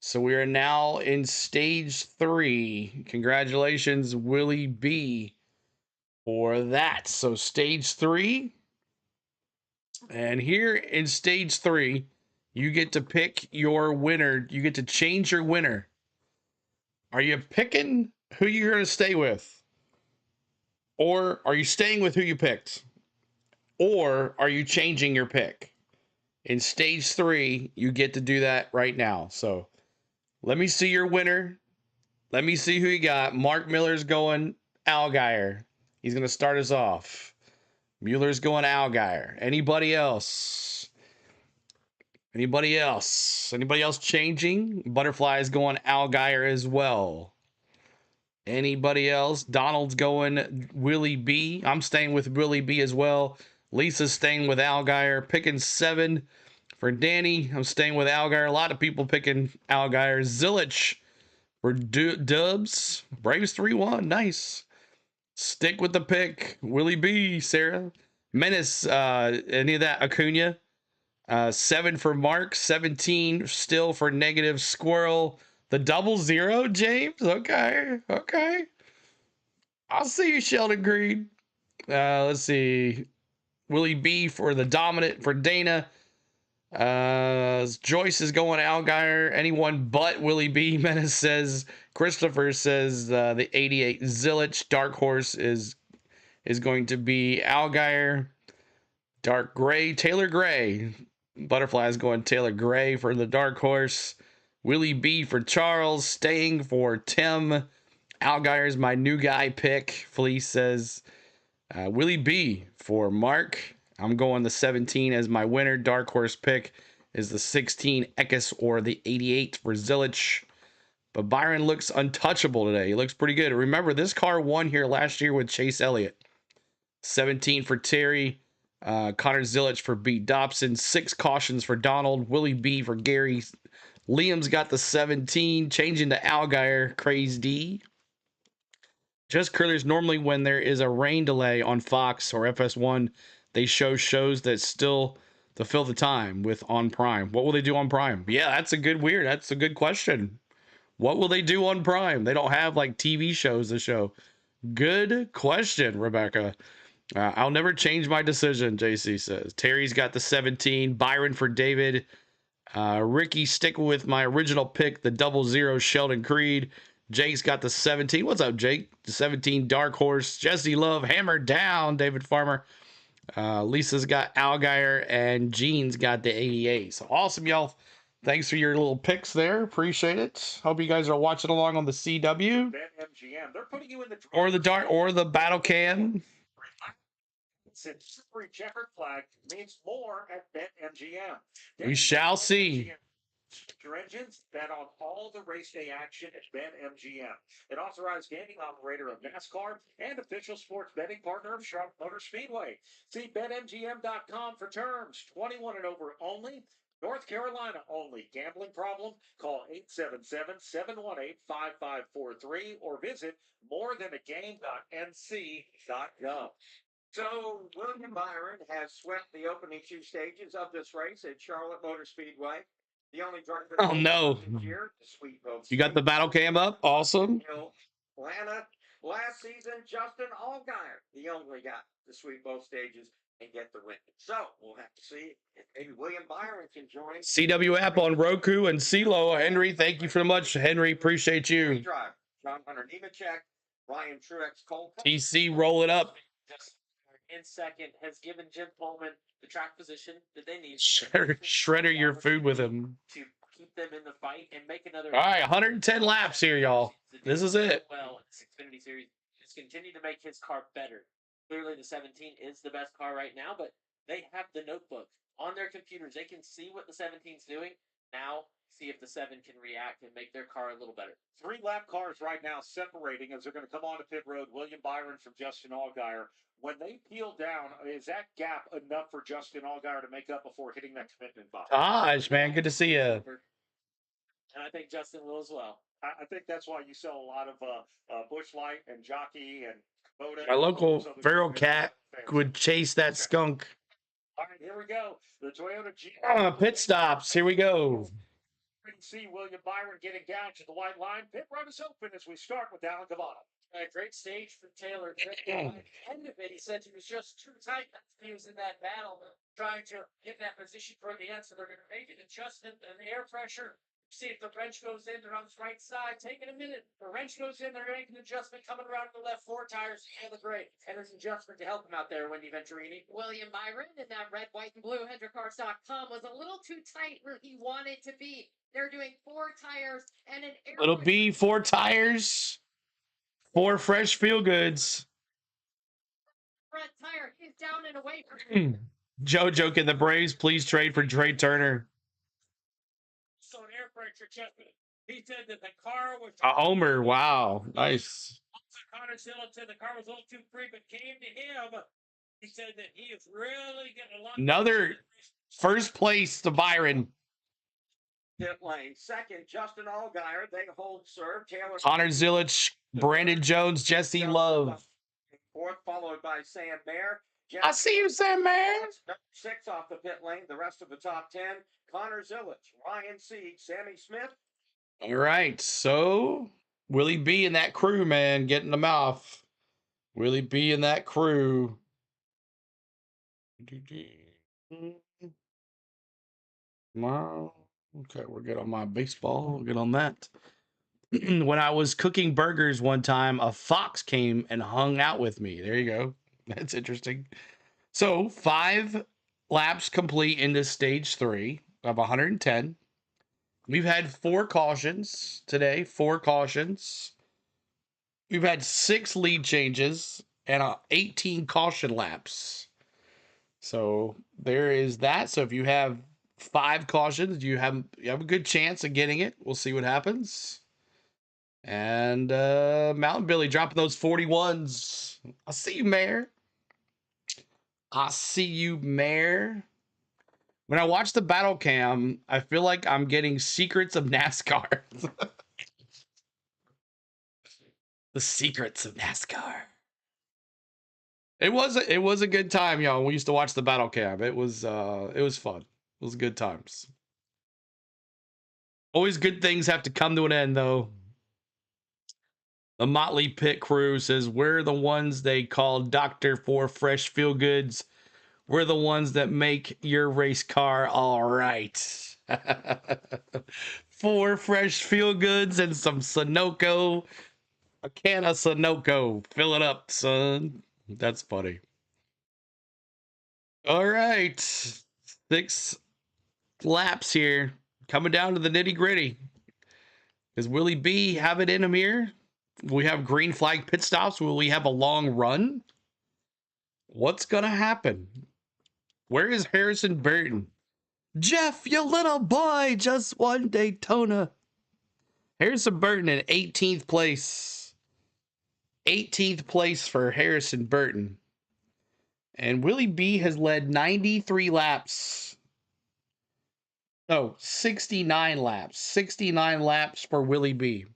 So we are now in stage 3. Congratulations, Willie B, for that. So stage 3. And here in stage 3, you get to pick your winner. You get to change your winner. Are you picking who you're going to stay with? Or are you staying with who you picked? Or are you changing your pick? In stage 3, you get to do that right now. So let me see your winner. Let me see who you got. Mark Miller's going Allgaier. He's going to start us off. Mueller's going Allgaier. Anybody else? Anybody else? Anybody else changing? Butterfly is going Allgaier as well. Anybody else? Donald's going Willie B. I'm staying with Willie B as well. Lisa's staying with Allgaier. Picking 7 for Danny. I'm staying with Allgaier. A lot of people picking Allgaier. Zilich for Dubs. Braves 3-1. Nice. Stick with the pick. Willie B. Sarah. Menace. Any of that? Acuna. 7 for Mark. 17 still for Negative Squirrel. The 00, James? Okay. Okay. I'll see you, Sheldon Green. Let's see. Willie B for the Dominant for Dana. Joyce is going Allgaier. Anyone but Willie B. Menace says. Christopher says the 88 Zilich. Dark Horse is going to be Allgaier. Dark Gray. Taylor Gray. Butterfly is going Taylor Gray for the Dark Horse. Willie B for Charles. Staying for Tim. Allgaier is my new guy pick. Felice says Willie B for Mark. I'm going the 17 as my winner. Dark Horse pick is the 16 Eckes or the 88 for Zilich. But Byron looks untouchable today. He looks pretty good. Remember, this car won here last year with Chase Elliott. 17 for Terry. Connor Zilich for Pete Dobson. 6 cautions for Donald. Willie B for Gary. Liam's got the 17. Changing to Allgaier. Craze D. Just Curlers, normally when there is a rain delay on Fox or FS1, they show shows that still to fill the time with on Prime. What will they do on Prime? Yeah, that's a good question. What will they do on Prime? They don't have like TV shows to show. Good question, Rebecca. I'll never change my decision, JC says. Terry's got the 17. Byron for David. Ricky, stick with my original pick, the 00 Sheldon Creed. Jake's got the 17. What's up, Jake? The 17 Dark Horse. Jesse Love, hammered down. David Farmer. Lisa's got Allgaier, and Gene's got the 88. So awesome, y'all. Thanks for your little picks there. Appreciate it. Hope you guys are watching along on the CW. BetMGM. They're putting you in the or the dark or the battle cam. Since free checkered flag means more at BetMGM. We shall see. Your engines, bet on all the race day action at BetMGM, an authorized gaming operator of NASCAR and official sports betting partner of Charlotte Motor Speedway. See BetMGM.com for terms. 21 and over only. North Carolina only. Gambling problem? Call 877-718-5543 or visit morethanagame.nc.gov. So William Byron has swept the opening 2 stages of this race at Charlotte Motor Speedway. The only driver Oh no! year to sweep both. You got the battle cam up? Awesome. Atlanta last season, Justin Allgaier, the only guy to sweep both stages. and get the win. So we'll have to see if maybe William Byron can join. CW app on Roku and CeeLo. Henry, thank you so much. Henry, appreciate you. Drive. John Hunter Nemechek, Ryan Truex Cole. TC, roll it up. In second has given Jim Pullman the track position that they need. Shredder your food with him. To keep them in the fight and make another. All right, 110 laps here, y'all. This is it. Well, this Xfinity Series has continued to make his car better. Clearly, the 17 is the best car right now, but they have the notebook on their computers. They can see what the 17's doing. Now, see if the 7 can react and make their car a little better. 3 lap cars right now separating as they're going to come onto pit road. William Byron from Justin Allgaier. When they peel down, is that gap enough for Justin Allgaier to make up before hitting that commitment box? Taj, man, good to see you. And I think Justin will as well. I think that's why you sell a lot of Busch Light and Jockey and Kubota. My local feral cat would chase that skunk. All right, here we go. The Toyota G. Pit stops. Here we go. We can see William Byron getting down to the white line. Pit road is open as we start with Alan Cavada. A great stage for Taylor. At the end of it, he said he was just too tight. He was in that battle trying to get that position for the end, so they're going to make an adjustment and air pressure. See if the wrench goes in. They're on his right side. Taking a minute. The wrench goes in. They're making an adjustment coming around to the left. 4 tires. And the great. And there's an adjustment to help him out there, Wendy Venturini. William Byron in that red, white, and blue HendrickCars.com was a little too tight where he wanted to be. They're doing 4 tires and an air. Little B, 4 tires. 4 fresh feel goods. Front tire is down and away from JoJo, can the Braves please trade for Trey Turner? So an air pressure adjustment. He said that the car was A homer. Wow. Nice. Connor Zillett said the car was a little too free, but came to him. He said that he is really getting a lot. Another first place to Byron. Pit lane. Second, Justin Allgaier. They hold serve. Taylor. Connor Zillich, Brandon Jones, Jesse Love. 4th, followed by Sam Mayer. I see you, Sam Mayer. Number 6 off the pit lane. The rest of the top 10. Connor Zillich, Ryan Sieg, Sammy Smith. All right, so Willie B and that crew, man, getting them off. Willie B and that crew. Wow. Okay, we're good on my baseball. We're good on that. When I was cooking burgers one time, a fox came and hung out with me. There you go. That's interesting. So 5 laps complete into stage 3 of 110. We've had 4 cautions today, 4 cautions. We've had 6 lead changes and 18 caution laps. So there is that. So if you have 5 cautions, you have a good chance of getting it. We'll see what happens. And Mountain Billy dropping those 41s. I see you, Mayor. I see you, Mayor. When I watch the battle cam, I feel like I'm getting secrets of NASCAR. The secrets of NASCAR. It was a good time, y'all. We used to watch the battle cam. It was fun. It was good times. Always good things have to come to an end, though. The Motley Pit Crew says, we're the ones they call Doctor for Fresh Feel Goods. We're the ones that make your race car all right. 4 fresh feel goods and some Sunoco. A can of Sunoco. Fill it up, son. That's funny. All right. 6 laps here. Coming down to the nitty gritty. Does Willie B have it in him here? Will we have green flag pit stops? Will we have a long run? What's going to happen? Where is Harrison Burton? Jeff, you little boy, just won Daytona. Harrison Burton in 18th place. 18th place for Harrison Burton. And Willie B has led 93 laps. No, 69 laps. 69 laps for Willie B.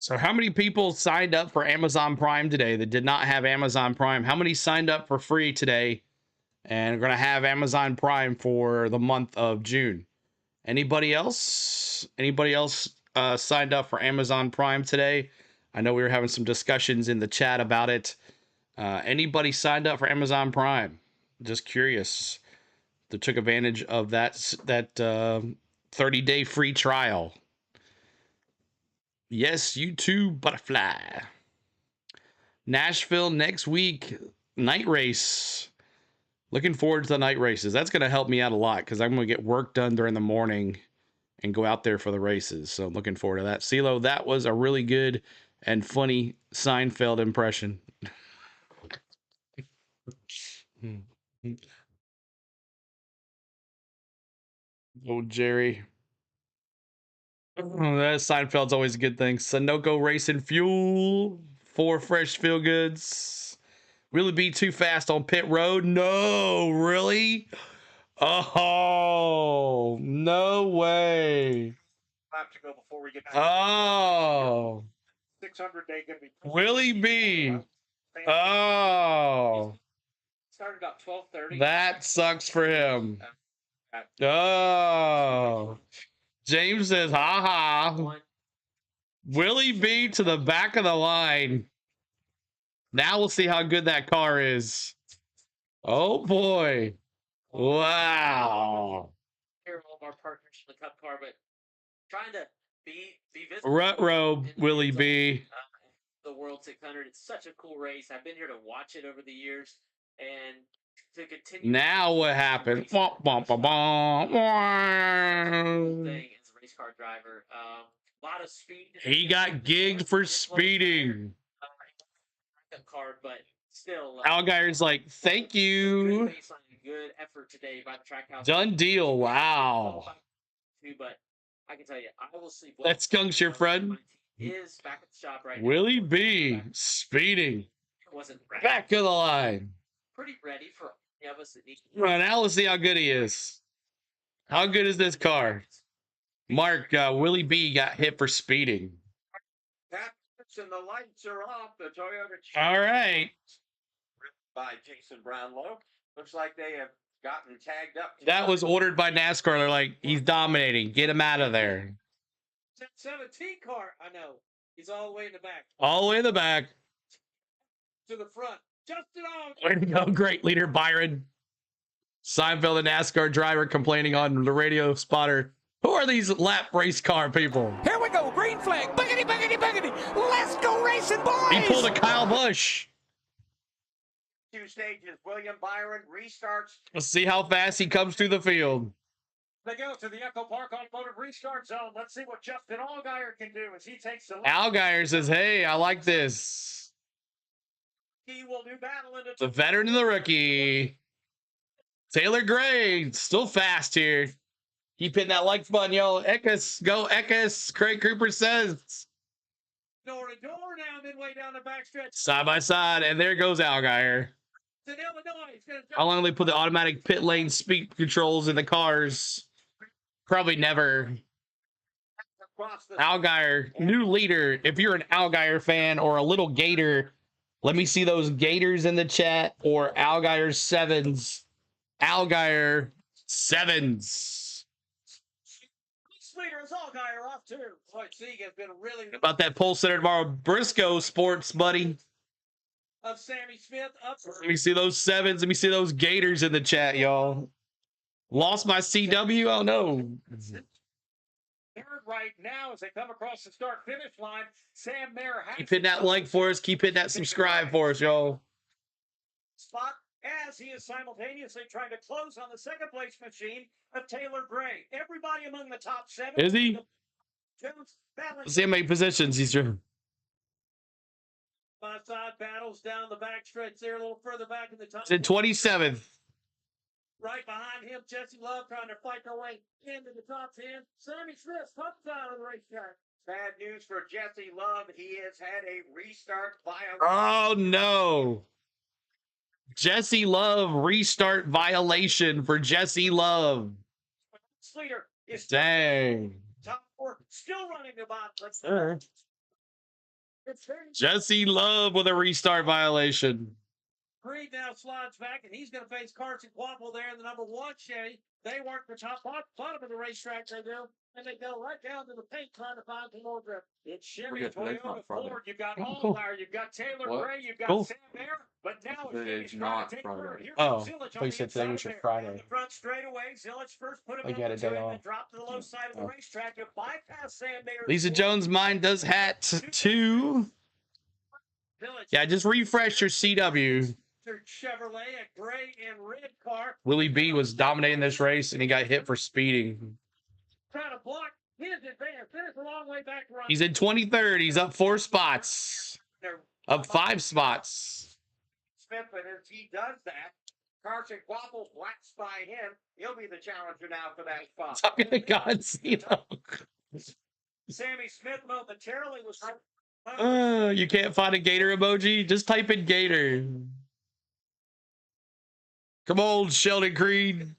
So how many people signed up for Amazon Prime today that did not have Amazon Prime? How many signed up for free today and are going to have Amazon Prime for the month of June? Anybody else? Anybody else signed up for Amazon Prime today? I know we were having some discussions in the chat about it. Anybody signed up for Amazon Prime? Just curious. That took advantage of that 30-day free trial. Yes, you too, butterfly. Nashville next week, night race. Looking forward to the night races. That's going to help me out a lot because I'm going to get work done during the morning and go out there for the races. So I'm looking forward to that. CeeLo, that was a really good and funny Seinfeld impression. Oh, Jerry. Oh, that Seinfeld's always a good thing. Sunoco Racing Fuel. 4 fresh feel goods. Will it be too fast on pit road? No, really? Oh, no way. Lap to go before we get back. Oh. 600 day gonna be Willie B. Oh. Started about 12:30. That sucks for him. Oh. James says, ha ha. Willie B to the back of the line. Now we'll see how good that car is. Oh boy. Wow. Here, all of our partners from the Cup car, but trying to be visible. Rut-row, Willie B. The World 600. It's such a cool race. I've been here to watch it over the years and to continue. Now what happened? Thing as a race car driver. A lot of speed. He got gigged for speeding. Card, but still. Algire's like, thank you. Good effort today by the Trackhouse. Done deal. Wow. But I can tell you, I will sleep well. That skunks your friend. Is back at the shop right Willie now. B speeding. Wasn't ready. Back of the line. Pretty ready for any of us that need. Right, now let's see how good he is. How good is this car? Mark, Willie B got hit for speeding. And the lights are off. The Toyota. All right. By Jason Brownlow. Looks like they have gotten tagged up. That was ordered by NASCAR. They're like, he's dominating. Get him out of there. 17 car. I know. He's all the way in the back. All the way in the back. To the front. Justin on. Way to go. Great leader, Byron. Seinfeld, the NASCAR driver, complaining on the radio spotter. Who are these lap race car people? Here we go. Green flag. Boogity, boogity, boogity. Let's go racing, boys. He pulled a Kyle Busch. 2 stages. William Byron restarts. Let's see how fast he comes through the field. They go to the Echo Park Automotive Restart Zone. Let's see what Justin Allgaier can do as he takes the. Allgaier says, hey, I like this. He will do battle into The veteran and the rookie. Taylor Gray, still fast here. Keep hitting that like button, yo. Eckes, go Eckes. Craig Cooper says. door to door now, midway down the backstretch. Side by side, and there goes Allgaier. To Illinois. How long do they put the automatic pit lane speed controls in the cars? Probably never. Allgaier, new leader. If you're an Allgaier fan or a little Gator, let me see those Gators in the chat or Allgaier 7s. Allgaier 7s. Leader is Allgaier off too. Boy, Sieg has been really About that pole center tomorrow. Briscoe Sports, buddy. of Sammy Smith up. Let me see those 7s. Let me see those Gators in the chat, y'all. Lost my CW? Oh, no. Third right now as they come across the start-finish line. Sam Mayer has Keep hitting that like for us. Keep hitting that subscribe for us, y'all. Spot as he is simultaneously trying to close on the second place machine of Taylor Gray. Everybody among the top 7. Is he? Jones battling. Let's see how many positions he's doing. Side battles down the backstretch there a little further back in the top. It's in 27th. Right behind him, Jesse Love trying to fight their way into the top 10. Sammy Smith comes out of the racetrack. Bad news for Jesse Love. He has had a restart violation. Oh, no. Jesse Love restart violation for Jesse Love. Leader is Dang. top 4, still running the bottom. Sure. Jesse Love with a restart violation. Creed now slides back, and he's going to face Carson Quapple there in the number 1 Chevy. They work the top bottom of the racetrack, they do. And they go right down to the paint trying to find some more grip. It's Chevy, Forget today's Toyota, not Friday. Ford. You've got Oh, cool. Allgaier, you've got Taylor What? Gray, you've got Cool. Sam Air, but now Today's Chevy's trying not to take Friday. third. Here Oh, comes I Zillage thought on you the said today inside was your there. Friday. Down the front straightaway, Zillage first put him Like in you had a day turn off. and drop to the low side of the Oh. racetrack. You bypass Sam Mayer. Lisa Jones, mine does hat too. Yeah, just refresh your CW. Chevrolet, a gray and red car. Willie B was dominating this race, and he got hit for speeding. Trying to block his advance. There's a long way back run. He's in 23rd. He's up 4 spots. Up 5 spots. Smith, and as he does that, Carson Quapple's blacks by him. He'll be the challenger now for that spot. Talking to God, Sammy Smith momentarily was. You can't find a gator emoji? Just type in gator. Come on, Sheldon Creed.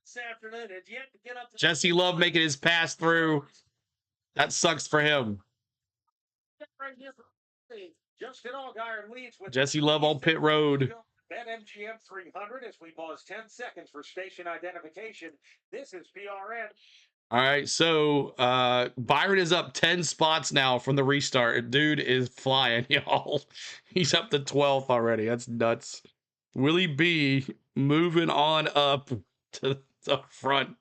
This afternoon, and yet to get up to Jesse Love making his pass through. That sucks for him. Justin Allgaier leads with Jesse Love on pit road. BetMGM 300 as we pause 10 seconds for station identification. This is PRN. All right, so Byron is up 10 spots now from the restart. Dude is flying, y'all. He's up to 12th already. That's nuts. Willie B moving on up to the front.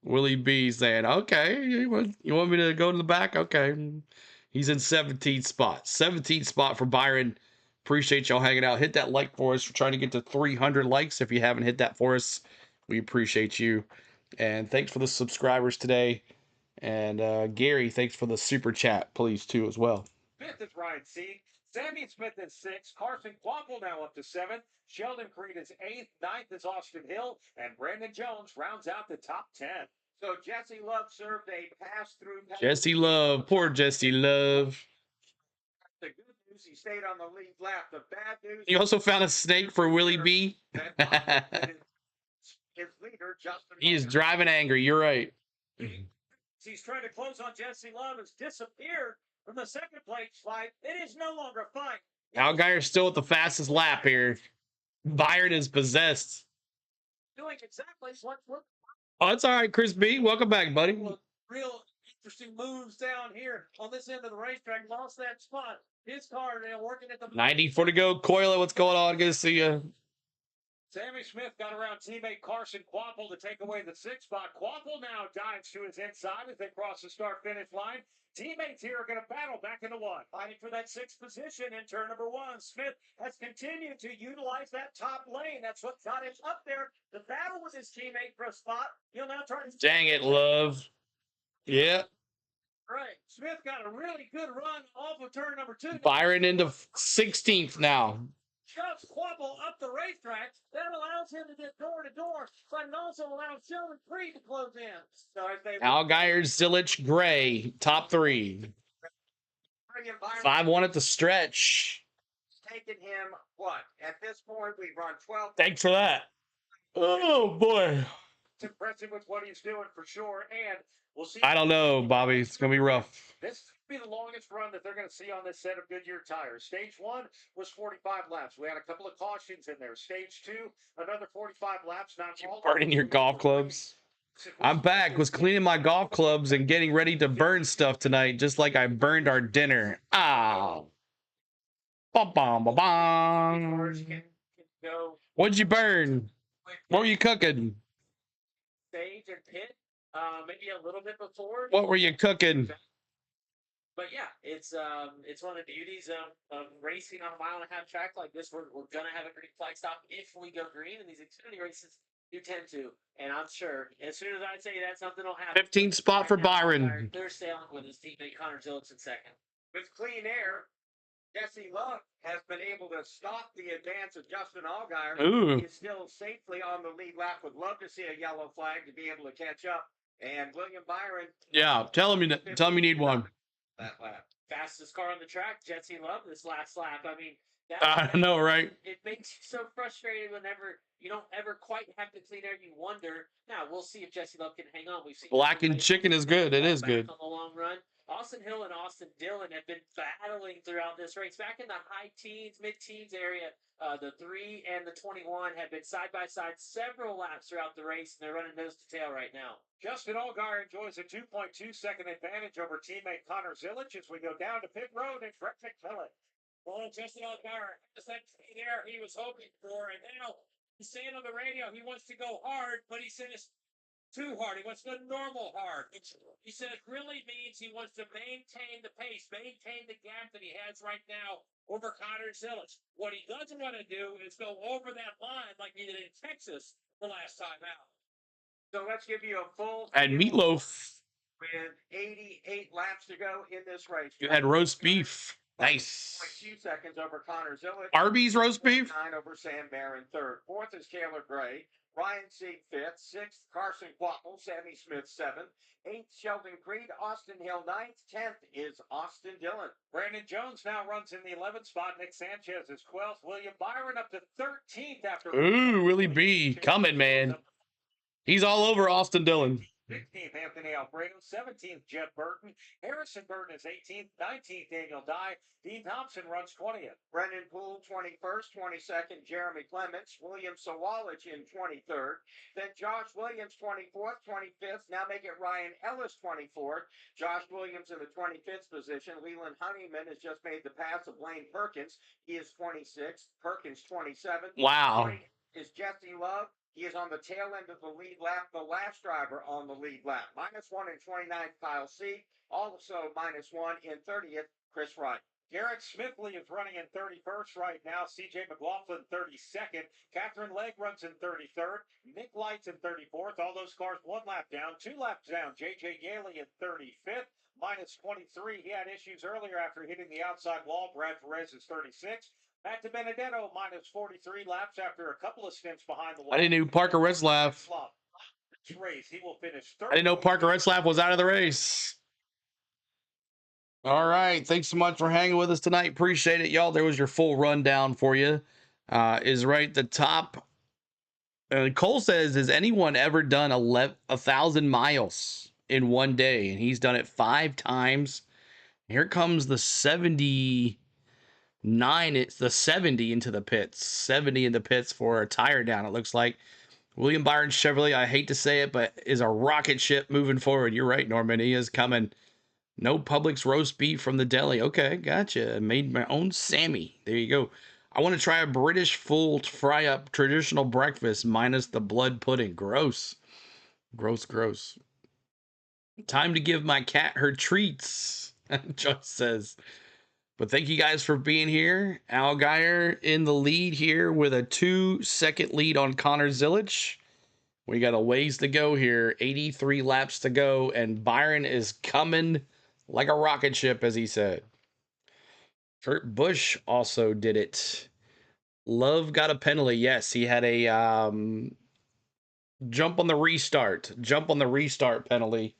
Willie B saying, okay, you want me to go to the back? Okay. He's in 17th spot. 17th spot for Byron. Appreciate y'all hanging out. Hit that like for us. We're trying to get to 300 likes. If you haven't hit that for us, we appreciate you. And thanks for the subscribers today. And Gary, thanks for the super chat, please, too, as well. Fifth is Ryan Sieg. Sammy Smith is 6th. Carson Quapple now up to 7th. Sheldon Creed is 8th. 9th is Austin Hill. And Brandon Jones rounds out the top 10. So Jesse Love served a pass-through. Jesse Love. Poor Jesse Love. The good news, he stayed on the lead lap. The bad news... You also found a snake for Willie B. His leader, Justin. He is driving angry. You're right. He's trying to close on Jesse Love, has disappeared from the second place fight. It is no longer a fight. Allgaier's still at the fastest lap here. Byron is possessed. Doing exactly what Oh, it's all right, Chris B. Welcome back, buddy. real interesting moves down here on this end of the racetrack. Lost that spot. His car, working at the 94 to go. Coyle, what's going on? Good to see you. Sammy Smith got around teammate Carson Quapple to take away the 6th spot. Quapple now dives to his inside as they cross the start-finish line. Teammates here are going to battle back into 1. fighting for that 6th position in turn number 1. Smith has continued to utilize that top lane. That's what got him up there. The battle with his teammate for a spot. He'll now try to... Dang it, Love. Yeah. Right. Smith got a really good run off of turn number 2. Byron into 16th now. Shoves Quapple up the racetrack. That allows him to get door to door, but it also allows Sheldon Creed to close in. So as they... Allgaier, Zilich, Gray, top 3. 5-1 at the stretch. Taken him, what? At this point, we've run 12. Thanks for that. Oh, boy. It's impressive with what he's doing for sure, and we'll see. I don't know, Bobby. It's going to be rough. This will be the longest run that they're going to see on this set of Goodyear tires. Stage 1 was 45 laps. We had a couple of cautions in there. Stage 2, another 45 laps. Not all Burning your golf clubs. I'm back. Was cleaning my golf clubs and getting ready to burn stuff tonight, just like I burned our dinner. Ah. Bum, bum, bum, bum. What'd you burn? What were you cooking? Stage and pit, maybe a little bit before. What were you cooking? But yeah, it's one of the beauties of racing on a 1.5-mile track like this. We're gonna have a green flag stop if we go green, and these Xfinity races do tend to. And I'm sure as soon as I say that, something will happen. 15th spot for Byron. They're sailing with his teammate Connor Zilic in 2nd. With clean air, Jesse Love has been able to stop the advance of Justin Allgaier. Ooh. He is still safely on the lead lap. Would love to see a yellow flag to be able to catch up. And William Byron. Yeah, tell him you need one. That lap. Fastest car on the track, Jesse Love, this last lap. I mean, I know, right? It makes you so frustrated whenever you don't ever quite have the clean air. You wonder. Now we'll see if Jesse Love can hang on. We've seen Blackened chicken is good. It is good. on the long run. Austin Hill and Austin Dillon have been battling throughout this race. Back in the high teens, mid-teens area, the 3 and the 21 have been side by side several laps throughout the race, and they're running nose to tail right now. Justin Allgaier enjoys a 2.2-second advantage over teammate Connor Zilic as we go down to pit road and Greg McMillan. Well, Justin Allgaier has that clean air he was hoping for, and now he's saying on the radio he wants to go hard, but he said it's too hard. He wants to go normal hard. He said it really means he wants to maintain the pace, maintain the gap that he has right now over Connor Zilic. What he doesn't want to do is go over that line like he did in Texas the last time out. So let's give you a full. And meatloaf. With 88 laps to go in this race. You had roast beef. Nice. 2 seconds over Connor Zilic. Arby's roast beef. 9 over Sam Barron third. Fourth is Taylor Gray. Ryan Sieg fifth. Sixth, Carson Quapple. Sammy Smith seventh. Eighth, Sheldon Creed. Austin Hill ninth. 10th is Austin Dillon. Brandon Jones now runs in the 11th spot. Nick Sanchez is 12th. William Byron up to 13th after. Ooh, Willie B. Coming, man. He's all over Austin Dillon. 16th, Anthony Alfredo. 17th, Jeff Burton. Harrison Burton is 18th. 19th, Daniel Dye. Dean Thompson runs 20th. Brendan Poole, 21st. 22nd, Jeremy Clements. William Sawalich in 23rd. Then Josh Williams, 24th. 25th. Now make it Ryan Ellis, 24th. Josh Williams in the 25th position. Leland Honeyman has just made the pass of Blaine Perkins. He is 26th. Perkins, 27th. Wow. Is Jesse Love. He is on the tail end of the lead lap, the last driver on the lead lap. -1 in 29th, Kyle C. Also -1 in 30th, Chris Wright. Garrett Smithley is running in 31st right now. CJ McLaughlin 32nd. Catherine Legg runs in 33rd. Nick Light's in 34th. All those cars 1 lap down. 2 laps down. JJ Yaley in 35th. -23. He had issues earlier after hitting the outside wall. Brad Perez is 36th. Matt DiBenedetto -43 laps after a couple of stints behind the wall. I didn't know Parker Retzlaff. Race, he will finish I didn't know Parker Retzlaff was out of the race. All right. Thanks so much for hanging with us tonight. Appreciate it, y'all. There was your full rundown for you. Is right at the top. Cole says, has anyone ever done 1,000 miles in one day? And he's done it 5 times. Here comes the 79. It's the 70 into the pits. 70 in the pits for a tire down, it looks like. William Byron Chevrolet, I hate to say it, but is a rocket ship moving forward. You're right, Norman. He is coming. No Publix roast beef from the deli. Okay, gotcha. I made my own Sammy. There you go. I want to try a British full fry up traditional breakfast minus the blood pudding. Gross. Gross, gross. Time to give my cat her treats, Joyce says. But thank you guys for being here. Allgaier in the lead here with a 2-second lead on Connor Zilic. We got a ways to go here. 83 laps to go. And Byron is coming like a rocket ship, as he said. Kurt Busch also did it. Love got a penalty. Yes, he had a jump on the restart penalty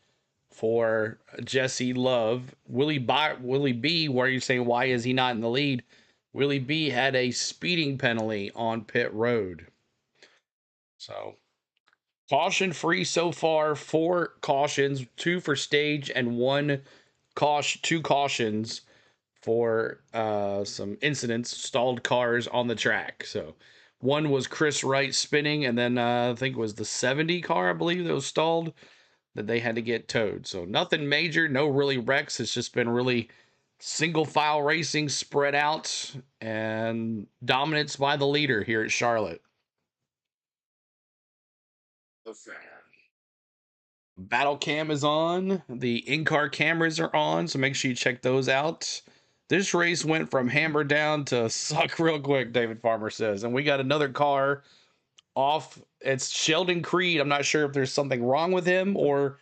for Jesse Love. Willie B, where you're saying, why is he not in the lead? Willie B had a speeding penalty on pit road. So, caution free so far. 4 cautions, 2 for stage and 2 cautions for some incidents, stalled cars on the track. So, one was Chris Wright spinning, and then I think it was the 70 car, I believe, that was stalled, that they had to get towed. So nothing major, no really wrecks. It's just been really single file racing, spread out, and dominance by the leader here at Charlotte. Battle cam is on. The in-car cameras are on, so make sure you check those out. This race went from hammer down to suck real quick, David Farmer says. And we got another car off. It's Sheldon Creed. I'm not sure if there's something wrong with him or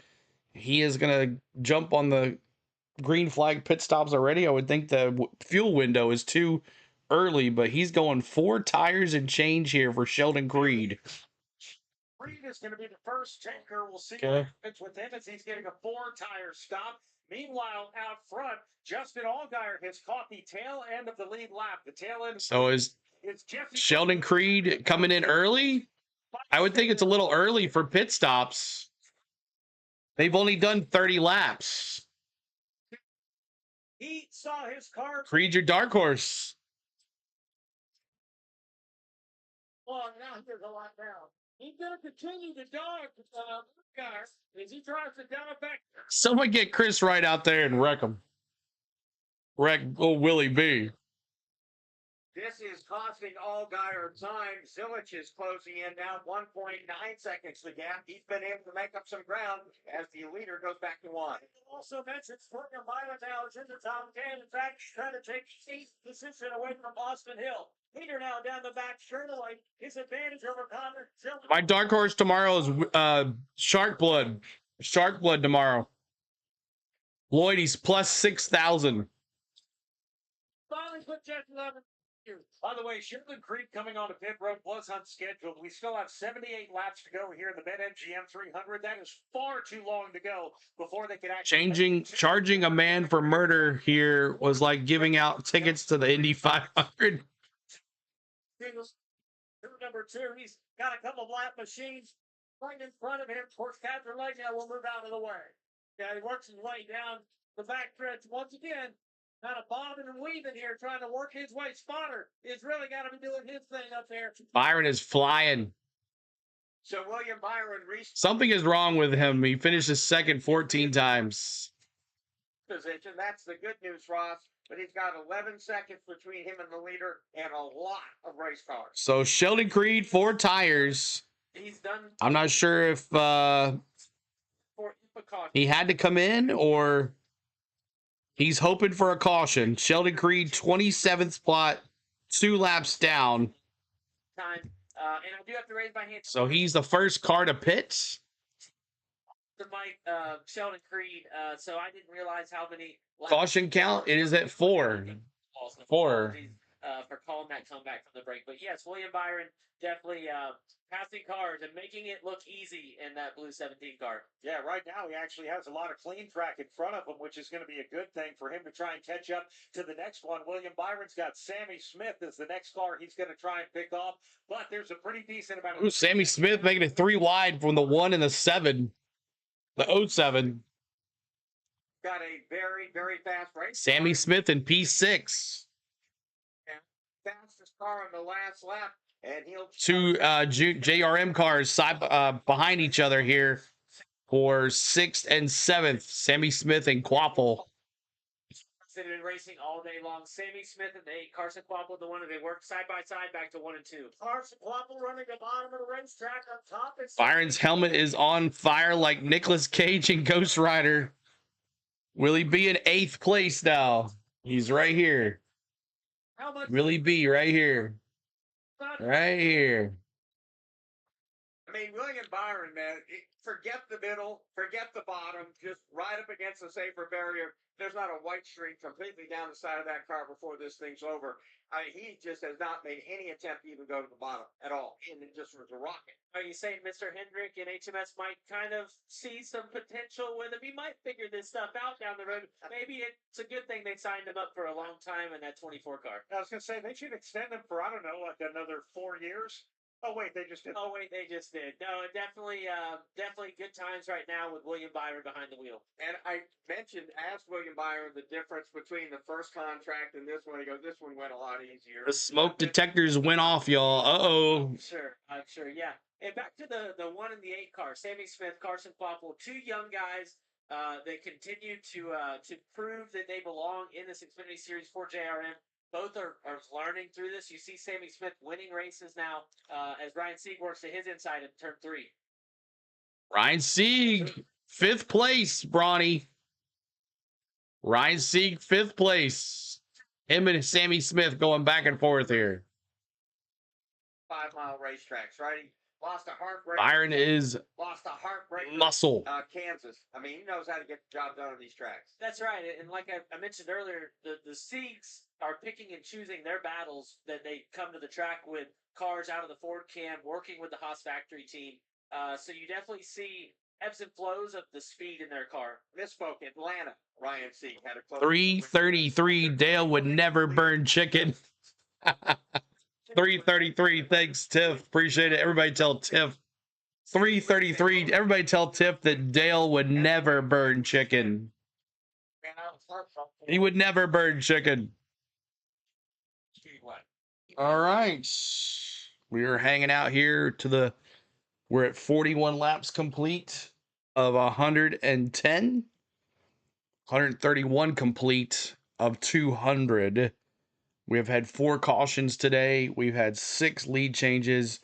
he is going to jump on the green flag pit stops already. I would think the fuel window is too early, but he's going 4 tires and change here for Sheldon Creed. Creed is going to be the first tanker. We'll see what happens with him as he's getting a 4-tire stop. Meanwhile, out front, Justin Allgaier has caught the tail end of the lead lap. The tail end. So is Jesse Sheldon Creed coming in early? I would think it's a little early for pit stops. They've only done 30 laps. He saw his car. Creed, your dark horse. Well, now here's a lot down. He's going to continue to dog car as he drives it down back. Someone get Chris Wright out there and wreck him. Wreck old Willie B. This is costing Allgaier time. Zilich is closing in now, 1.9 seconds the gap. He's been able to make up some ground as the leader goes back to 1. Also mentioned Springer Myler now is in the top 10. In fact, he's trying to take 8th position away from Austin Hill. Leader now down the back straightaway. His advantage over Connor. My dark horse tomorrow is Shark Blood. Shark Blood tomorrow. Lloyd, he's plus 6,000. Finally put Jeff 11. By the way, Sheldon Creed coming on to pit road was unscheduled. We still have 78 laps to go here in the BetMGM 300. That is far too long to go before they can actually Charging a man for murder here was like giving out tickets to the Indy 500. Number 2, he's got a couple of lap machines right in front of him. Of course, Captain Lake now will move out of the way. Yeah, he works his way down the back stretch once again. Kind of bobbing and weaving here, trying to work his way. Spotter is really got to be doing his thing up there. Byron is flying. So William Byron reached Something is wrong with him. He finishes second 14 times. position. That's the good news, Ross. But he's got 11 seconds between him and the leader and a lot of race cars. So Sheldon Creed, 4 tires. He's done. I'm not sure if he had to come in or he's hoping for a caution. Sheldon Creed, 27th spot, 2 laps down. Time. And I do have to raise my hand. So he's the first car to pit. To Mike Sheldon Creed. So I didn't realize how many Caution count, it is at 4. 4. For calling that comeback from the break. But yes, William Byron definitely passing cars and making it look easy in that blue 17 car. Yeah, right now he actually has a lot of clean track in front of him, which is going to be a good thing for him to try and catch up to the next one. William Byron's got Sammy Smith as the next car he's going to try and pick off, but there's a pretty decent amount of... Ooh, Sammy Smith making it 3 wide from the 1 and the 7. The 07. Got a very, very fast race. Sammy Smith in P6. Fastest car on the last lap. And he'll 2 JRM cars side behind each other here for 6th and 7th. Sammy Smith and Quapple. They've been racing all day long. Sammy Smith and the 8, Carson Quapple, the 1, and they work side by side back to 1 and 2. Carson Quapple running the bottom of the racetrack up top. Byron's helmet is on fire like Nicolas Cage and Ghost Rider. Will he be in 8th place now? He's right here. Will he be right here? Right here. I mean, William Byron, man, forget the middle, forget the bottom, just right up against the safer barrier. There's not a white streak completely down the side of that car before this thing's over. I mean, he just has not made any attempt to even go to the bottom at all, and it just was a rocket. Are you saying Mr. Hendrick and HMS might kind of see some potential with him? He might figure this stuff out down the road. Maybe it's a good thing they signed him up for a long time in that 24 car. I was going to say, they should extend him for, I don't know, like another 4 years. Oh, wait, they just did. Oh, wait, they just did. No, definitely good times right now with William Byron behind the wheel. And I asked William Byron the difference between the first contract and this one. He goes, this one went a lot easier. The smoke detectors went off, y'all. Uh-oh. I'm sure, yeah. And back to the 1 and the 8 car. Sammy Smith, Carson Quapple, 2 young guys that continue to prove that they belong in this Xfinity Series for JRM. Both are learning through this. You see Sammy Smith winning races now as Ryan Sieg works to his inside in turn 3. Ryan Sieg, 5th place, Bronny. Ryan Sieg, 5th place. Him and Sammy Smith going back and forth here. 5-mile racetracks, right? He lost a heartbreak. Byron is lost a heartbreak. Muscle. Kansas. I mean, he knows how to get the job done on these tracks. That's right. And like I mentioned earlier, the Siegs are picking and choosing their battles that they come to the track with cars out of the Ford Cam, working with the Haas factory team. So you definitely see ebbs and flows of the speed in their car. Misspoke. Atlanta. Ryan C. had a close 333. Dale would never burn chicken. 333. Thanks, Tiff. Appreciate it. Everybody tell Tiff. 333. Everybody tell Tiff that Dale would never burn chicken. He would never burn chicken. All right. We are hanging out here we're at 41 laps complete of 110. 131 complete of 200. We have had 4 cautions today. We've had 6 lead changes,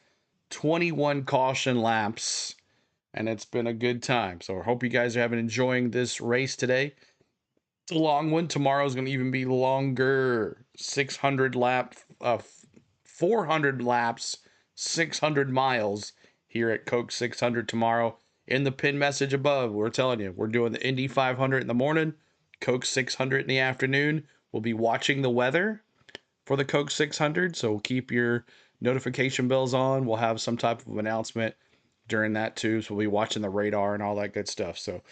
21 caution laps, and it's been a good time. So I hope you guys are enjoying this race today. It's a long one. Tomorrow's going to even be longer. 400 laps, 600 miles here at Coke 600 tomorrow. In the pin message above, we're telling you, we're doing the Indy 500 in the morning, Coke 600 in the afternoon. We'll be watching the weather for the Coke 600, so keep your notification bells on. We'll have some type of announcement during that too, so we'll be watching the radar and all that good stuff. So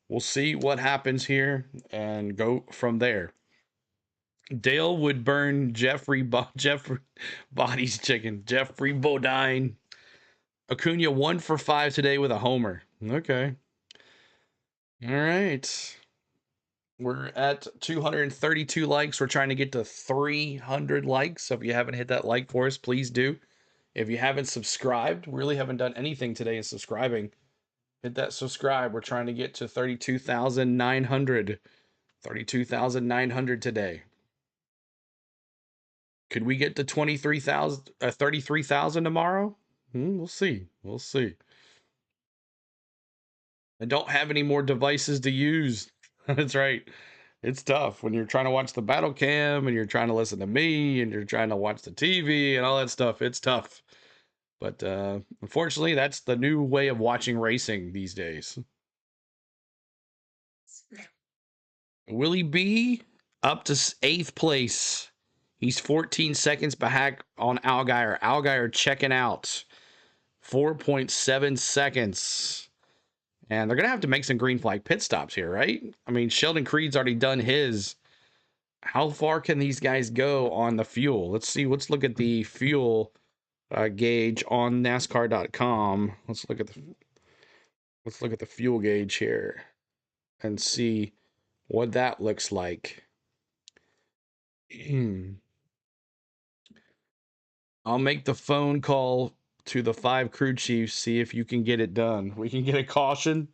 we'll see what happens here and go from there. Dale would burn Jeffrey Body's chicken. Jeffrey Bodine. Acuna 1 for 5 today with a homer. Okay. All right. We're at 232 likes. We're trying to get to 300 likes. So if you haven't hit that like for us, please do. If you haven't subscribed, really haven't done anything today in subscribing, hit that subscribe. We're trying to get to 32,900. 32,900 today. Could we get to 33,000 tomorrow? We'll see. We'll see. I don't have any more devices to use. That's right. It's tough when you're trying to watch the battle cam and you're trying to listen to me and you're trying to watch the TV and all that stuff. It's tough. But unfortunately, that's the new way of watching racing these days. Willie B up to 8th place. He's 14 seconds back on Allgaier. Allgaier checking out. 4.7 seconds. And they're going to have to make some green flag pit stops here, right? I mean, Sheldon Creed's already done his. How far can these guys go on the fuel? Let's see. Let's look at the fuel gauge on NASCAR.com. Let's look at the fuel gauge here and see what that looks like. I'll make the phone call to the 5 crew chiefs, see if you can get it done. We can get a caution.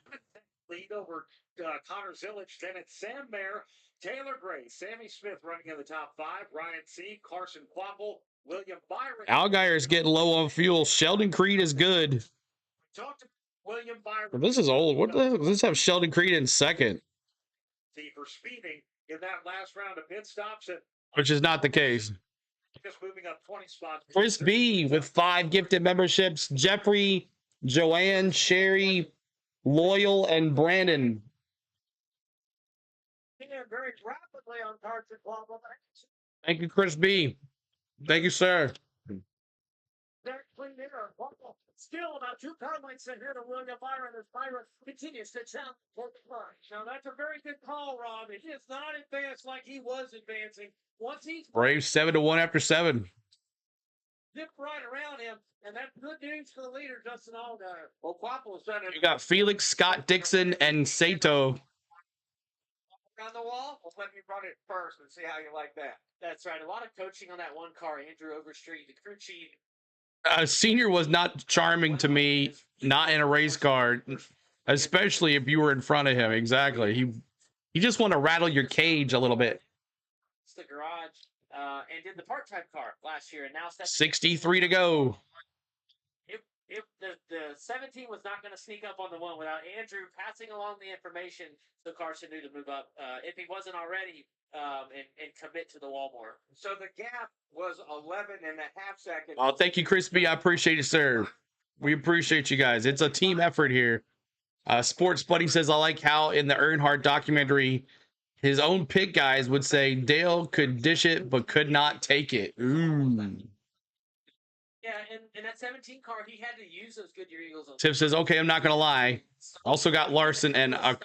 Lead over Connor Zilic, then it's Sam Mayer, Taylor Gray, Sammy Smith running in the top 5, Ryan C., Carson Quapple, William Byron. Allgaier's getting low on fuel. Sheldon Creed is good. Talk to William Byron. This is old. What the hell? Does this have Sheldon Creed in second? For speeding in that last round of pit stops, Which is not the case. just moving up 20 spots. Chris B with 5 gifted memberships. Jeffrey, Joanne, Sherry, Loyal, and Brandon. Very rapidly on Carson Quapple. Thank you, Chris B. Thank you, sir. They're clean here. Quapple still about 2 car lengths ahead of William Byron as Byron continues to challenge for the front. Now that's a very good call, Rob. He is not advanced like he was advancing. Once he's Braves 7-1 after 7. zip right around him, and that's good news for the leader, Justin Allgaier. Well, Quapple's done it. You got Felix, Scott Dixon, and Sato. On the wall. Well, let me run it first and see how you like that. That's right. A lot of coaching on that one car. Andrew Overstreet, the crew chief. Senior was not charming to me, not in a race car, especially if you were in front of him. Exactly. He just want to rattle your cage a little bit. It's the garage and did the part-time car last year, and now 63 to go. If the 17 was not going to sneak up on the one without Andrew passing along the information, so Carson knew to move up if he wasn't already and commit to the wall more. So the gap was 11.5 seconds. Oh, thank you, Chris B. I appreciate it, sir. We appreciate you guys. It's a team effort here. Sports Buddy says, I like how in the Earnhardt documentary, his own pit guys would say Dale could dish it but could not take it. Ooh. Yeah, and in that 17 car, he had to use those Goodyear Eagles. Tiff says, okay, I'm not going to lie. Also got Larson and a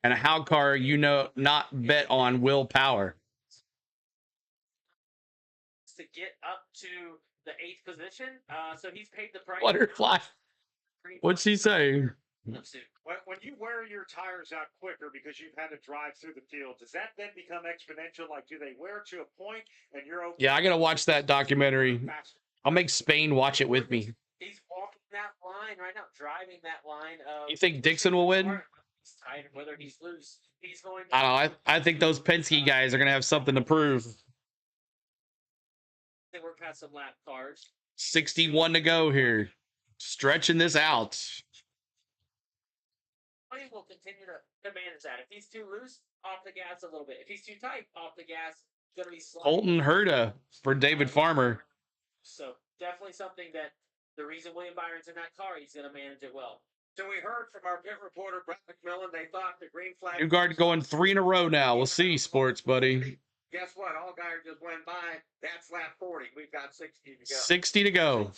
how car, you know, not bet on willpower. To get up to the 8th position. So he's paid the price. Butterfly. What's he saying? When you wear your tires out quicker because you've had to drive through the field, does that then become exponential? Like, do they wear to a point and you're okay? Yeah, I got to watch that documentary. I'll make Spain watch it with me. He's walking that line right now, driving that line. You think Dixon will win? He's tired whether he's loose. He's going. I don't know. I think those Penske guys are going to have something to prove. They work past some lap cars. 61 to go here. Stretching this out. He will continue to manage that. If he's too loose, off the gas a little bit. If he's too tight, off the gas. Going to be slow. Colton Herta for David Farmer. So definitely something that the reason William Byron's in that car, he's going to manage it well. So we heard from our pit reporter, Brett McMillan, they thought the green flag... Newgard going 3 in a row now. We'll see, sports buddy. Guess what? Allgaier just went by. That's lap 40. We've got 60 to go. 60 to go.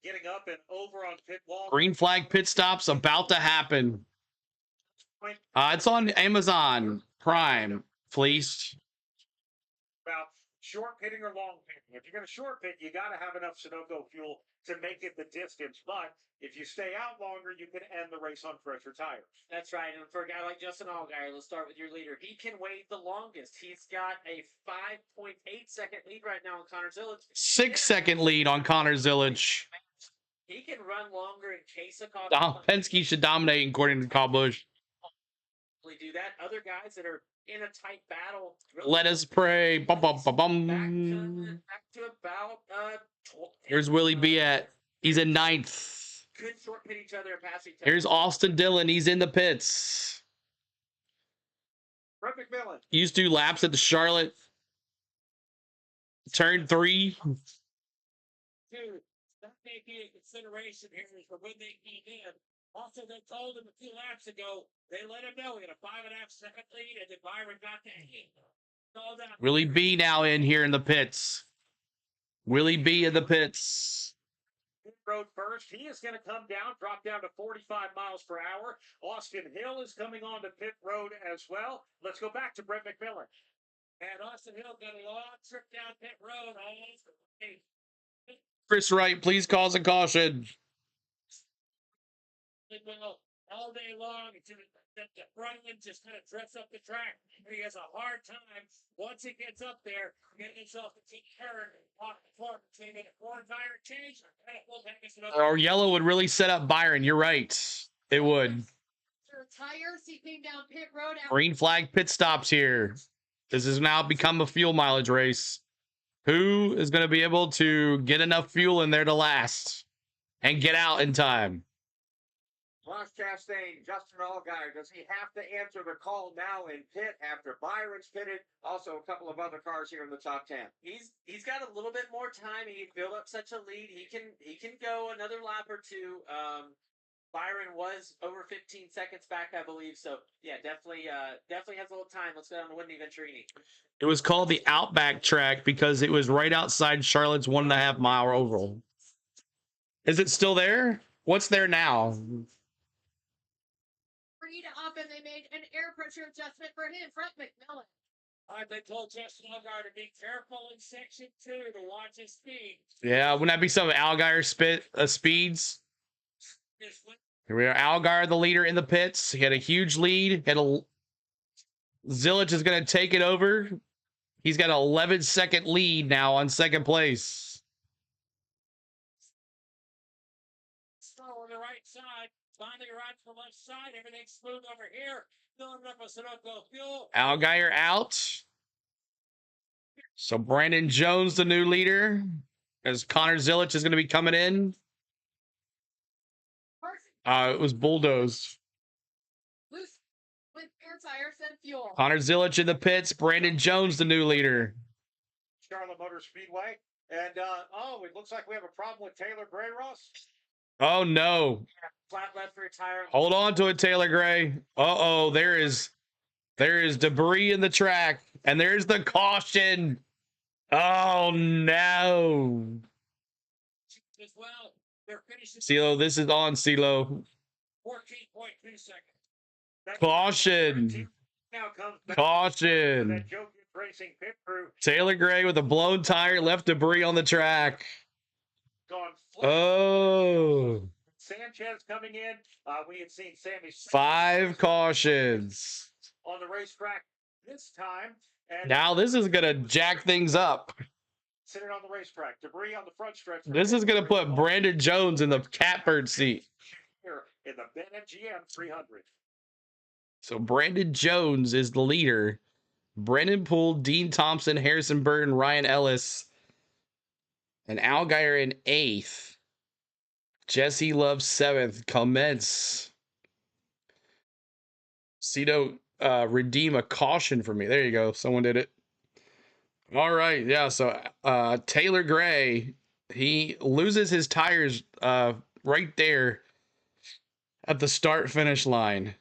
Getting up and over on pit wall. Green flag pit stops about to happen. It's on Amazon Prime, Fleeced. About short pitting or long pitting. If you're going to short pit, you got to have enough Sunoco fuel to make it the distance. But if you stay out longer, you can end the race on fresher tires. That's right. And for a guy like Justin Allgaier, let's start with your leader. He can wait the longest. He's got a 5.8 second lead right now on Connor Zilic. 6-second lead on Connor Zilic. He can run longer in case of Penske should dominate, according to Kyle Busch. Do that. Other guys that are in a tight battle. Let us pray. Bum, bum, bum, bum. Back to about Here's Willie B at. He's in 9th. Could short pit each other and pass each other. Here's Austin Dillon. He's in the pits. Brett McMillan. Used to do laps at the Charlotte. Turn 3. Dude, that may be a consideration here for when they came in. Also, they told him a few laps ago, they let him know he had a 5.5 second lead, and then Byron got to 8. Willie B now in here in the pits. Willie B in the pits. Road first. He is going to come down, drop down to 45 miles per hour. Austin Hill is coming on to pit road as well. Let's go back to Brett McMillan. And Austin Hill got a long trip down pit road. Chris Wright, please cause a caution. All day long, the front end just kind of drifts up the track. He has a hard time once he gets up there getting himself a turn off the floor between a 4-tire change. Or yellow would really set up Byron. You're right. It would. Tires, he came down pit road. Green flag pit stops here. This has now become a fuel mileage race. Who is going to be able to get enough fuel in there to last and get out in time? Ross Chastain, Justin Allgaier, does he have to answer the call now in pit after Byron's pitted? Also, a couple of other cars here in the top 10. He's got a little bit more time. He built up such a lead. He can go another lap or two. Byron was over 15 seconds back, I believe. So yeah, definitely has a little time. Let's go down to Wendy Venturini. It was called the Outback track because it was right outside Charlotte's 1.5 mile oval. Is it still there? What's there now? Up and they made an air pressure adjustment for him, Brett McMillan. They told Justin Allgaier to be careful in section 2 to watch his speed. Yeah, wouldn't that be some Allgaier speeds? Here we are. Allgaier, the leader in the pits. He had a huge lead. Zilic is going to take it over. He's got an 11-second lead now on second place. So on the right side. Finding right to the left side, everything's smooth over here. Filling up with Sunoco fuel. Allgaier out. So Brandon Jones, the new leader, as Connor Zilic is going to be coming in. It was bulldozed. Loose with air tires and fuel. Connor Zilic in the pits. Brandon Jones, the new leader. Charlotte Motor Speedway. And, it looks like we have a problem with Taylor Gray, Ross. Oh, no. Flat left rear tire. Hold on to it, Taylor Gray. Uh-oh, there is debris in the track. And there's the caution. Oh, no. as well. They're finishing CeeLo, this is on CeeLo. 14.2 seconds. Caution. Now comes back Caution. that Joe Gibbs Racing pit crew. Taylor Gray with a blown tire left debris on the track. Gone flat. Oh. Sanchez coming in. We had seen Sammy 5 cautions. on the racetrack this time. And Now this is going to jack things up. sitting on the racetrack. Debris on the front stretch. This is going to put Brandon Jones in the catbird seat. Here in the BetMGM 300. So Brandon Jones is the leader. Brennan Poole, Dean Thompson, Harrison Burton, Ryan Ellis, and Al Geyer in 8th. Jesse Love 7th. Commence. Cito redeem a caution for me. There you go. Someone did it. All right. Yeah. So Taylor Gray, he loses his tires right there at the start finish line.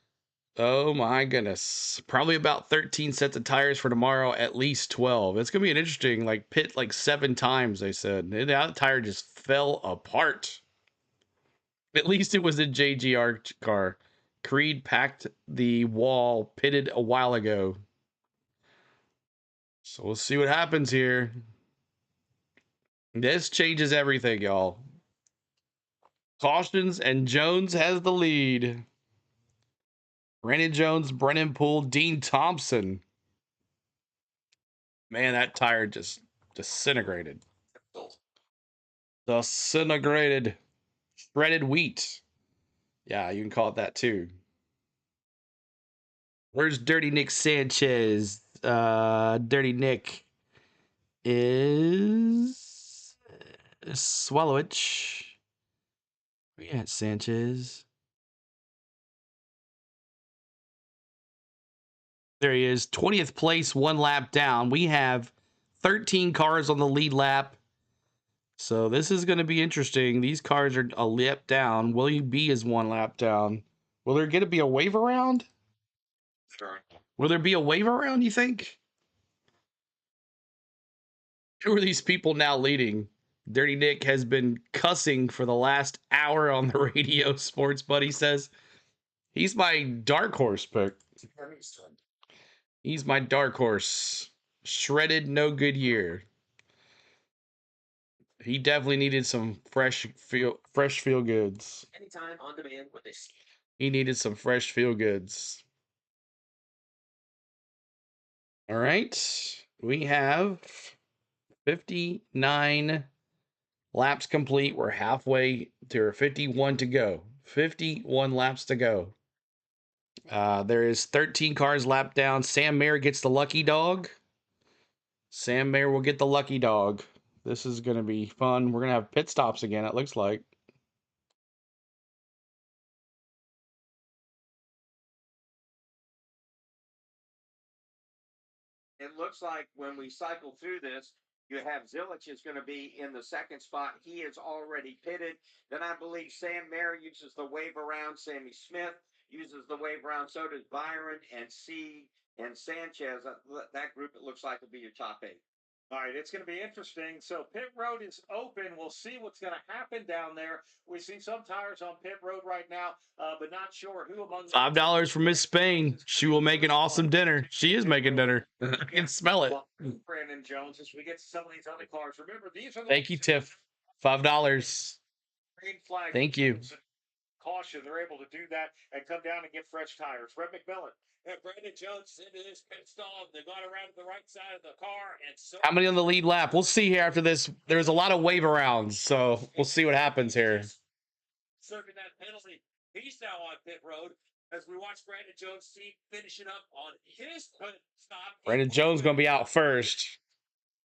Oh my goodness. Probably about 13 sets of tires for tomorrow, at least 12. It's going to be an interesting, like, pit like 7 times, they said. That tire just fell apart. At least it was a JGR car. Creed packed the wall, pitted a while ago. So we'll see what happens here. This changes everything, y'all. Cautions, and Jones has the lead. Brandon Jones, Brennan Poole, Dean Thompson. Man, that tire just disintegrated. Disintegrated. Shredded wheat. Yeah, you can call it that too. Where's Dirty Nick Sanchez? Dirty Nick is Swallowich. We got Sanchez. There he is, 20th place, 1 lap down. We have 13 cars on the lead lap. So this is going to be interesting. These cars are a lap down. William B is 1 lap down. Will there get to be a wave around? Sure. Will there be a wave around, you think? Who are these people now leading? Dirty Nick has been cussing for the last hour on the radio, Sports Buddy says. He's my dark horse pick. He's my dark horse. Shredded, no good year. He definitely needed some fresh feel goods. Anytime on demand with this. He needed some fresh feel goods. All right. We have 59 laps complete. We're halfway to 51 to go. 51 laps to go. There is 13 cars lapped down. Sam Mayer gets the lucky dog. Sam Mayer will get the lucky dog. This is going to be fun. We're going to have pit stops again, it looks like. It looks like when we cycle through this, you have Zilich is going to be in the 2nd spot. He is already pitted. Then I believe Sam Mayer uses the wave around. Sammy Smith uses the wave around. So does Byron and C and Sanchez. That group, it looks like, will be your top 8. All right, it's going to be interesting. So pit road is open. We'll see what's going to happen down there. We see some tires on pit road right now, but not sure who among them. $5 from Miss Spain. She will make an awesome dinner. She is making dinner. I can smell it. Brandon Jones, as we get to some of these other cars. Remember, these are the Thank you, Tiff. $5. green flag. Thank you. Caution, they're able to do that and come down and get fresh tires. Red McMillan. Yeah, Brandon Jones into his pit stall. They got around to the right side of the car, and so How many on the lead lap? We'll see here after this. There's a lot of wave arounds, so we'll see what happens here. serving that penalty. He's now on pit road as we watch Brandon Jones' team finishing up on his pit stop. Brandon Jones going to be out first.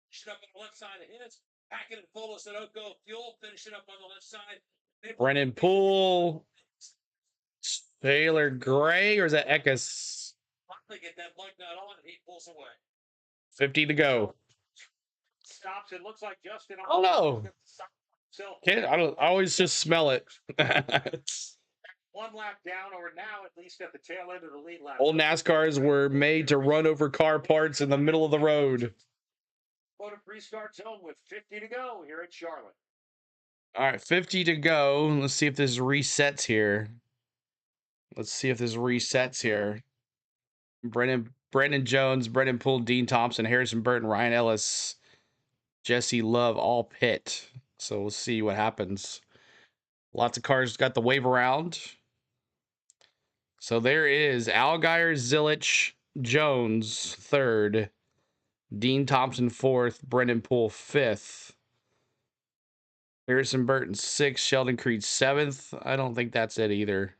Finishing up on the left side of his, packing it full of Sunoco fuel, finishing up on the left side. Brennan Poole, Taylor Gray, or is that Eckes? Finally get that lug nut on, and he pulls away. 50 to go. Stops. It looks like Justin. Oh no! I always just smell it. One lap down, or now at least at the tail end of the lead lap. Old NASCARs were made to run over car parts in the middle of the road. Photo pre-start zone with 50 to go here at Charlotte. All right, 50 to go. Let's see if this resets here. Brandon Jones, Brendan Poole, Dean Thompson, Harrison Burton, Ryan Ellis, Jesse Love, all pit. So we'll see what happens. Lots of cars got the wave around. So there is Allgaier, Zilich, Jones, third. Dean Thompson, fourth. Brendan Poole, fifth. Harrison Burton, sixth. Sheldon Creed, seventh. I don't think that's it either.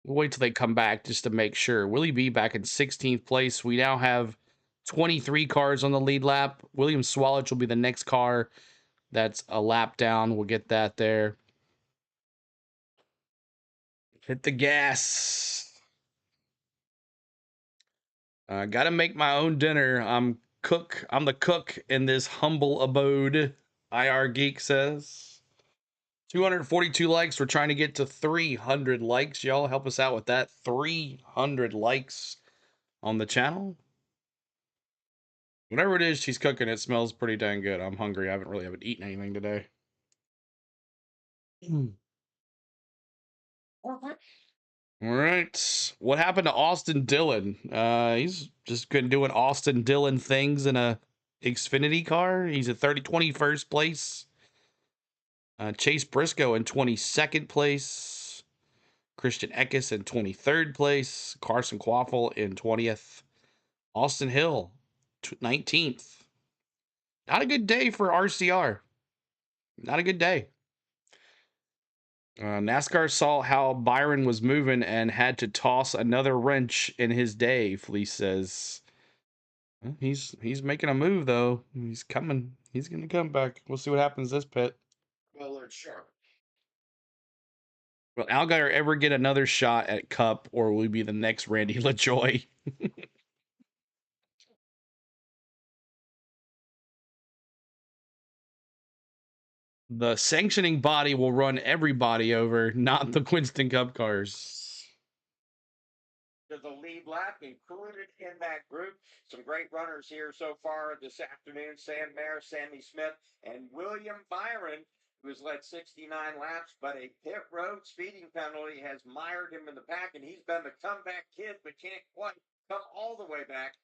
We'll wait till they come back just to make sure. Willie B back in 16th place. We now have 23 cars on the lead lap. William Swallich will be the next car. That's a lap down. We'll get that there. Hit the gas. Gotta make my own dinner. I'm the cook in this humble abode, IR Geek says. 242 likes. We're trying to get to 300 likes. Y'all help us out with that. 300 likes on the channel. Whatever it is she's cooking, it smells pretty dang good. I'm hungry. I haven't eaten anything today. All right. What happened to Austin Dillon? He's just been doing Austin Dillon things in a Xfinity car. He's at 21st place. Chase Briscoe in 22nd place. Christian Eckes in 23rd place. Carson Quaffle in 20th. Austin Hill, 19th. Not a good day for RCR. Not a good day. NASCAR saw how Byron was moving and had to toss another wrench in his day, Fleece says. Well, he's making a move, though. He's coming. He's going to come back. We'll see what happens this pit. Well, it's Charlotte. Will Allgaier ever get another shot at Cup, or will he be the next Randy LaJoy? The sanctioning body will run everybody over, not the Winston Cup cars. To the lead lap, included in that group. Some great runners here so far this afternoon. Sam Mayer, Sammy Smith, and William Byron, who has led 69 laps, but a pit road speeding penalty has mired him in the pack, and he's been the comeback kid, but can't quite come all the way back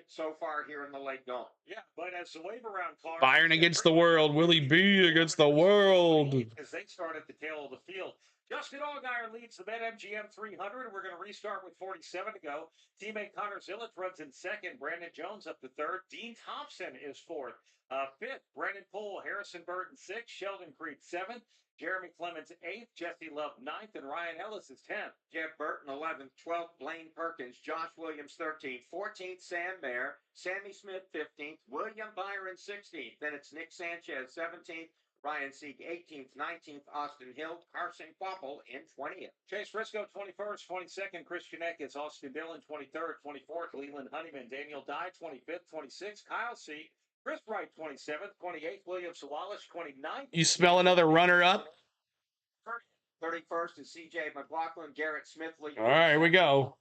so far here in the late going. Yeah, but as the wave around cars, Byron against the world, Willie B against the world. As they start at the tail of the field. Justin Allgaier leads the BetMGM 300. We're going to restart with 47 to go. Teammate Connor Zilich runs in second. Brandon Jones up to third. Dean Thompson is fourth. Fifth, Brendan Poole, Harrison Burton sixth, Sheldon Creed seventh, Jeremy Clemens eighth, Jesse Love ninth, and Ryan Ellis is 10th. Jeff Burton 11th, 12th, Blaine Perkins, Josh Williams 13th, 14th, Sam Mayer, Sammy Smith 15th, William Byron 16th. Then it's Nick Sanchez 17th, Ryan Sieg 18th, 19th, Austin Hill, Carson Quaffle in 20th. Chase Briscoe 21st, 22nd, Christian Eckes, Austin Dillon 23rd, 24th, Leland Honeyman, Daniel Dye 25th, 26th, Kyle C. Chris Wright 27th, 28th, William Sawalish 29th. You smell another runner up? 31st is CJ McLaughlin, Garrett Smith. All right, here we go.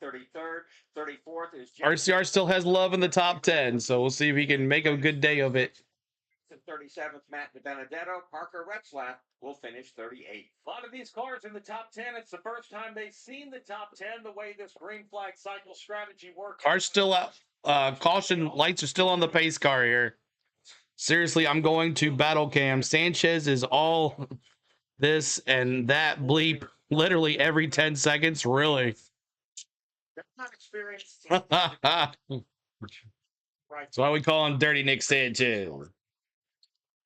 33rd, 34th is RCR still has love in the top 10, so we'll see if he can make a good day of it. 37th, Matt DiBenedetto. Parker Retzlaff will finish 38th. A lot of these cars in the top 10, it's the first time they've seen the top 10 the way this green flag cycle strategy works. Car's still out. Caution lights are still on the pace car here. Seriously, I'm going to battle cam. Sanchez is all this and that bleep literally every 10 seconds. Really? That's not experienced. That's why we call him Dirty Nick Sanchez.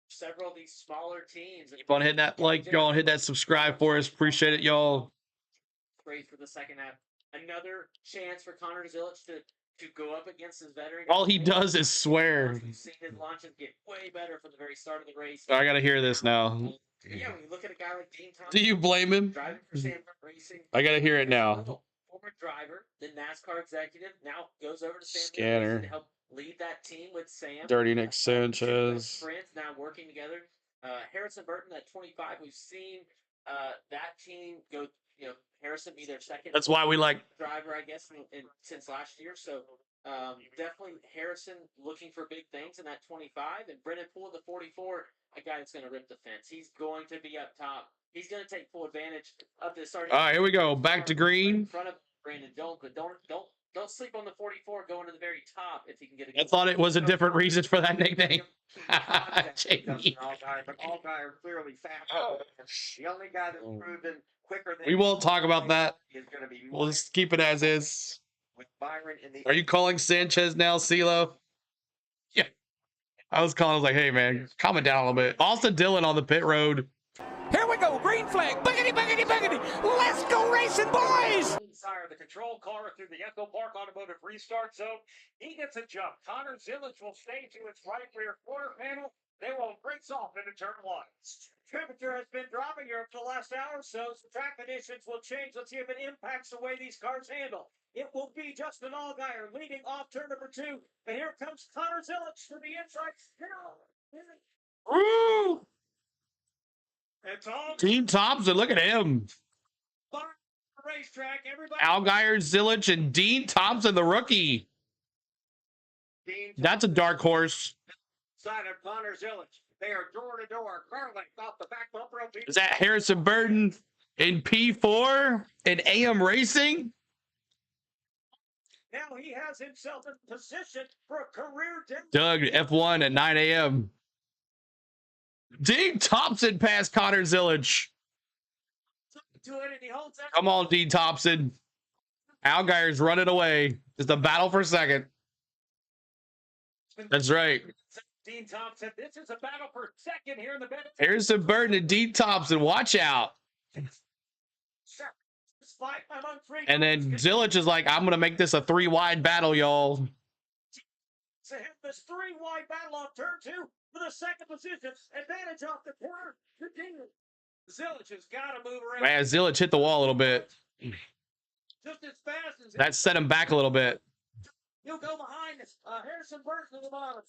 Several of these smaller teams. Keep on hitting that like, y'all. Hit that subscribe for us. Appreciate it, y'all. Great for the second half. Another chance for Connor Zilich to go up against his veteran. All he does is swear. We've seen his launches get way better from the very start of the race. I gotta hear this now. Yeah, when you look at a guy like Dean Thompson. Do you blame him? Driving for Sanford Racing. I gotta hear it now. Former driver, the NASCAR executive, now goes over to Sanford Scanner. Racing to help lead that team with Sam. Dirty Nick Sanchez. Friends now working together. Harrison Burton at 25. We've seen that team go. Harrison be their second. That's why we like driver, I guess, since last year. So definitely Harrison looking for big things in that 25, and Brendan Poole the 44 a guy that's going to rip the fence. He's going to be up top. He's going to take full advantage of the starting. All right, here we go. Back to green. In front of Brandon, don't sleep on the 44 going to the very top if he can get a. I thought it was a different reason for that nickname. Jamie. But Allgaier clearly fast. The only guy that's proven quicker than We won't talk about that. is going to be. We'll just keep it as is. With Byron in the. Are you calling Sanchez now, CeeLo? Yeah. I was calling. I was like, hey, man, calm it down a little bit. Austin Dillon on the pit road. Here we go, green flag. Buggity, buggity, buggity. Let's go racing, boys. Sire, the control car through the Echo Park Automotive Restart Zone. He gets a jump. Connor Zillage will stay to its right rear quarter panel. They will race off into turn one. Temperature has been dropping here for the last hour or so track conditions will change. Let's see if it impacts the way these cars handle. It will be Justin Allgaier leading off turn number 2. And here comes Connor Zillage to the inside. Woo! It's all Dean Thompson, look at him. racetrack. Everybody. Allgaier, Zillage, and Dean Thompson, the rookie. That's a dark horse. Side of Connor Zillage. They are door to door. Carlin off the back bumper of Is that Harrison Burton in P4 in AM Racing? Now he has himself in position for a career day. Doug, F1 at 9 a.m. Dean Thompson passed Connor Zillage. To it, and he holds that. Come on, Dean Thompson. Allgaier's running away. It's a battle for second. That's right. Dean Thompson, this is a battle for second here in the bed. Harrison Burton and Dean Thompson. Watch out. And then Zillage is like, I'm going to make this a 3-wide battle, y'all. To hit this 3-wide battle off turn 2 for the second position. Advantage off the corner. Zillage has got to move around. Man, Zillage hit the wall a little bit. Just as fast as That set him back a little bit. He'll go behind Harrison Burton at the bottom.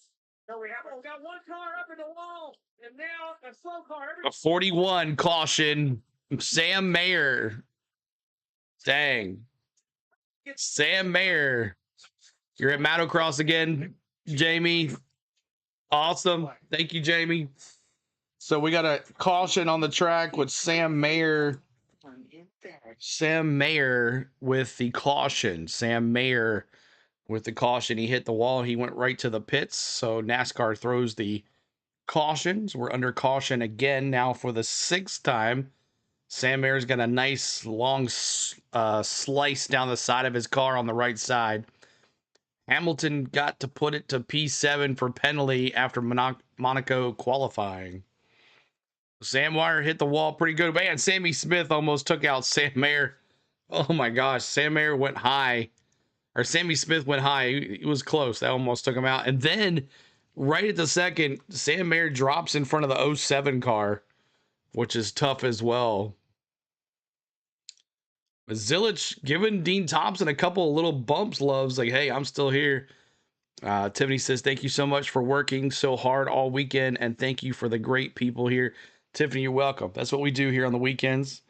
So we got one car up in the wall, and now a slow car. A 41 caution. Sam Mayer. Dang. Sam Mayer. You're at Motocross again, Jamie. Awesome. Thank you, Jamie. So we got a caution on the track with Sam Mayer. Sam Mayer with the caution. Sam Mayer with the caution. He hit the wall. He went right to the pits. So NASCAR throws the cautions. We're under caution again now for the 6th time. Sam Mayer's got a nice long slice down the side of his car on the right side. Hamilton got to put it to P7 for penalty after Monaco qualifying. Sam Mayer hit the wall pretty good. Man, Sammy Smith almost took out Sam Mayer. Oh my gosh, Sam Mayer went high. Or Sammy Smith went high. He was close. That almost took him out. And then, right at the second, Sam Mayer drops in front of the 07 car, which is tough as well. But Zillage giving Dean Thompson a couple of little bumps, loves, like, hey, I'm still here. Tiffany says, thank you so much for working so hard all weekend, and thank you for the great people here. Tiffany, you're welcome. That's what we do here on the weekends.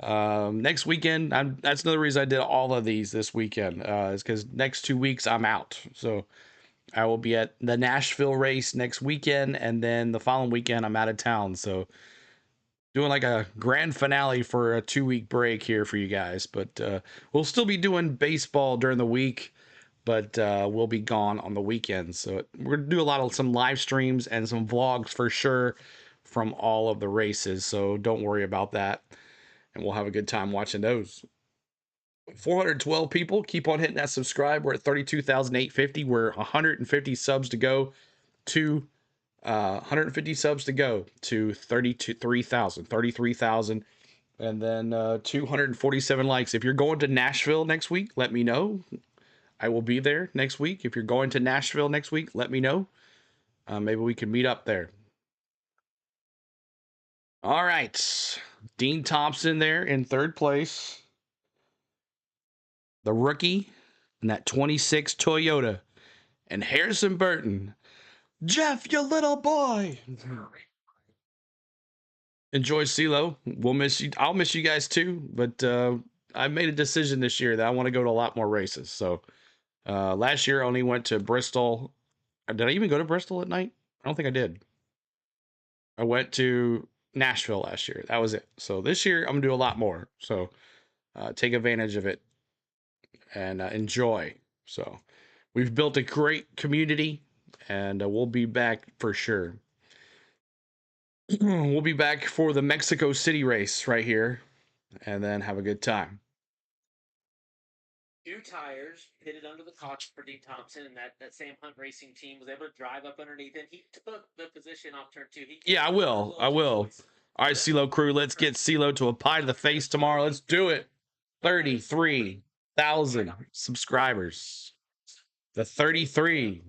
Next weekend, that's another reason I did all of these this weekend, is because next 2 weeks I'm out. So I will be at the Nashville race next weekend, and then the following weekend I'm out of town. So doing like a grand finale for a 2-week break here for you guys. But we'll still be doing baseball during the week, but we'll be gone on the weekends. So we're gonna do some live streams and some vlogs for sure from all of the races. So don't worry about that. And we'll have a good time watching those. 412 people. Keep on hitting that subscribe. We're at 32,850. We're 150 subs to go to 150 subs to go to 33,000. And then 247 likes. If you're going to Nashville next week, let me know. I will be there next week. If you're going to Nashville next week, let me know. Maybe we can meet up there. All right. Dean Thompson there in 3rd place. The rookie in that 26 Toyota. And Harrison Burton. Jeff, you little boy. Enjoy CeeLo. We'll miss you. I'll miss you guys too. But I made a decision this year that I want to go to a lot more races. So last year I only went to Bristol. Did I even go to Bristol at night? I don't think I did. I went to Nashville last year. That was it. So this year I'm gonna do a lot more. So take advantage of it and enjoy. So we've built a great community, and we'll be back for sure. We'll be back for the Mexico City race right here, and then have a good time. 2 tires hit it under the caution for Dean Thompson, and that Sam Hunt Racing team was able to drive up underneath it. He took the position off turn 2. Yeah, I will. I will. All right, CeeLo crew, let's get CeeLo to a pie to the face tomorrow. Let's do it. 33,000 subscribers. The 33.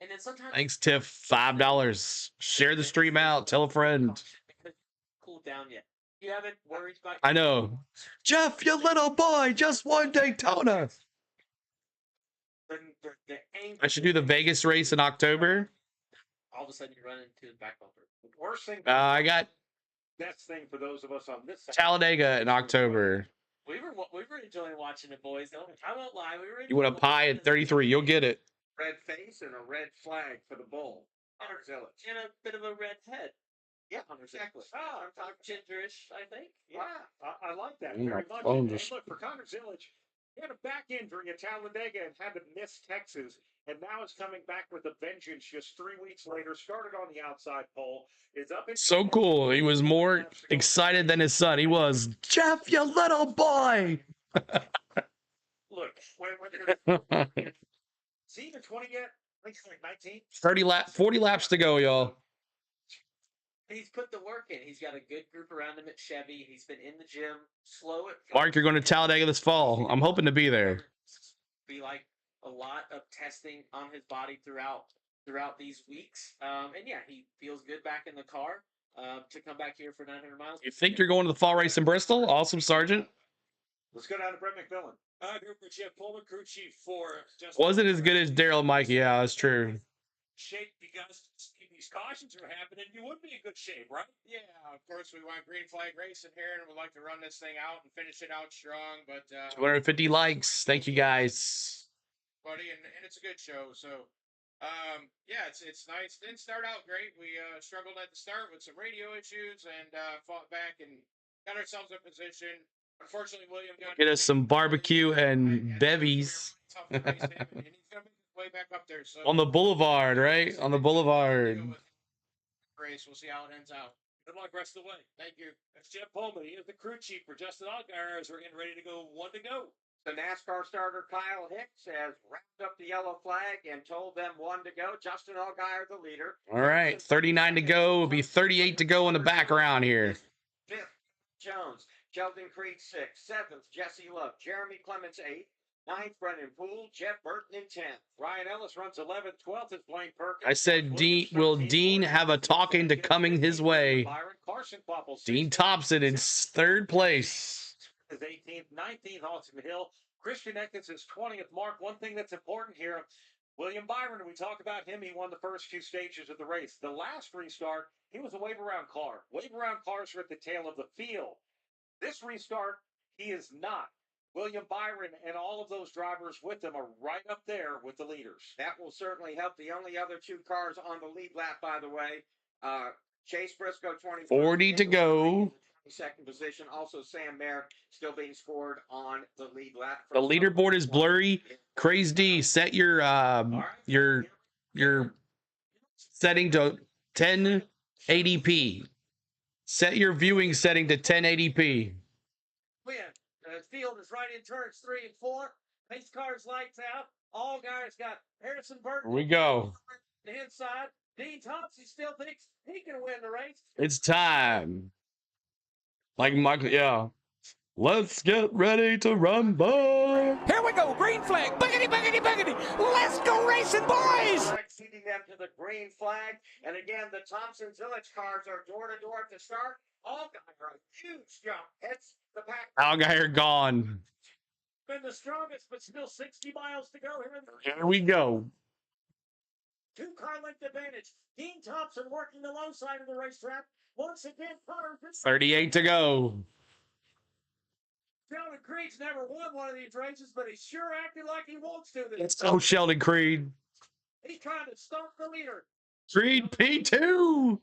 And then sometimes Thanks, Tiff. $5. Share the stream out. Tell a friend. Cooled down yet. You haven't worried about. I know. Jeff, you little boy, just won Daytona. I should do the Vegas race in October. All of a sudden, you run into the back bumper. The worst thing. I got best thing for those of us on this side. Talladega in October. We were enjoying watching it, boys. I won't lie. We were. You want a pie at 33? You'll get it. Red face and a red flag for the bull. And a bit of a red head. Yeah, exactly. Oh, I'm talking gingerish, I think. Yeah, I like that Oh, very my much. phone And just- look, for Connor Zillage, he had a back injury at Talladega and had to miss Texas, and now is coming back with a vengeance just 3 weeks later. Started on the outside pole, is up in So cool. He was more excited than his son. He was, Jeff, you little boy. Look, when is he even 20 yet? I think he's like 19. 40 laps to go, y'all. He's put the work in. He's got a good group around him at Chevy. He's been in the gym. Slow it. Mark, you're going to Talladega this fall. I'm hoping to be there. Be like a lot of testing on his body throughout these weeks. And yeah, he feels good back in the car to come back here for 900 miles. You think you're going to the fall race in Bristol? Awesome, Sergeant. Let's go down to Brett McMillan. Here for Jeff Pullman, crew chief for just Wasn't as good as Daryl Mikey. Yeah, that's true. shape because these cautions are happening. You would be in good shape, right? Yeah, of course we want green flag racing here, and we'd like to run this thing out and finish it out strong. But 250 likes. Thank you, guys. buddy, and it's a good show. So, yeah, it's nice. Didn't start out great. We struggled at the start with some radio issues and fought back and got ourselves in position. Unfortunately, William got Get us some barbecue and bevies. tough to race him, and he's gonna make his way back up there. So On the boulevard, right? On the boulevard. race. We'll see how it ends out. Good luck rest of the way. Thank you. That's Jeff Pullman. He is the crew chief for Justin Allgaier as we're getting ready to go 1 to go. The NASCAR starter Kyle Hicks has wrapped up the yellow flag and told them 1 to go. Justin Allgaier, the leader. All right, 39 to go. It'll be 38 to go in the background here. 5th, Jones. Sheldon Creed 6th. 7th, Jesse Love. Jeremy Clements 8th. 9th, Brendan Poole. Jeff Burton in 10th. Ryan Ellis runs 11th. 12th is Blaine Perkins. I said, will Dean have a talking to coming his way? Byron Carson Popple. Dean Thompson in 3rd place. Is 18th, 19th, Austin Hill. Christian Eckens is 20th. Mark, one thing that's important here, William Byron, we talk about him, he won the first few stages of the race. The last restart, he was a wave-around car. Wave-around cars are at the tail of the field. This restart, he is not. William Byron and all of those drivers with him are right up there with the leaders. That will certainly help. The only other 2 cars on the lead lap, by the way, Chase Briscoe, 20. 40 to go. 22nd position. Also, Sam Mayer still being scored on the lead lap. The leaderboard is blurry. Crazy D, set your setting to 1080p. Set your viewing setting to 1080p. The field is right in turns 3 and 4. Pace cars lights out. All guys got Harrison Burton. Here we go. The inside. Dean Thompson still thinks he can win the race. It's time. Like Michael, yeah. Let's get ready to rumble. Here we go, green flag. Buggity, buggity, buggity. Let's go racing, boys. Exceeding them to the green flag. And again, the Thompson Zillage cars are door to door at the start. All guys are a huge jump. It's the pack. Allgaier gone. Been the strongest, but still 60 miles to go here in the Here we go. 2-car length advantage. Dean Thompson working the low side of the racetrack. Once again, Connor. 38 to go. Sheldon Creed's never won one of these races, but he's sure acting like he wants to. Let's go, Sheldon Creed. He's trying to stomp the leader. Creed P2.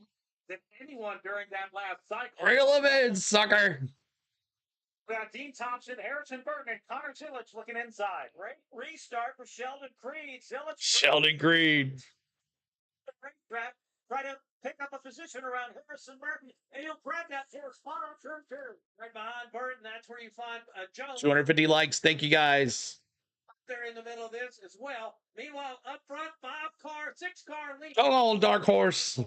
than anyone during that last cycle. Reel him in, sucker. We got Dean Thompson, Harrison Burton, and Connor Zilic looking inside. Restart for Sheldon Creed. Zilic. Sheldon Creed. Racetrack. Try to pick up a position around Harrison Burton, and he'll grab that for spot on turn 2. Right behind Burton, that's where you find Jones. 250 likes. Thank you, guys. They're in the middle of this as well. Meanwhile, up front, 6-car lead. Come on, Dark Horse.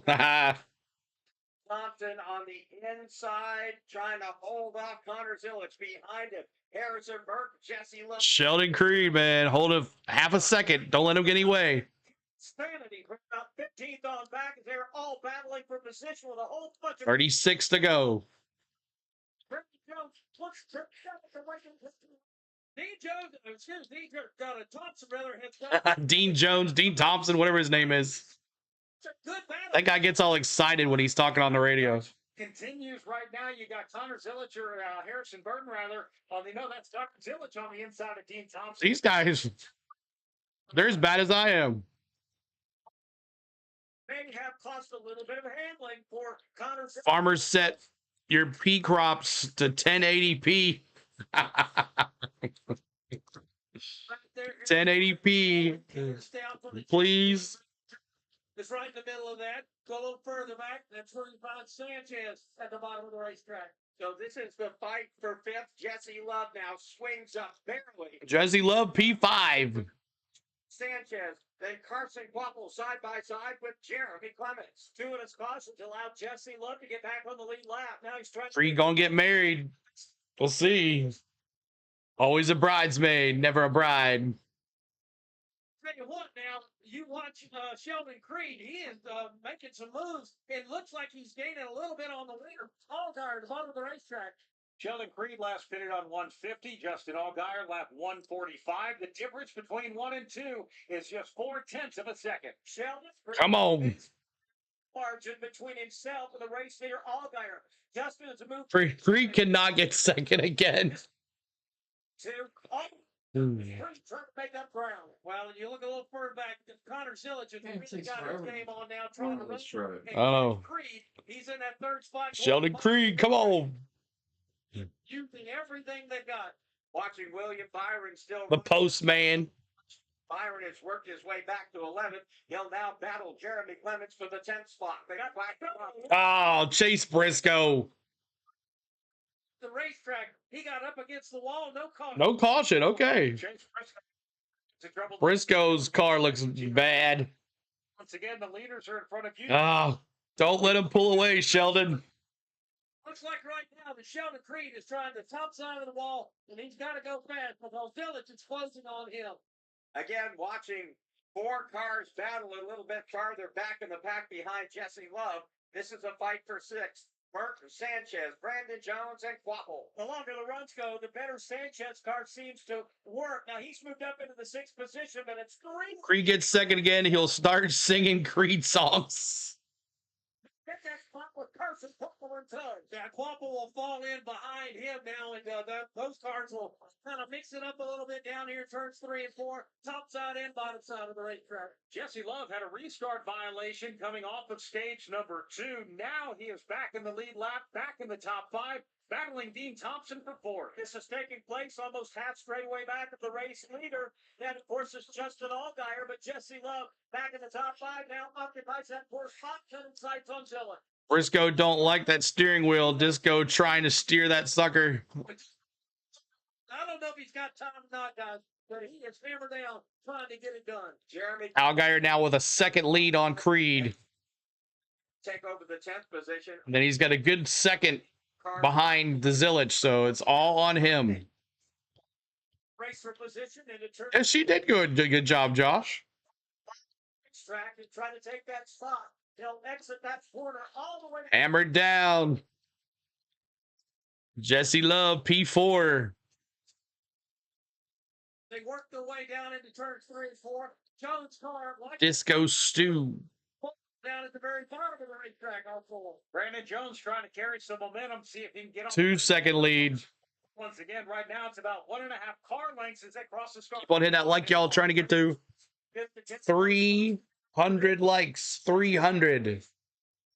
Thompson on the inside, trying to hold off Connor Zilic behind him. Harrison Burton, Jesse Love. Sheldon Creed, man. Hold it half a second. Don't let him get any way. Sanity for about 15th on back as they're all battling for position with a whole bunch of 36 to go. Dean Jones, Dean Thompson, whatever his name is. That guy gets all excited when he's talking on the radio. Continues right now. You got Connor Zilic or Harrison Burton, rather. They know that's Dr. Zilic on the inside of Dean Thompson. These guys, they're as bad as I am. May have cost a little bit of handling for Connor Zilic. Farmers set your P crops to 1080p. 1080p. Please. It's right in the middle of that. Go a little further back. That's where you find Sanchez at the bottom of the racetrack. So this is the fight for 5th. Jesse Love now swings up barely. Jesse Love, P5. Sanchez, then Carson Quapple side by side with Jeremy Clements. 2 in his cautions allowed Jesse Love to get back on the lead lap. Now he's trying Creed gonna get married. We'll see. Always a bridesmaid, never a bride. Tell you what, now you watch Sheldon Creed. He is making some moves. It looks like he's gaining a little bit on the leader. Allgaier at the bottom of the racetrack. Sheldon Creed last pitted on 150. Justin Allgaier lap 145. The difference between 1 and 2 is just 0.4 of a second. Sheldon, come on. Margin between himself and the race leader Allgaier. Justin is a move. Creed cannot get second again. Trying to make up ground. Well, you look a little further back. Connor Zilic has really got his game on now, trying to run. Oh, Creed, he's in that 3rd spot. Sheldon Creed, come on. Using everything they got. Watching William Byron still. The postman. Byron has worked his way back to 11th. He'll now battle Jeremy Clements for the 10th spot. They got black. Oh, Chase Briscoe. The racetrack, he got up against the wall. No caution. No caution. Okay. Briscoe's car looks bad. Once again, the leaders are in front of you. Oh, don't let him pull away, Sheldon. Looks like right now that Sheldon Creed is trying the top side of the wall, and he's got to go fast because Zilic is closing on him. Again, watching 4 cars battle a little bit farther back in the pack behind Jesse Love. This is a fight for 6th. Burton, Sanchez, Brandon Jones, and Quapple. The longer the runs go, the better Sanchez car seems to work. Now he's moved up into the 6th position, but it's 3. Creed gets second again. He'll start singing Creed songs. Get that spot with Carson Quapple in touch. Yeah, Quapple will fall in behind him now, and those cars will kind of mix it up a little bit down here, turns 3 and 4, top side and bottom side of the racetrack. Jesse Love had a restart violation coming off of stage number 2. Now he is back in the lead lap, back in the top 5, battling Dean Thompson for 4th. This is taking place almost half straightaway back of the race leader. That, of course, is Justin Allgaier, but Jesse Love back in the top 5 now occupies that fourth spot, turning sights on Zilic. Briscoe don't like that steering wheel. Disco trying to steer that sucker. I don't know if he's got time or not, guys, but he is hammered down trying to get it done. Jeremy Allgaier now with a second lead on Creed. take over the 10th position. And then he's got a good second behind the Zilic, so it's all on him. Race for position and turn. Yeah, she did good job, Josh. Track and try to take that spot. He'll exit that corner all the way. Hammered down. Jesse Love, P4. They work their way down into turns 3 and 4. Jones' car, like Disco Stew. down at the very bottom of the racetrack, also. Brandon Jones trying to carry some momentum, see if he can get on. 2-second lead. Once again, right now it's about 1.5 car lengths as they cross the start. Keep on hitting that like y'all trying to get to 300 likes. 300.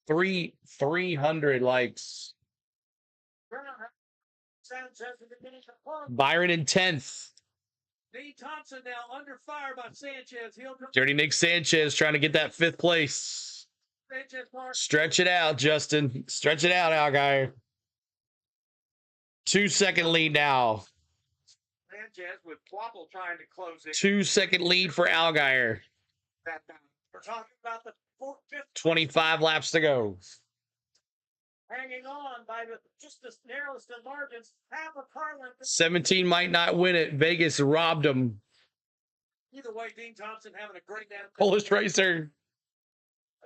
300 likes. Byron in 10th. Dean Thompson now under fire by Sanchez. Dirty Nick Sanchez trying to get that 5th place. Stretch it out, Justin. Stretch it out, Algier. 2-second lead now. Sanchez with Quapple trying to close it. 2-second lead for Algier. We're talking about the 25 laps to go. Hanging on by just the narrowest of margins. Half a car length. 17 might not win it. Vegas robbed him. Either way, Dean Thompson having a great day. Polish racer.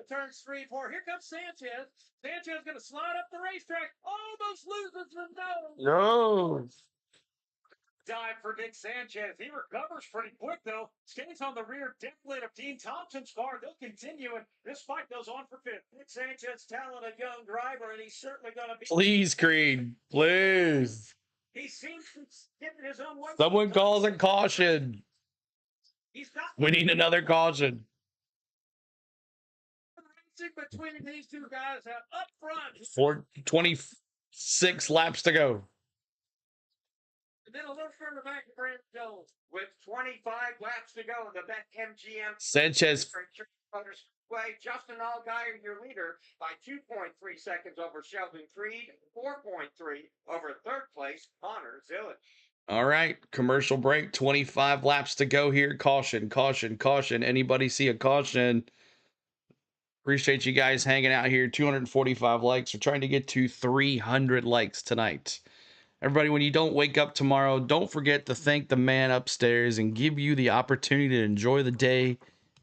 Turns 3 and 4. Here comes Sanchez. Sanchez going to slide up the racetrack. Almost loses the nose. No. Dive for Nick Sanchez. He recovers pretty quick, though. Stays on the rear deck lid of Dean Thompson's car. They'll continue, and this fight goes on for 5th. Nick Sanchez, talented young driver, and he's certainly going to be... Please, Creed. Please. He seems to get in his own way. Someone calls a caution. We need another caution. Between these two guys up front. 26 laps to go. And then a little further back, Brandon Jones. With 25 laps to go, the BetMGM Sanchez. Motor Speedway, Justin Allgaier, your leader, by 2.3 seconds over Sheldon Creed, 4.3 over 3rd place, Connor Zillett. All right, commercial break. 25 laps to go here. Caution, caution, caution. Anybody see a caution? Appreciate you guys hanging out here. 245 likes. We're trying to get to 300 likes tonight. Everybody, when you don't wake up tomorrow, don't forget to thank the man upstairs and give you the opportunity to enjoy the day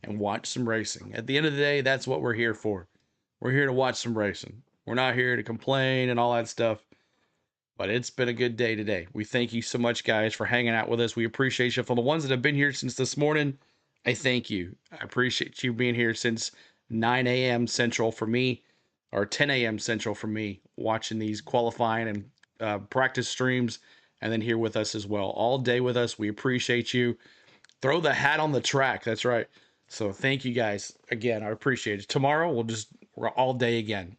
and watch some racing. At the end of the day, that's what we're here for. We're here to watch some racing. We're not here to complain and all that stuff. But it's been a good day today. We thank you so much, guys, for hanging out with us. We appreciate you. For the ones that have been here since this morning, I thank you. I appreciate you being here since 9 a.m. Central for me, or 10 a.m. Central for me, watching these qualifying and practice streams, and then here with us as well. All day with us. We appreciate you. Throw the hat on the track. That's right. So thank you guys. Again, I appreciate it. Tomorrow, we're all day again.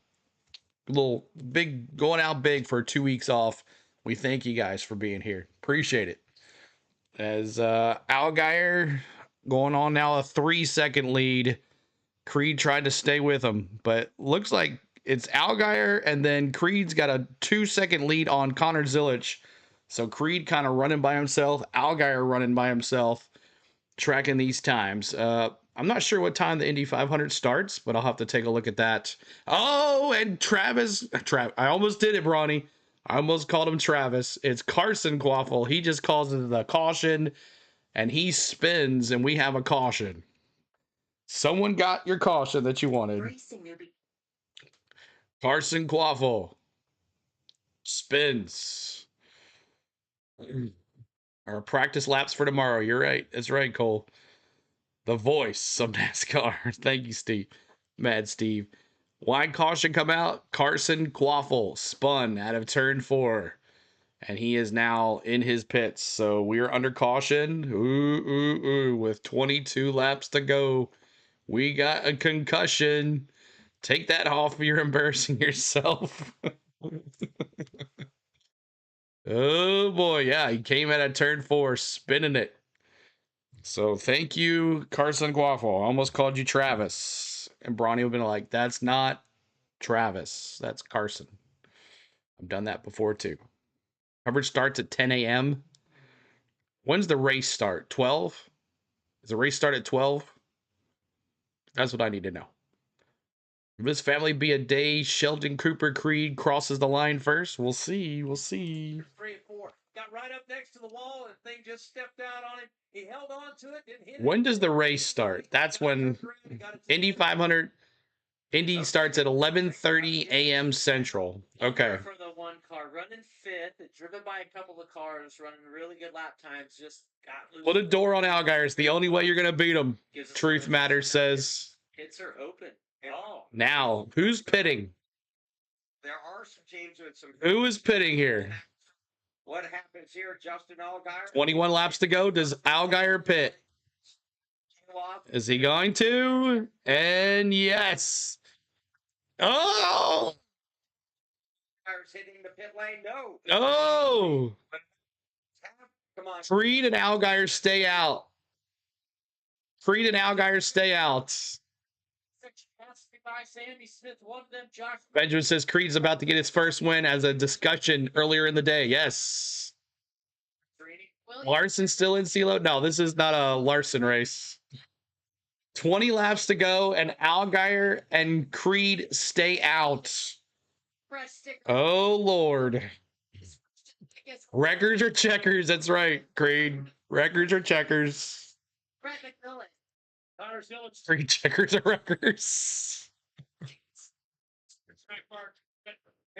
Little big, going out big for 2 weeks off. We thank you guys for being here. Appreciate it. As Allgaier going on now a 3-second lead. Creed tried to stay with him, but looks like it's Allgaier, and then Creed's got a 2-second lead on Connor Zillett. So Creed kind of running by himself, Allgaier running by himself, tracking these times. I'm not sure what time the Indy 500 starts, but I'll have to take a look at that. Oh, and Travis, I almost did it, Bronny. I almost called him Travis. It's Carson Quaffle. He just calls it the caution, and he spins, and we have a caution. Someone got your caution that you wanted. Carson Quaffle spins. Our practice laps for tomorrow. You're right. That's right, Cole. The voice of NASCAR. Thank you, Steve. Mad Steve. Wide caution come out. Carson Quaffle spun out of turn 4. And he is now in his pits. So we are under caution. With 22 laps to go. We got a concussion. Take that off. You're embarrassing yourself. Oh, boy. Yeah, he came out of turn 4, spinning it. So thank you, Carson Quaffle. I almost called you Travis. And Bronny would have been like, that's not Travis. That's Carson. I've done that before, too. Coverage starts at 10 a.m. When's the race start? 12? Does the race start at 12? That's what I need to know. Will this family be a day Sheldon Cooper Creed crosses the line first? We'll see. We'll see. 3 and 4. Got right up next to the wall, and the thing just stepped out on him. He held on to it, didn't hit it. When does the race start? That's when Indy 500. Indy starts at 11:30 a.m. Central. Okay. For the one car running 5th, driven by a couple of cars, running really good lap times, just got loose. Put a door on Allgaier. It's the only way you're going to beat him. Truth Matters says. Pits are open. Oh. Now, who's pitting? There are some teams with some... Who is pitting here? What happens here, Justin Allgaier? 21 laps to go. Does Allgaier pit? Is he going to? And yes. Oh! Tires hitting the pit lane. No. Oh! Come on. Freed and Allgaier stay out. Freed and Allgaier stay out. By Sandy Smith, one of them, Josh. Benjamin says Creed's about to get his first win as a discussion earlier in the day. Yes. Larson still in CeeLo? No, this is not a Larson race. 20 laps to go, and Allgaier and Creed stay out. Oh, Lord. Records or checkers? That's right, Creed. Records or checkers? Brett McMillan. Three checkers or records?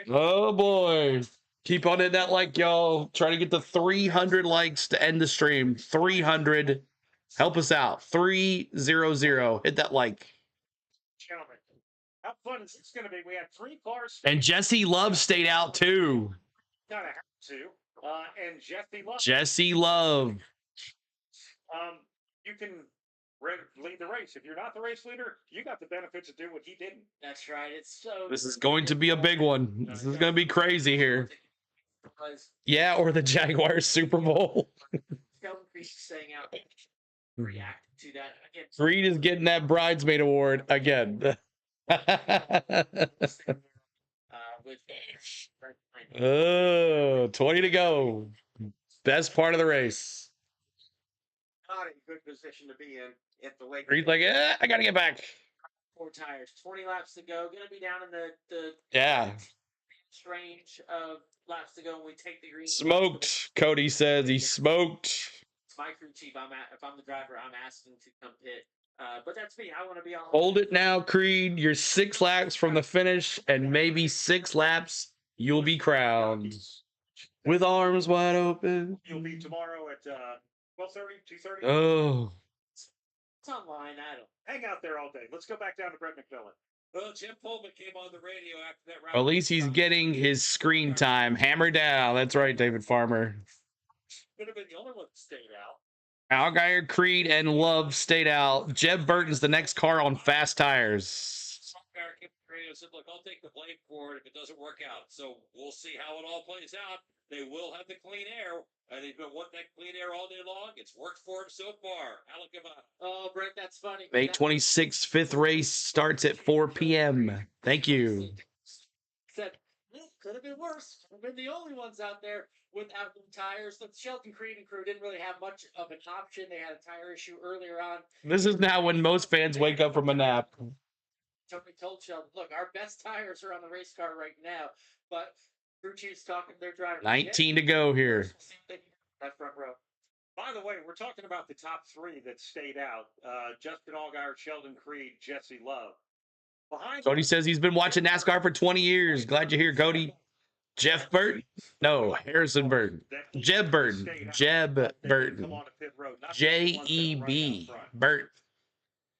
Oh, boy. Keep on hitting that like, y'all. Try to get the 300 likes to end the stream. 300. Help us out. 300. Hit that like. Gentlemen, how fun is this going to be? We have 3 cars. And Jesse Love stayed out too. Gotta have to. And Jesse Love. Jesse Love. You can lead the race. If you're not the race leader, you got the benefits to do what he didn't. That's right. It's so. This is going to be a big one. This is going to be crazy here. Yeah, or the Jaguars Super Bowl. Sheldon Creed saying out. React to that again. Creed is getting that bridesmaid award again. Oh, 20 to go. Best part of the race. Not in good position to be in at the lake. Creed's like, I gotta get back. 4 tires, 20 laps to go. Gonna be down in the Yeah. range of laps to go when we take the green. Smoked. Cody says he smoked. It's my crew chief. If I'm the driver, I'm asking to come pit. But that's me. I want to be on. Hold it now, Creed. You're 6 laps from the finish, and maybe 6 laps you'll be crowned with arms wide open. You'll be tomorrow at 12:30, 2:30. Oh. It's online. I don't. Hang out there all day. Let's go back down to Brett McMillan. Well, Jim Pullman came on the radio after that round. At least he's getting his screen time. Hammer down. That's right, David Farmer. Could have been the only one that stayed out. Allgaier, Creed, and Love stayed out. Jeb Burton's the next car on fast tires. Some guy came to the radio and said, look, I'll take the blame for it if it doesn't work out. So we'll see how it all plays out. They will have the clean air. They've been wanting that clean air all day long. It's worked for them so far. Alec, come on. Oh, Brett, that's funny. May 26th, 5th race starts at 4 p.m. Thank you. Said, could have been worse. We've been the only ones out there without new tires. The Sheldon Creed and crew didn't really have much of an option. They had a tire issue earlier on. This is now when most fans wake up from a nap. Tony told Sheldon, look, our best tires are on the race car right now, but crew chief's talking to their driver. 19 to go here. That front row. By the way, we're talking about the top 3 that stayed out. Justin Allgaier, Sheldon Creed, Jesse Love. Behind Cody says he's been watching NASCAR for 20 years. Glad you're here, Cody. Jeff Burton? No, Harrison Burton. Jeb Burton. Jeb Burton. J-E-B. Burton.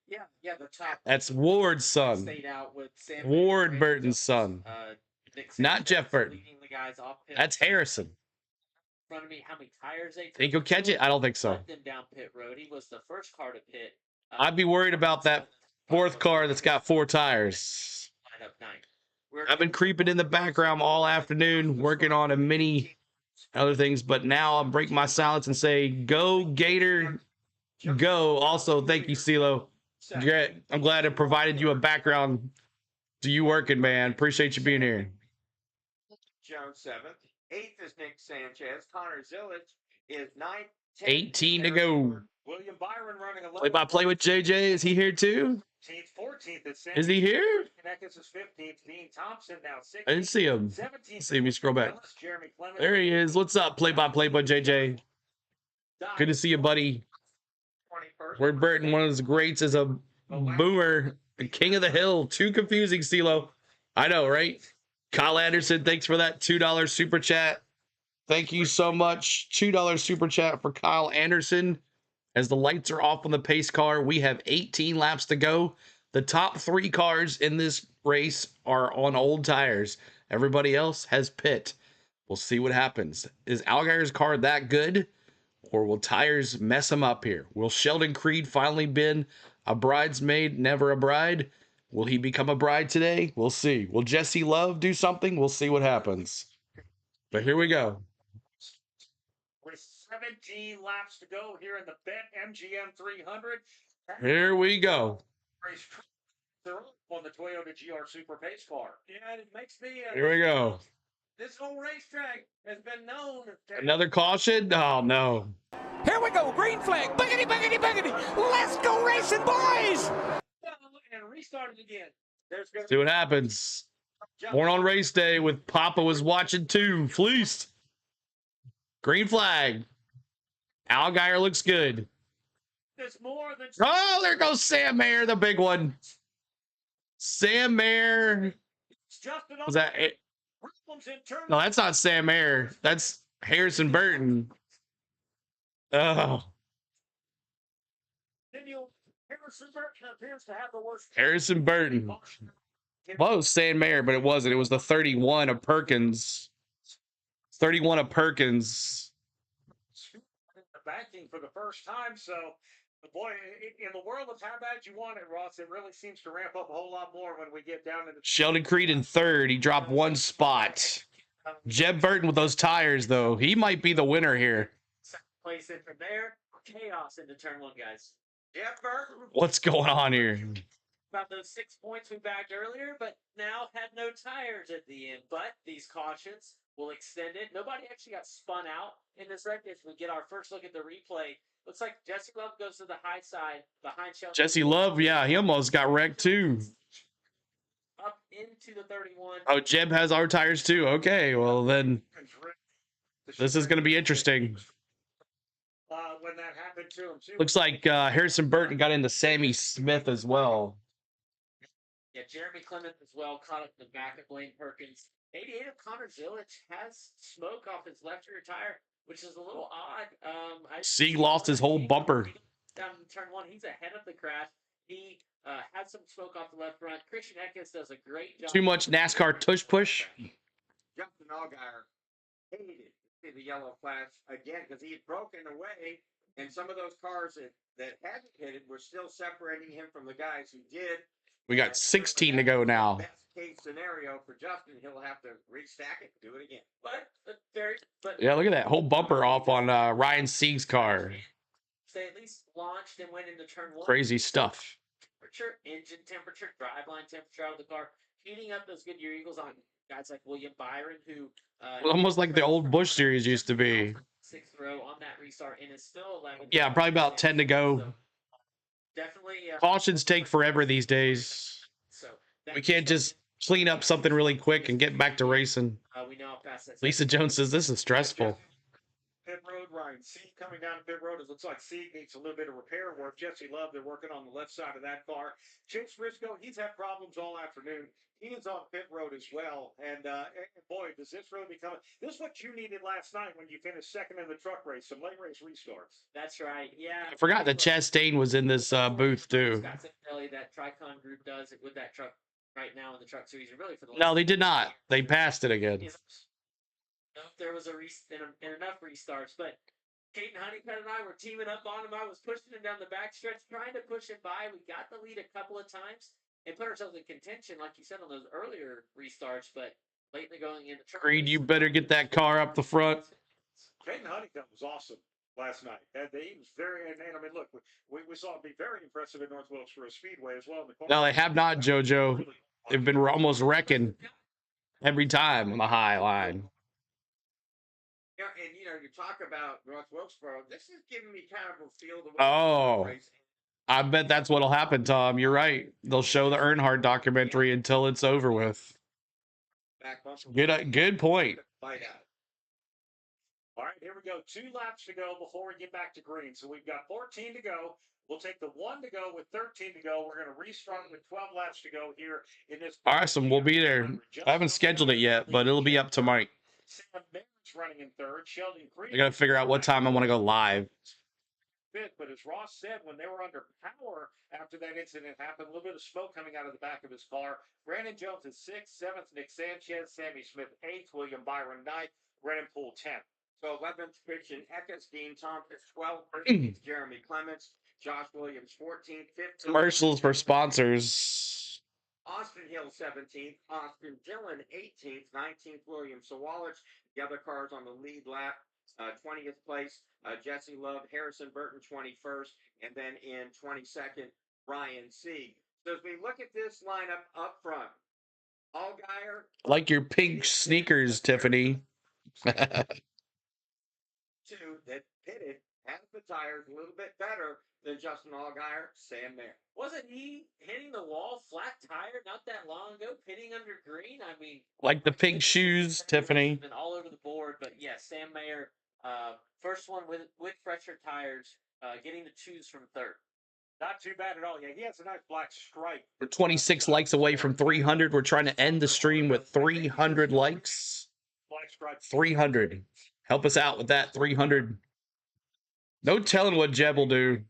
Yeah, the top. That's Ward's son. Stayed out with Sam Ward Burton's son. Not Jeff Burton. Leading the guys off pit. That's Harrison. In front of me, how many tires they took. Think he'll catch it? I don't think so. Led them down pit road. He was the first car to pit. I'd be worried about that 4th car that's got 4 tires. Lineup 9. I've been creeping in the background all afternoon, working on a mini other things, but now I'll break my silence and say, go Gator, go. Also, thank you, CeeLo. Great. I'm glad it provided you a background to you working, man. Appreciate you being here. Jones 7th. 8th is Nick Sanchez. Connor Zillage is 9th. 18 to go. William Byron running 11th. Play-by-play with JJ. Is he here too? 14th is he here? Connecticut is 15th. Dean Thompson now 16th. I didn't see him. 17th. See me scroll back. There he is. What's up, play-by-play by JJ? Good to see you, buddy. Ward Burton, one of his greats, is a boomer, the king of the hill. Too confusing, CeeLo. I know, right? Kyle Anderson, thanks for that $2 super chat. Thank you so much. $2 super chat for Kyle Anderson. As the lights are off on the pace car, we have 18 laps to go. The top 3 cars in this race are on old tires. Everybody else has pit. We'll see what happens. Is Allgaier's car that good? Or will tires mess him up here? Will Sheldon Creed finally been a bridesmaid, never a bride? Will he become a bride today? We'll see. Will Jesse Love do something? We'll see what happens. But here we go. With 17 laps to go here in the BetMGM 300. Here we go. On the Toyota GR Super Pace car. Yeah, it makes me. Here we go. This whole racetrack has been known. Another caution? Oh, no. Here we go. Green flag. Boogity, boogity, boogity. Let's go racing, boys. And restarted again. There's going See what happens. Born on race day with Papa was watching too. Fleeced. Green flag. Allgaier looks good. There's more than. Oh, there goes Sam Mayer, the big one. Sam Mayer. Was that it? No, that's not Sam Mayer. That's Harrison Burton. Oh. Harrison Burton appears to have the worst. Harrison Burton. Well, it was Sam Mayer, but it wasn't. It was the 31 of Perkins. 31 of Perkins. Banking for the first time, so boy, in the world of how bad you want it, Ross, it really seems to ramp up a whole lot more when we get down into Sheldon Creed in third. He dropped one spot. Jeb Burton with those tires, though. He might be the winner here. Second place in from there. Chaos into turn one, guys. Jeff Burton. What's going on here? About those 6 points we backed earlier, but now had no tires at the end. But these cautions will extend it. Nobody actually got spun out in this wreck. If we get our first look at the replay, looks like Jesse Love goes to the high side behind Sheldon. Jesse Love, yeah, he almost got wrecked too. Up into the 31. Oh, Jeb has our tires too. Okay, well then this is going to be interesting. When that happened to him too. Looks like Harrison Burton got into Sammy Smith as well. Yeah, Jeremy Clement as well caught up in the back of Blaine Perkins. 88 of Connor Zilic has smoke off his left rear tire, which is a little odd. Sieg lost his whole bumper. Down in turn one, he's ahead of the crash. He had some smoke off the left front. Christian Eckes does a great job. Too much NASCAR tush push. Justin Allgaier hated to see the yellow flash again because he had broken away, and some of those cars that hadn't hit it were still separating him from the guys who did. We got 16 to go now. Best case scenario for Justin, he'll have to restack it and do it again. But Yeah, look at that whole bumper off on Ryan Sieg's car. They at least launched and went into turn one. Crazy stuff. Temperature, engine temperature, driveline temperature out of the car, heating up those Goodyear Eagles on guys like William Byron, who Almost like the old Busch series used to be. 6th row on that restart, and it's still 11. Yeah, probably about 10 to go. So definitely. Cautions take forever these days. So We can't just clean up something really quick and get back to racing. We know how fast that's. Lisa Jones says this is stressful. Pit road, Ryan Sieg coming down pit road. It looks like Sieg needs a little bit of repair work. Jesse Love, they're working on the left side of that car. Chase Briscoe, he's had problems all afternoon. He is on pit road as well. And boy, does this really become this is what you needed last night when you finished second in the truck race, some late race restarts. That's right. Yeah. I forgot that Chastain was in this booth too. Scott Signelli, that Tricon group does it with that truck right now in the truck series. And really for the No, they did not. They passed it again. If there was enough restarts, but Kate and Honeycutt and I were teaming up on him. I was pushing him down the backstretch, trying to push him by. We got the lead a couple of times and put ourselves in contention, like you said, on those earlier restarts. But lately going in the truck. Creed, you better get that car up the front. Kate and Honeycutt was awesome last night. He was very, and I mean, look, we saw him be very impressive at North Wilkesboro Speedway as well. No, they have not, JoJo. They've been almost wrecking every time on the high line. Yeah, and you talk about North Wilkesboro. This is giving me kind of a feel the way. Oh, I bet that's what'll happen, Tom. You're right. They'll show the Earnhardt documentary until it's over with. Good point. All right, here we go. 2 laps to go before we get back to green. So we've got 14 to go. We'll take the 1 to go with 13 to go. We're going to restart with 12 laps to go here in this. Awesome. We'll be there. I haven't scheduled it yet, but it'll be up to Mike. Sam Barrett's running in third. Sheldon Creed. I got to figure out what time I want to go live. But as Ross said, when they were under power after that incident happened, a little bit of smoke coming out of the back of his car. Brandon Jones is 6th, 7th, Nick Sanchez, Sammy Smith 8th, William Byron 9th, Brennan Poole 10th. So 11th, Christian Eckes, Dean Thompson 12th, 13th, Jeremy Clements, Josh Williams 14th, 15th. Commercials for sponsors. Austin Hill 17th, Austin Dillon 18th, 19th William Sawalich. The other cars on the lead lap, 20th place, Jesse Love, Harrison Burton 21st, and then in 22nd, Ryan Sieg. So as we look at this lineup up front, Allgaier. Like your pink sneakers, Tiffany. Two that pitted has the tires a little bit better than Justin Allgaier, Sam Mayer. Wasn't he hitting the wall flat tire not that long ago, pitting under green? I mean, Like the pink shoes, Tiffany. been all over the board, but yeah, Sam Mayer, first one with fresher tires, getting to choose from third. Not too bad at all. Yeah, he has a nice black stripe. We're 26 likes away from 300. We're trying to end the stream with 300 likes. Black stripe. 300. Help us out with that 300. No telling what Jeb will do.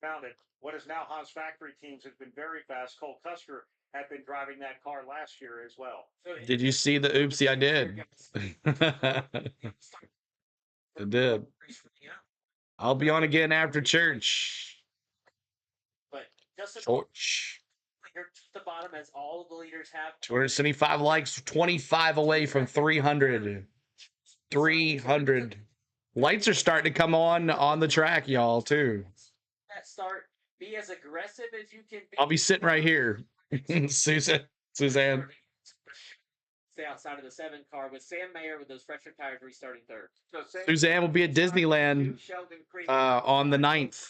Found it. What is now Haas factory teams has been very fast. Cole Custer had been driving that car last year as well. Did you see the oopsie I did? I did. I'll be on again after church. But just Church. here to the bottom, as all of the leaders have 275 likes, 25 away from 300. 300. Lights are starting to come on the track, y'all, too. that start. Be as aggressive as you can be. I'll be sitting right here. Suzanne. Stay outside of the 7 car with Sam Mayer with those fresher tires restarting third. Suzanne will be at Disneyland on the 9th.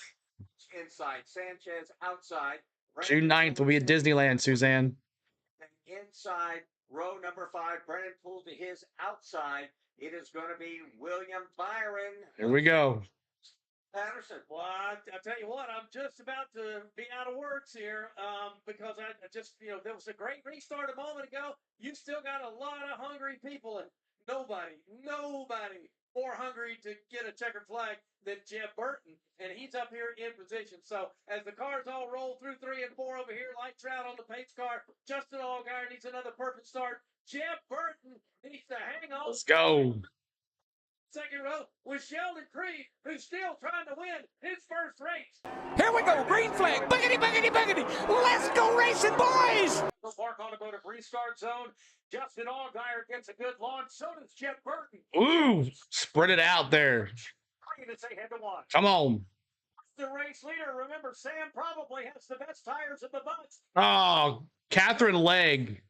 Inside, Sanchez outside. June 9th will be at Disneyland, Suzanne. Inside, row number 5, Brennan Poole to his outside. It is going to be William Byron. Here we go. Patterson. Well, I tell you what, I'm just about to be out of words here because I just, there was a great restart a moment ago. You still got a lot of hungry people, and nobody more hungry to get a checkered flag than Jeb Burton, and he's up here in position. So as the cars all roll through 3 and 4 over here, lights out on the pace car. Justin Allgaier needs another perfect start. Jeb Burton needs to hang on. Let's go. Second row with Sheldon Creed, who's still trying to win his first race. Here we go, green flag. Boogity, boogity, boogity. Let's go racing, boys. Park automotive restart zone. Justin Allgaier gets a good launch. So does Jeb Burton. Ooh, spread it out there. Creed as they head to one. Come on. The race leader, remember, Sam probably has the best tires in the bunch. Oh, Catherine Legg.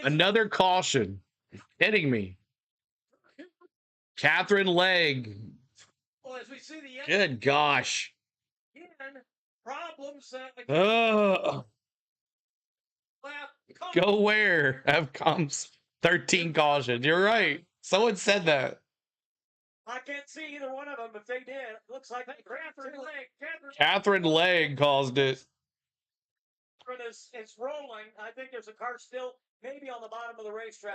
Another caution. Hitting me. Catherine Legg. Well, as we see the Good gosh. again, problems. Go where? Have comes 13 cautions. You're right. Someone said that. I can't see either one of them. If they did, it looks like Catherine Legg caused it. It's rolling. I think there's a car still maybe on the bottom of the racetrack.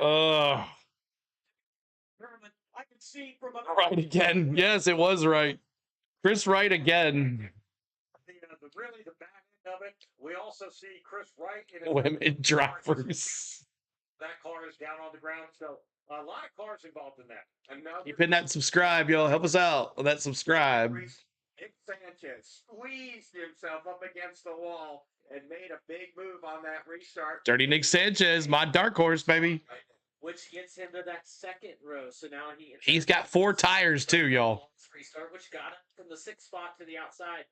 I can see from Right again. Yes, it was right. Chris Wright again. Really the back end of it. We also see Chris Wright in Women drivers. That car is down on the ground, so a lot of cars involved in that. Keep hitting that subscribe, y'all. Help us out with that subscribe. Nick Sanchez squeezed himself up against the wall and made a big move on that restart. Dirty Nick Sanchez, my dark horse, baby. Which gets him to that second row. So now he's got 4 tires too, y'all. Restart, which got him from the 6th spot to the outside.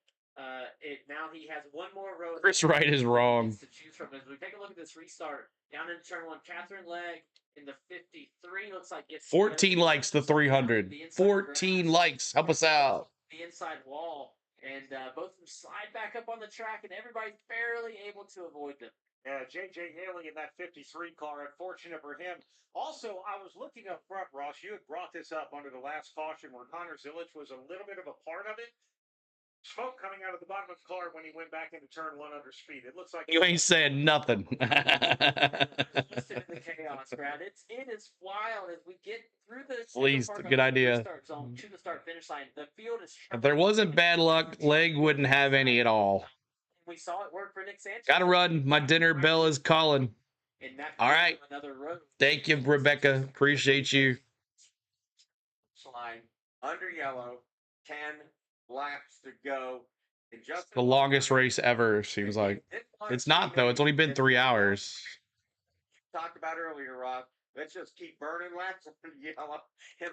Now he has one more row. Chris Wright is wrong. To choose from. As we take a look at this restart down in turn 1, Catherine Legg in the 53 looks like it's 14 likes to 300. 14 likes. Help us out. The inside wall, and both of them slide back up on the track, and everybody's barely able to avoid them. Yeah, J.J. Haley in that 53 car, unfortunate for him. Also, I was looking up front, Ross. You had brought this up under the last caution where Connor Zilic was a little bit of a part of it. Smoke coming out of the bottom of the car when he went back into turn 1 under speed. It looks like you ain't saying nothing. Listen to the chaos, Brad. It is wild as we get through the Please, good idea. Start zone to the start finish line. The field is. If there wasn't bad luck, Legg wouldn't have any at all. We saw it work for Nick Sanchez. Gotta run. My dinner bell is calling. All right. Thank you, Rebecca. Appreciate you. Line under yellow, 10 laps to go And just The longest race ever, seems like. It's not, though. It's only been 3 hours. Talked about earlier, Rob. Let's just keep burning laps on yellow.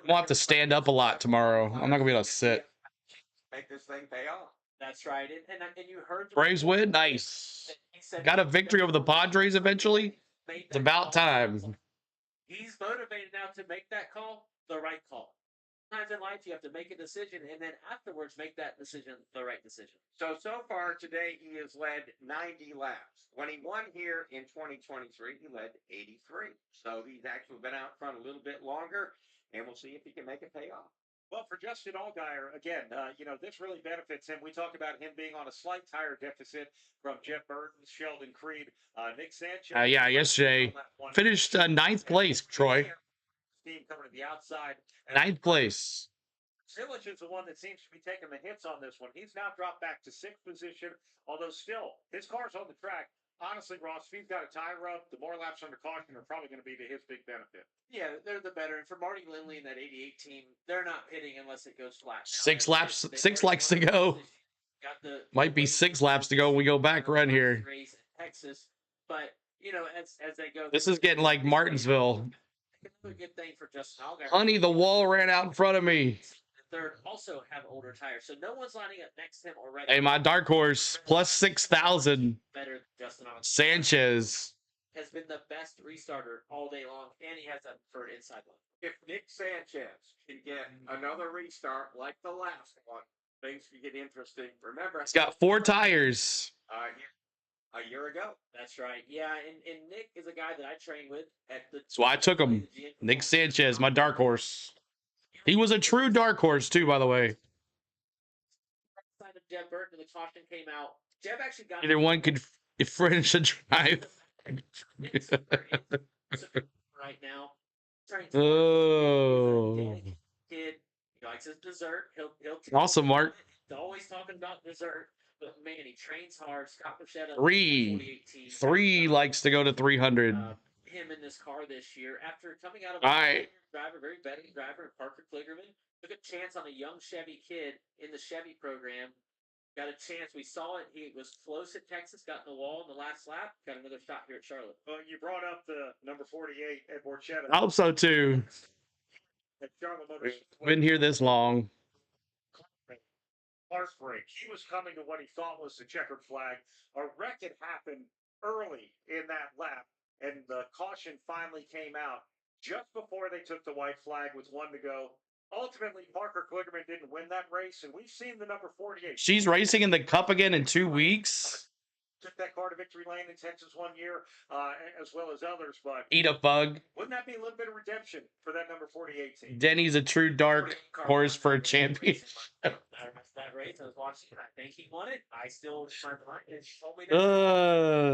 We'll have to stand up a lot tomorrow. I'm not going to be able to sit. Make this thing pay off. That's right. And you heard the Braves win? Nice. Got a victory over the Padres eventually? It's about time. He's motivated now to make that call, the right call. Sometimes in life, you have to make a decision, and then afterwards make that decision the right decision. So far today, he has led 90 laps. When he won here in 2023, he led 83. So he's actually been out front a little bit longer, and we'll see if he can make it pay off. Well, for Justin Allgaier, again, this really benefits him. We talked about him being on a slight tire deficit from Jeff Burton, Sheldon Creed, Nick Sanchez. Yeah, yesterday. Finished 9th place, Troy. Steam coming to the outside. 9th place. Zilich is the one that seems to be taking the hits on this one. He's now dropped back to 6th position, although still, his car's on the track. Honestly, Ross, if he's got a tire up, the more laps under caution are probably going to be to his big benefit. Yeah, they're the better. And for Marty Lindley and that 88 team, they're not pitting unless it goes flat. 6 laps, 6 laps to go. Might be 6 laps to go when we go back run here. Race in Texas, but as they go, this is getting like Martinsville. Another good thing for Justin Allgaier. Honey, the wall ran out in front of me. The third also have older tires, so no one's lining up next to him already. Hey, my dark horse plus 6,000. Better than Justin Allgaier. Sanchez has been the best restarter all day long, and he has that preferred inside line. If Nick Sanchez can get another restart like the last one, things can get interesting. Remember, he's got 4 tires. A year ago. That's right. Yeah, and Nick is a guy that I trained with at the. That's why I took him. Nick Sanchez, my dark horse. He was a true dark horse too, by the way. Side of Jeb Burton, the caution came out. Jeb actually got. Either one could finish a drive. Right now. Oh. Kid, he likes his dessert. He'll awesome, Mark. He's always talking about dessert. But man, he trains hard. Scott Pichetta, 3 likes to go to 300. Him in this car this year after coming out of a very veteran driver, Parker Kligerman, took a chance on a young Chevy kid in the Chevy program. Got a chance. We saw it. He was close at Texas, got in the wall in the last lap. Got another shot here at Charlotte. Well, you brought up the number 48, Ed Borchetta. I hope so too. At Charlotte Motor Speedway. Been here this long. Harsh break. He was coming to what he thought was the checkered flag. A wreck had happened early in that lap, and the caution finally came out just before they took the white flag with 1 to go. Ultimately, Parker Kligerman didn't win that race, and we've seen the number 48. She's racing in the Cup again in 2 weeks. Took that car to victory lane in Texas 1 year, as well as others. But eat a bug. Wouldn't that be a little bit of redemption for that number 48 team? Denny's a true dark horse for a champion. That race I was watching, I think he won it. I still my mind. And she told me that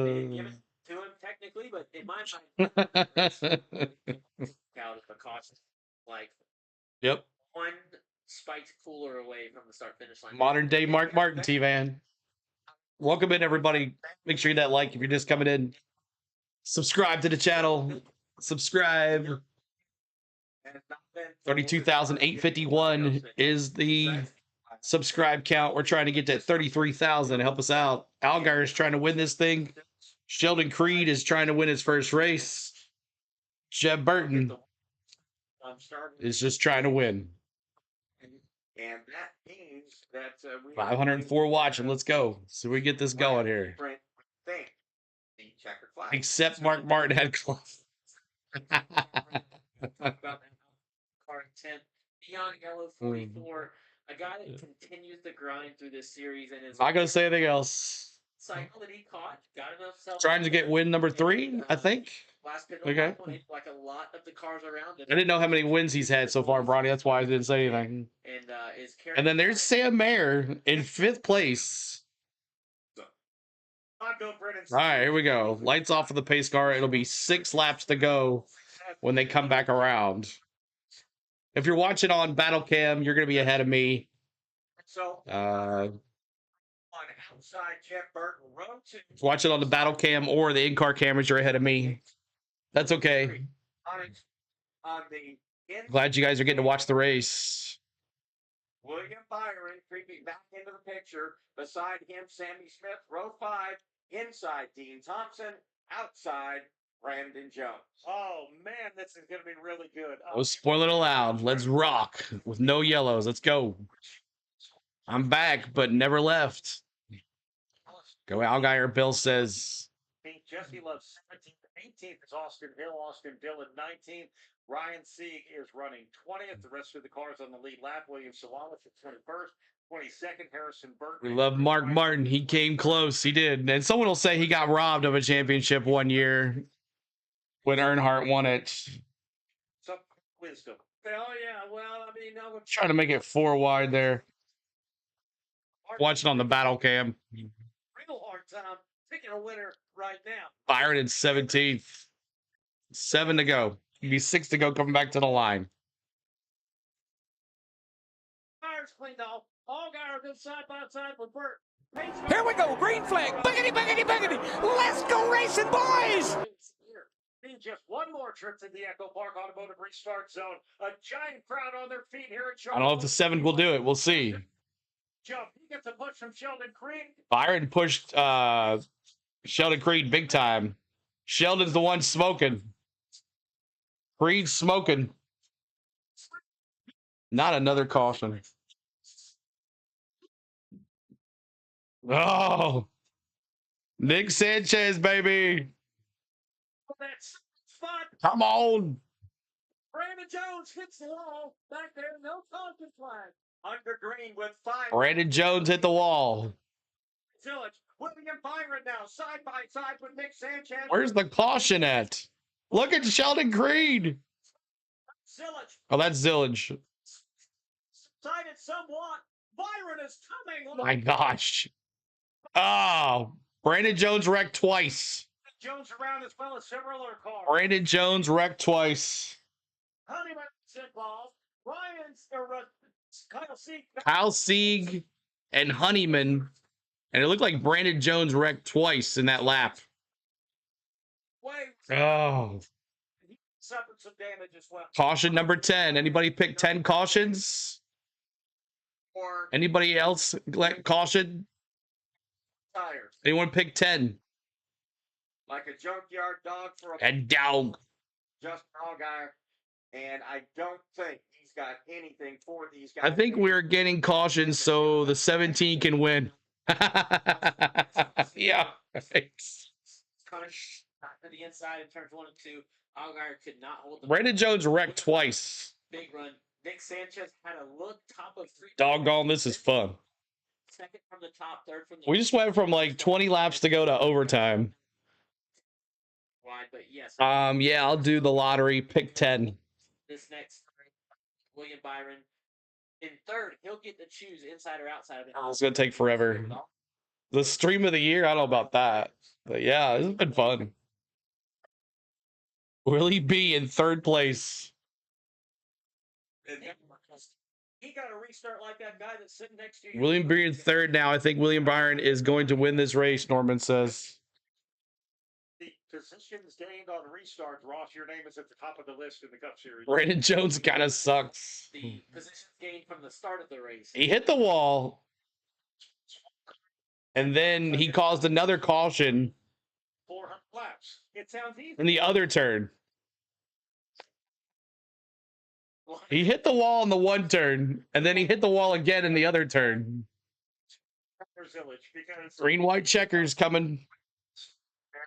they didn't give it to him technically, but in my mind, out of the caution, like yep, 1 spiked cooler away from the start finish line. Modern day Mark Martin, T-Van. Welcome in, everybody. Make sure you hit that like if you're just coming in. Subscribe to the channel. Subscribe. 32,851 is the subscribe count. We're trying to get to 33,000. Help us out. Allgaier is trying to win this thing. Sheldon Creed is trying to win his first race. Jeb Burton is just trying to win. And that means that 504 watching. Let's go. So we get this going here. Except Mark Martin had close. Talk about that car in 10. Beyond Yellow 44, a guy that continues to grind through this series and is Not gonna say anything else. Cycle that he caught, got enough self. Trying to get win number 3, I think. Last pit Okay. Like a lot of the cars around him. I didn't know how many wins he's had so far, Bronny. That's why I didn't say anything. And then there's Sam Mayer in 5th place. All right, here we go. Lights off of the pace car. It'll be 6 laps to go when they come back around. If you're watching on Battle Cam, you're going to be ahead of me. So, on outside Jeff Burton, row 2. Watch it on the Battle Cam or the in-car cameras, you're ahead of me. That's okay. On the Glad you guys are getting to watch the race. William Byron creeping back into the picture. Beside him, Sammy Smith, row 5. Inside, Dean Thompson. Outside, Brandon Jones. Oh, man, this is going to be really good. Oh, spoiler allowed. Let's rock with no yellows. Let's go. I'm back, but never left. Go Allgaier, Bill says. Jesse Love's 17th. 18th is Austin Hill. Austin Dillon 19th. Ryan Sieg is running 20th. The rest of the cars on the lead lap. William Sawalich at 21st. 22nd, Harrison Burton. We love Mark Martin. He came close. He did. And someone will say he got robbed of a championship one year when Earnhardt won it. Some wisdom. Oh, yeah. Well, I mean, I would Trying to make it 4 wide there. Watching on the battle cam. real hard time picking a winner right now. Byron in 17th. 7 to go. Be 6 to go coming back to the line. Tires cleaned off. Allgaier goes side by side with Burt. Here we go, green flag. Boogity, boogity, boogity. Let's go racing, boys. In just one more trip to the Echo Park Automotive Restart Zone. A giant crowd on their feet here at Charlotte. I don't know if the 7 will do it. We'll see. Jump. He gets a push from Sheldon Creed. Byron pushed Sheldon Creed big time. Sheldon's the one smoking. Creed's smoking. Not another caution. Oh, Nick Sanchez, baby. That's spot. Come on. Brandon Jones hits the wall. Back there, no caution flag. Under green with 5. Brandon Jones hit the wall. Zillage. William Byron now side by side with Nick Sanchez. Where's the caution at? Look at Sheldon Creed. Zillage Oh, that's Zillage. sided somewhat. Byron is coming. Oh my gosh. Oh, Brandon Jones wrecked twice. Jones around as well as several other cars. Brandon Jones wrecked twice. Honeyman's involved. Ryan's Kyle Sieg. Kyle Sieg and Honeyman. And it looked like Brandon Jones wrecked twice in that lap. Oh. He suffered some damage as well. Caution number 10. Anybody pick 10 cautions? Or Anybody else let caution? tires. Anyone pick 10? Like a junkyard dog for a And dog. Justin Allgaier. And I don't think he's got anything for these guys. I think we're getting caution so the 17 can win. Yeah. Connor to the inside in turns 1 and 2. Allgaier could not hold the Brandon Jones wrecked twice. big run. Nick Sanchez had a look top of 3. Doggone, this is fun. Second from the top, third from the We just went from like 20 laps to go to overtime. wide, but yes. Yeah, I'll do the lottery. Pick 10. This next William Byron in third, he'll get to choose inside or outside of it. Oh, it's gonna take forever. The stream of the year, I don't know about that. But yeah, this has been fun. Willie B in third place. He got a restart like that guy that's sitting next to you. William B in third now. I think William Byron is going to win this race, Norman says. The positions gained on restart, Ross, your name is at the top of the list in the Cup Series. Brandon Jones kind of sucks. The positions gained from the start of the race. He hit the wall. And then he caused another caution 400 laps. It sounds easy. in the other turn. He hit the wall in the one turn, and then he hit the wall again in the other turn. Zillage, because Green, white checkers coming.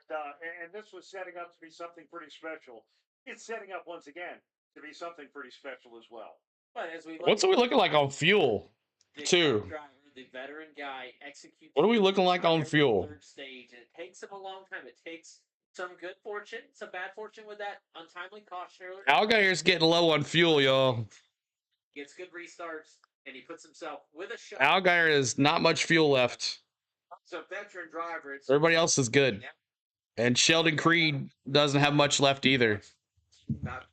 and this was setting up to be something pretty special. It's setting up once again to be something pretty special as well. But as we look, What's we looking like on fuel, the too? driver, the veteran guy, executes. What are we looking like on every fuel? Third stage, and it takes him a long time. It takes some good fortune, some bad fortune with that untimely caution earlier. Allgaier's getting low on fuel, y'all. Gets good restarts, and he puts himself with a shot. Allgaier is not much fuel left. It's a veteran driver. It's Everybody else is good. And Sheldon Creed doesn't have much left either. not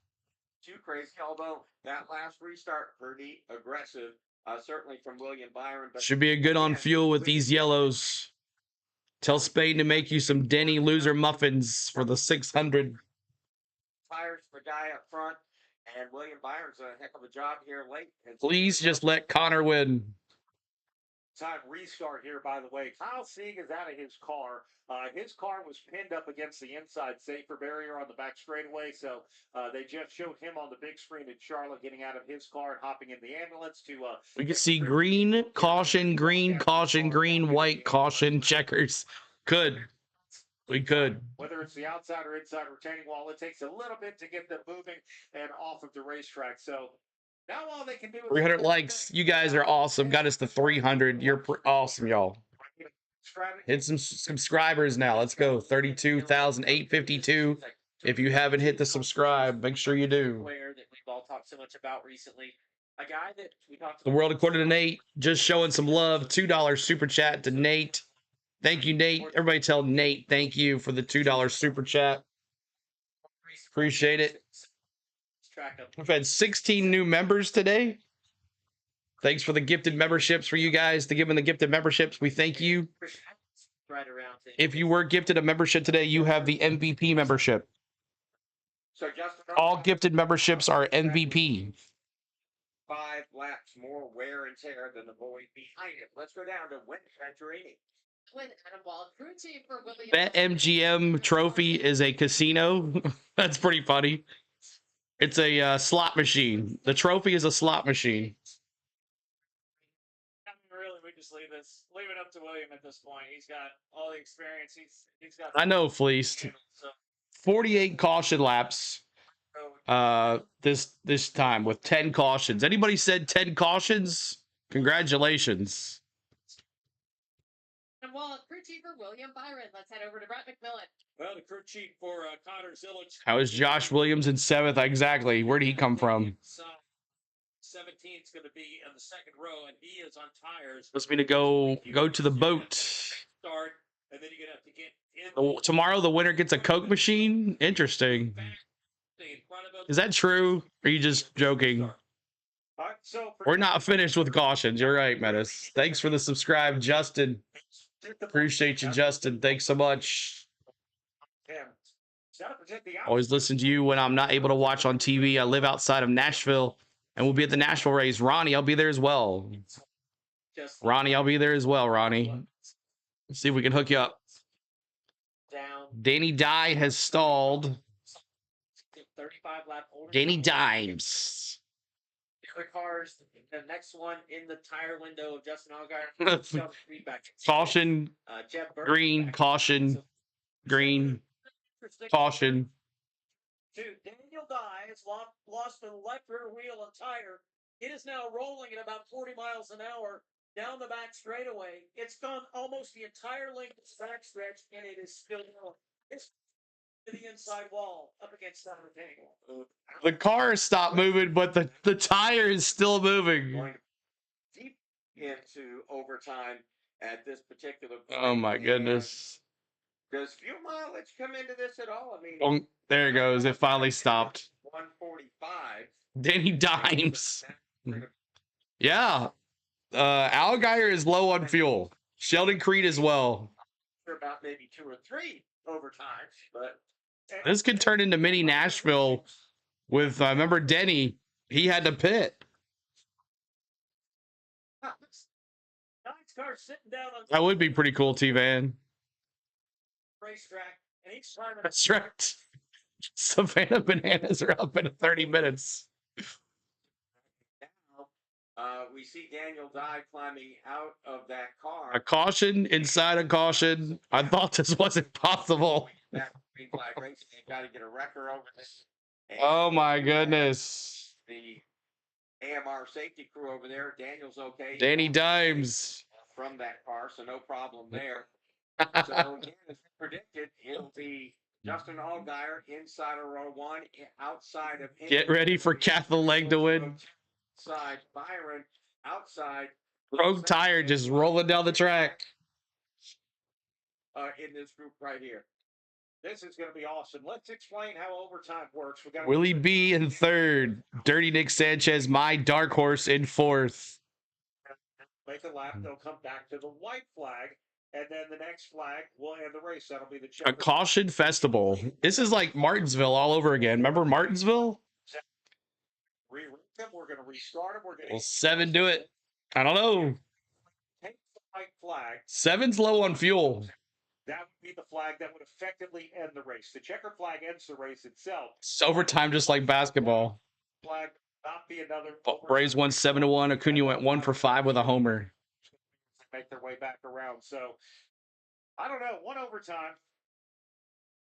too crazy, although that last restart pretty aggressive, certainly from William Byron. But Should be a good on fuel with these yellows. Tell Spain to make you some Denny loser muffins for the 600. tires for the guy up front. And William Byron's done a heck of a job here late. Please just let Connor win. Time restart here, by the way. Kyle Sieg is out of his car. His car was pinned up against the inside safer barrier on the back straightaway, so they just showed him on the big screen in Charlotte getting out of his car and hopping in the ambulance to. We can see green, caution, green, white, caution, checkers. Could. We could. Whether it's the outside or inside retaining wall, it takes a little bit to get them moving and off of the racetrack. So now all they can do is 300 likes. You guys are awesome. Got us to 300. You're awesome, y'all. Hit some subscribers now. Let's go. 32,852. If you haven't hit the subscribe, make sure you do. Player that we've all talked so much about recently. A guy that we talked The about. world according to Nate. Just showing some love. $2 super chat to Nate. Thank you, Nate. Everybody tell Nate thank you for the $2 super chat. Appreciate it. We've had 16 new members today. Thanks for the gifted memberships for you guys. To giving the gifted memberships, we thank you. Right around to If you were gifted a membership today, you have the MVP membership. So Justin, All gifted memberships are MVP. 5 laps more wear and tear than the boy behind him. Let's go down to Win Venturini. Win Adam Wall, crew chief for William. BetMGM trophy is a casino. That's pretty funny. It's a slot machine. The trophy is a slot machine. I mean, really, we just leave it up to William at this point. He's got all the experience. He's got. I know, Fleeced. So 48 caution laps this time with 10 cautions. Anybody said 10 cautions? Congratulations. Adam Wall, crew chief for William Byron. Let's head over to Brett McMillan. well, the crew chief for Connor Zilic. How is Josh Williams in 7th? Exactly. Where did he come from? 17th is going to be in the second row, and he is on tires. Supposed me to go to the boat. Start, and then you're going to have to get in. Tomorrow the winner gets a Coke machine? Interesting. Is that true? Or are you just joking? All right, so We're not finished with cautions. You're right, Menace. Thanks for the subscribe, Justin. Appreciate you, Justin. Thanks so much. Always listen to you when I'm not able to watch on TV. I live outside of Nashville, and we'll be at the Nashville race. Ronnie, I'll be there as well. Ronnie, I'll be there as well, Ronnie. Let's see if we can hook you up. down. Danny Dye has stalled. 35 lap older. Danny Dimes. The other cars, the next one in the tire window of Justin Allgaier. Caution, Jeb Burke green, back. caution, green, caution. Daniel Dye has lost an left rear wheel and tire. It is now rolling at about 40 miles an hour down the back straightaway. It's gone almost the entire length of the back stretch, and it is still going. It's to the inside wall up against that retaining wall. The car stopped moving, but the tire is still moving. Going deep into overtime at this particular point. Oh my goodness. Does fuel mileage come into this at all? I mean, Oh, there it goes. It finally stopped. 145. Danny Dimes. Yeah. Allgaier is low on fuel. Sheldon Creed as well. For about maybe 2 or 3 overtimes, but This could turn into mini Nashville with, remember Denny, he had to pit. Nice car sitting down on That would be pretty cool, T-Van. the racetrack, and each time That's right. Savannah Bananas are up in 30 minutes. now we see Daniel Dye climbing out of that car. A caution inside a caution. I thought this wasn't possible. Back to green flag racing. They've got to get a wrecker over this. And Oh my goodness. the AMR safety crew over there. Daniel's okay. Danny Dimes. From that car, so no problem there. So again, as predicted, it'll be Justin Allgaier inside of row 1, outside of Get ready for Kathleen Leg to win. Outside Byron, outside Rogue tire just rolling down the track. in this group right here. This is going to be awesome. Let's explain how overtime works. We got Willie B in 3rd. Dirty Nick Sanchez, my dark horse, in 4th. make a lap. They'll come back to the white flag, and then the next flag will end the race. That'll be the A caution festival. This is like Martinsville all over again. Remember Martinsville? Re-rank them. We're going to restart them. We're going Will to 7 do it? I don't know. take the white flag. 7's low on fuel. That would be the flag that would effectively end the race. The checker flag ends the race itself. It's overtime just like basketball. Flag not be another. Braves won 7-1. Acuna went 1 for 5 with a homer. Make their way back around. So I don't know. 1 overtime.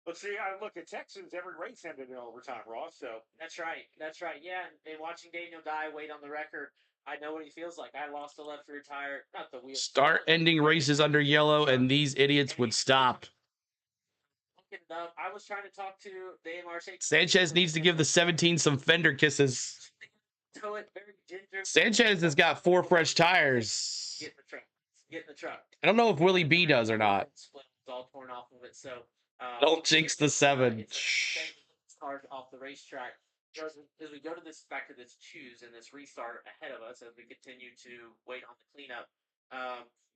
Let's see. I look at Texans. Every race ended in overtime, Ross. So That's right. That's right. Yeah. And watching Daniel Dye wait on the record, I know what he feels like. I lost a left rear tire, not the wheel. Start ending races under yellow, and these idiots would stop. I was trying to talk to the MRC. Sanchez needs to give the 17 some fender kisses. Tow it very gingerly. Sanchez has got 4 fresh tires. Get in the truck. Get in the truck. I don't know if Willie B does or not. It's all torn off of it. So Don't jinx the 7. Cars off the racetrack. As we go to this back to this choose and this restart ahead of us, as we continue to wait on the cleanup,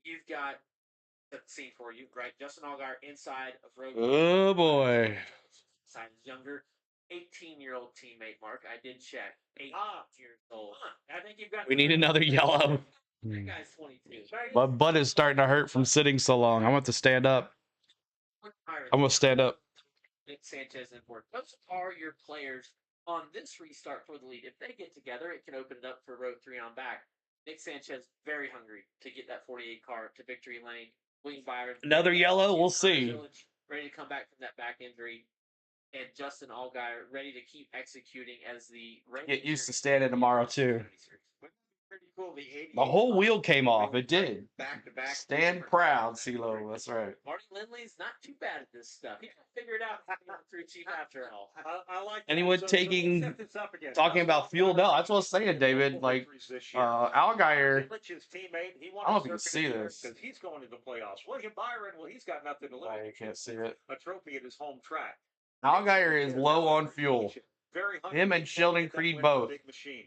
you've got the scene for you, right? Justin Allgaier inside of road. Oh boy. Sign his younger 18-year-old teammate, Mark. I did check. 8 years old. I think you've got. We need another yellow. That guy's 22. My butt is starting to hurt from sitting so long. I'm going to have to stand up. I'm going to stand up. Nick Sanchez and Ford. Those are your players on this restart for the lead. If they get together, it can open it up for row 3 on back. Nick Sanchez very hungry to get that 48 car to victory lane. William Byron. Another yellow? We'll see. Ready to come back from that back injury. And Justin Allgaier ready to keep executing as the Get used to standing tomorrow, too. Pretty cool. The whole wheel came off. It did. Back to back. Stand proud, CeeLo. That's right. Marty Lindley's not too bad at this stuff. He can figure it out through chief after all. I like. Anyone talking about fuel? No, that's what I was saying, David. Like, Allgaier. His teammate, he I don't know if you can see this. because he's going to the playoffs. William Byron, well, he's got nothing to lose. I can't see it. A trophy at his home track. Allgaier is low on fuel. Very Him and Sheldon Creed both. Big machine.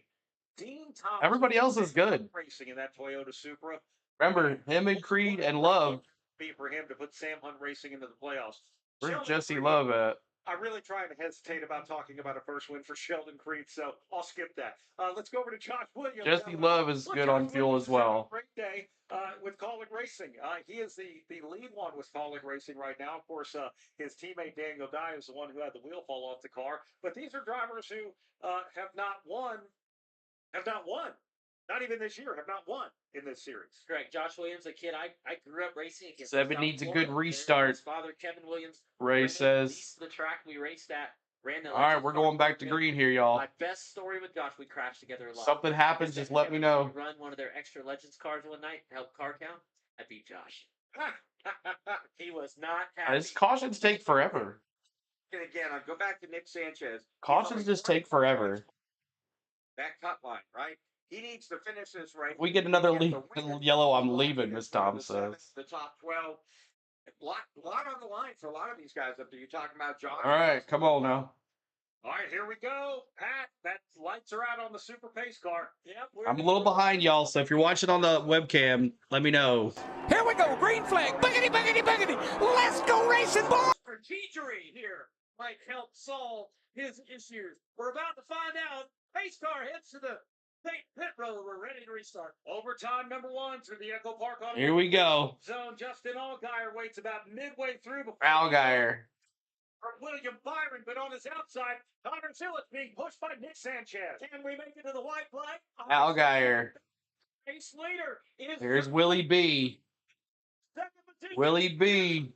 Dean Thomas Everybody else is good. Racing in that Toyota Supra. Remember, him and Creed and Love. Be for him to put Sam Hunt Racing into the playoffs. Where's Sheldon Jesse Creed, Love at? I really tried to hesitate about talking about a first win for Sheldon Creed, so I'll skip that. Let's go over to Josh Williams. Jesse Love is good on fuel as well. Great day with Collick Racing. He is the lead one with Collick Racing right now. Of course, his teammate Daniel Dye is the one who had the wheel fall off the car. But these are drivers who have not won. Not even this year, have not won in this series. Correct. Josh Williams, a kid I grew up racing against. 7 needs a good restart. His father, Kevin Williams. Ray says. The track we raced at. All right, we're going back to green here, y'all. My best story with Josh, we crashed together a lot. Something happens, just let me know. Run one of their extra Legends cars one night to help car count. I beat Josh. He was not happy. His cautions take forever. And again, I'll go back to Nick Sanchez. Cautions just take forever. That cut line, right? He needs to finish this race. If we get another yellow, I'm leaving, Miss Tom says. The top 12. A lot on the line for a lot of these guys up there. You're talking about Josh. All right, come on now. All right, here we go. Pat, that lights are out on the Super Pace car. Yep. I'm a little behind y'all, so if you're watching on the webcam, let me know. Here we go, green flag. Buggity, buggity, buggity. Let's go racing, boy. Strategery here might help solve his issues. We're about to find out. Pace car heads to the pit road. We're ready to restart. Overtime number 1 through the Echo Park on Here we go. zone. Justin Allgaier waits about midway through before Allgaier. from William Byron, but on his outside, Connor Zillett being pushed by Nick Sanchez. Can we make it to the white flag? Allgaier. Race leader is Here's Willie B. second position. Willie B.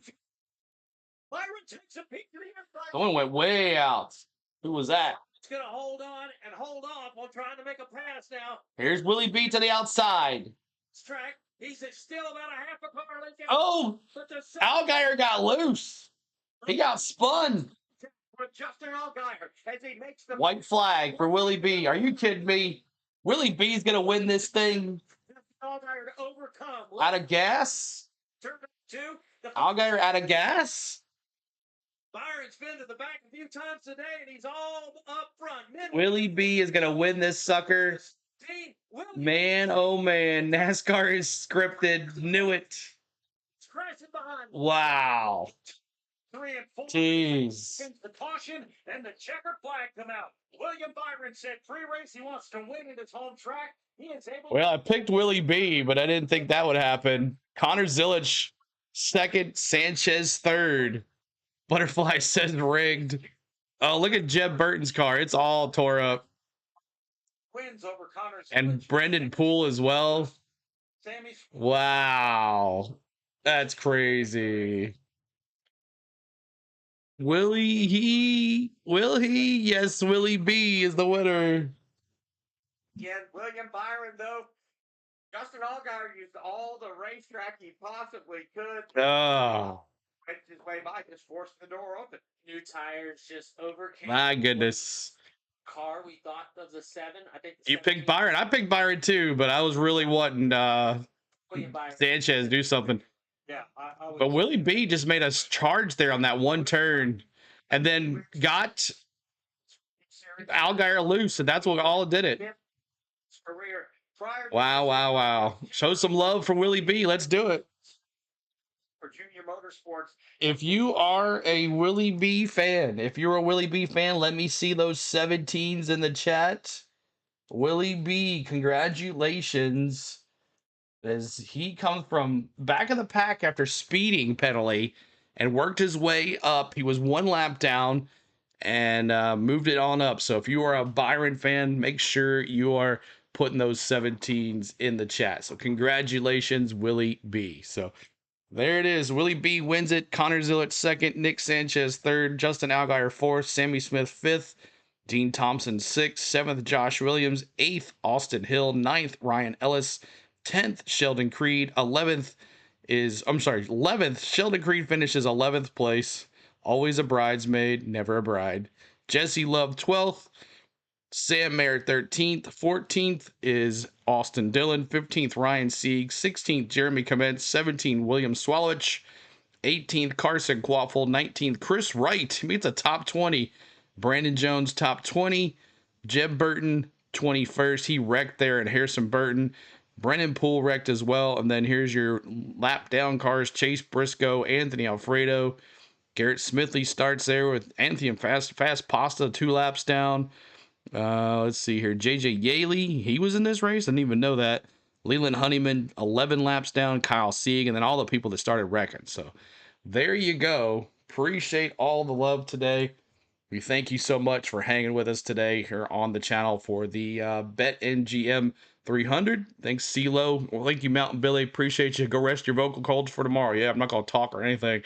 Byron takes a peek to the inside. Someone went way out. Who was that? It's going to hold on and hold off while trying to make a pass now. Here's Willie B to the outside. This track, he's still about a half a car length. Oh, But the Allgaier got loose. He got spun. For Justin Allgaier as he makes the White flag for Willie B. Are you kidding me? Willie B's going to win this thing Allgaier to overcome. out of gas? Turn 2. Allgaier out of gas? Byron's been to the back a few times today, and he's all up front. Willie B is going to win this sucker. Man, oh man, NASCAR is scripted. Knew it. Crashing behind. Wow. 3 and 4. Jeez. The caution and the checkered flag come out. William Byron said pre-race he wants to win at his home track. He is able. Well, I picked Willie B, but I didn't think that would happen. Connor Zilich, second. Sanchez, third. Butterfly says rigged. Oh, look at Jeb Burton's car. It's all tore up. Wins over Connor Zilich. And Brendan Poole as well. Wow. That's crazy. Will he? Yes, Willie B is the winner. Again, William Byron, though, Justin Allgaier used all the racetrack he possibly could. Oh, Went his way by, just forced the door open. New tires just overcame. my goodness. Car we thought of the 7. I think You picked Byron. I picked Byron too, but I was really wanting William Byron. Sanchez to do something. Yeah, But Willie B just made us charge there on that one turn and then got Allgaier loose, and that's what all did it. Career prior to Wow. Show some love for Willie B. Let's do it. for Junior Motorsports. If you are a Willie B fan, let me see those 17s in the chat. Willie B, congratulations. As he comes from back of the pack after speeding penalty and worked his way up. He was one lap down and moved it on up. So if you are a Byron fan, make sure you are putting those 17s in the chat. So congratulations, Willie B. So there it is. Willie B wins it. Connor Zilich second, Nick Sanchez third, Justin Allgaier fourth, Sammy Smith fifth, Dean Thompson sixth, seventh, Josh Williams, eighth, Austin Hill, ninth, Ryan Ellis, 10th, Sheldon Creed, 11th, Sheldon Creed finishes 11th place. Always a bridesmaid, never a bride. Jesse Love, 12th. Sam Mayer, 13th. 14th is Austin Dillon. 15th, Ryan Sieg. 16th, Jeremy Commence. 17th, William Swalowich. 18th, Carson Quaffle. 19th, Chris Wright. He meets a top 20. Brandon Jones, top 20. Jeb Burton, 21st. He wrecked there, and Harrison Burton. Brennan Poole wrecked as well. And then here's your lap down cars. Chase Briscoe, Anthony Alfredo. Garrett Smithley starts there with Anthony and Fast Pasta, 2 laps down. Let's see here. JJ Yaley, he was in this race. I didn't even know that. Leland Honeyman, 11 laps down. Kyle Sieg, and then all the people that started wrecking. So there you go. Appreciate all the love today. We thank you so much for hanging with us today here on the channel for the BetMGM 300. Thanks, CeeLo. Well, thank you, Mountain Billy. Appreciate you. Go rest your vocal cords for tomorrow. Yeah, I'm not going to talk or anything.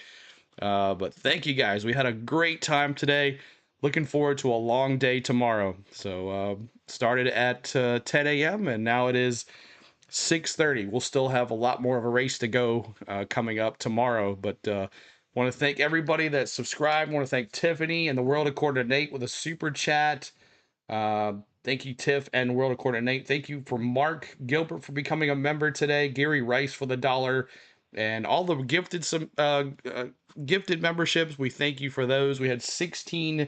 But thank you, guys. We had a great time today. Looking forward to a long day tomorrow. So started at 10 a.m. and now it is 6:30. We'll still have a lot more of a race to go coming up tomorrow. But want to thank everybody that subscribed. Want to thank Tiffany and the World According to Nate with a super chat. Thank you, Tiff and World According to Nate. Thank you for Mark Gilbert for becoming a member today. Gary Rice for the $1. And all the gifted memberships, we thank you for those. We had 16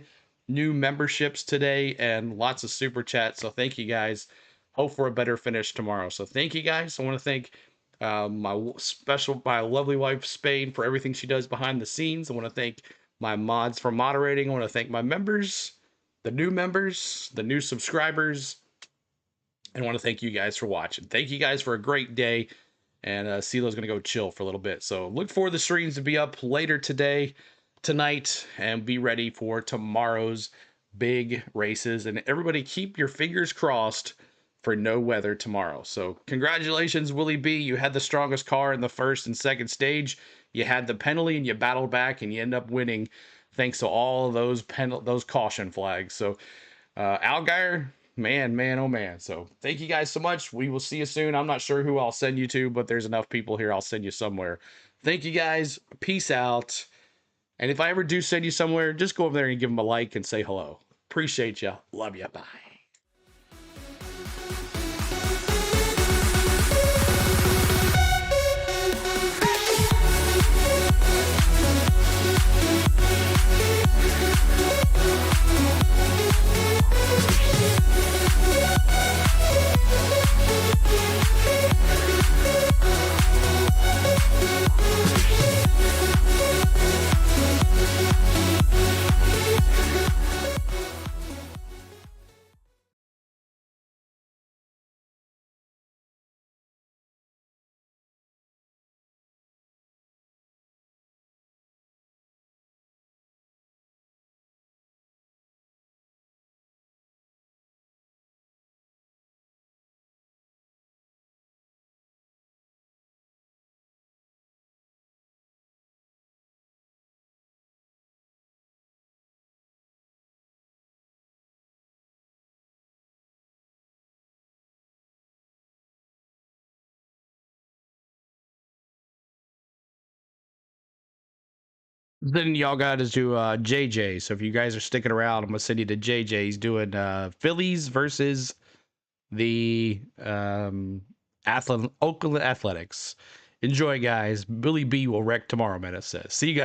new memberships today and lots of super chats. So thank you, guys. Hope for a better finish tomorrow. So thank you, guys. I want to thank my lovely wife, Spain, for everything she does behind the scenes. I want to thank my mods for moderating. I want to thank my members, the new subscribers. And I want to thank you guys for watching. Thank you guys for a great day. And CeeLo's going to go chill for a little bit. So look for the streams to be up later tonight, and be ready for tomorrow's big races. And everybody keep your fingers crossed for no weather tomorrow. So congratulations, Willie B. You had the strongest car in the first and second stage. You had the penalty and you battled back and you end up winning thanks to all of those caution flags. So Allgaier, man, oh man. So thank you guys so much. We will see you soon. I'm not sure who I'll send you to, but there's enough people here. I'll send you somewhere. Thank you guys. Peace out. And if I ever do send you somewhere, just go over there and give them a like and say hello. Appreciate you. Love you. Bye. Then y'all got to do JJ. So if you guys are sticking around, I'm gonna send you to JJ. He's doing Phillies versus the Oakland Athletics. Enjoy, guys. Billy B will wreck tomorrow, Menace says. See you guys.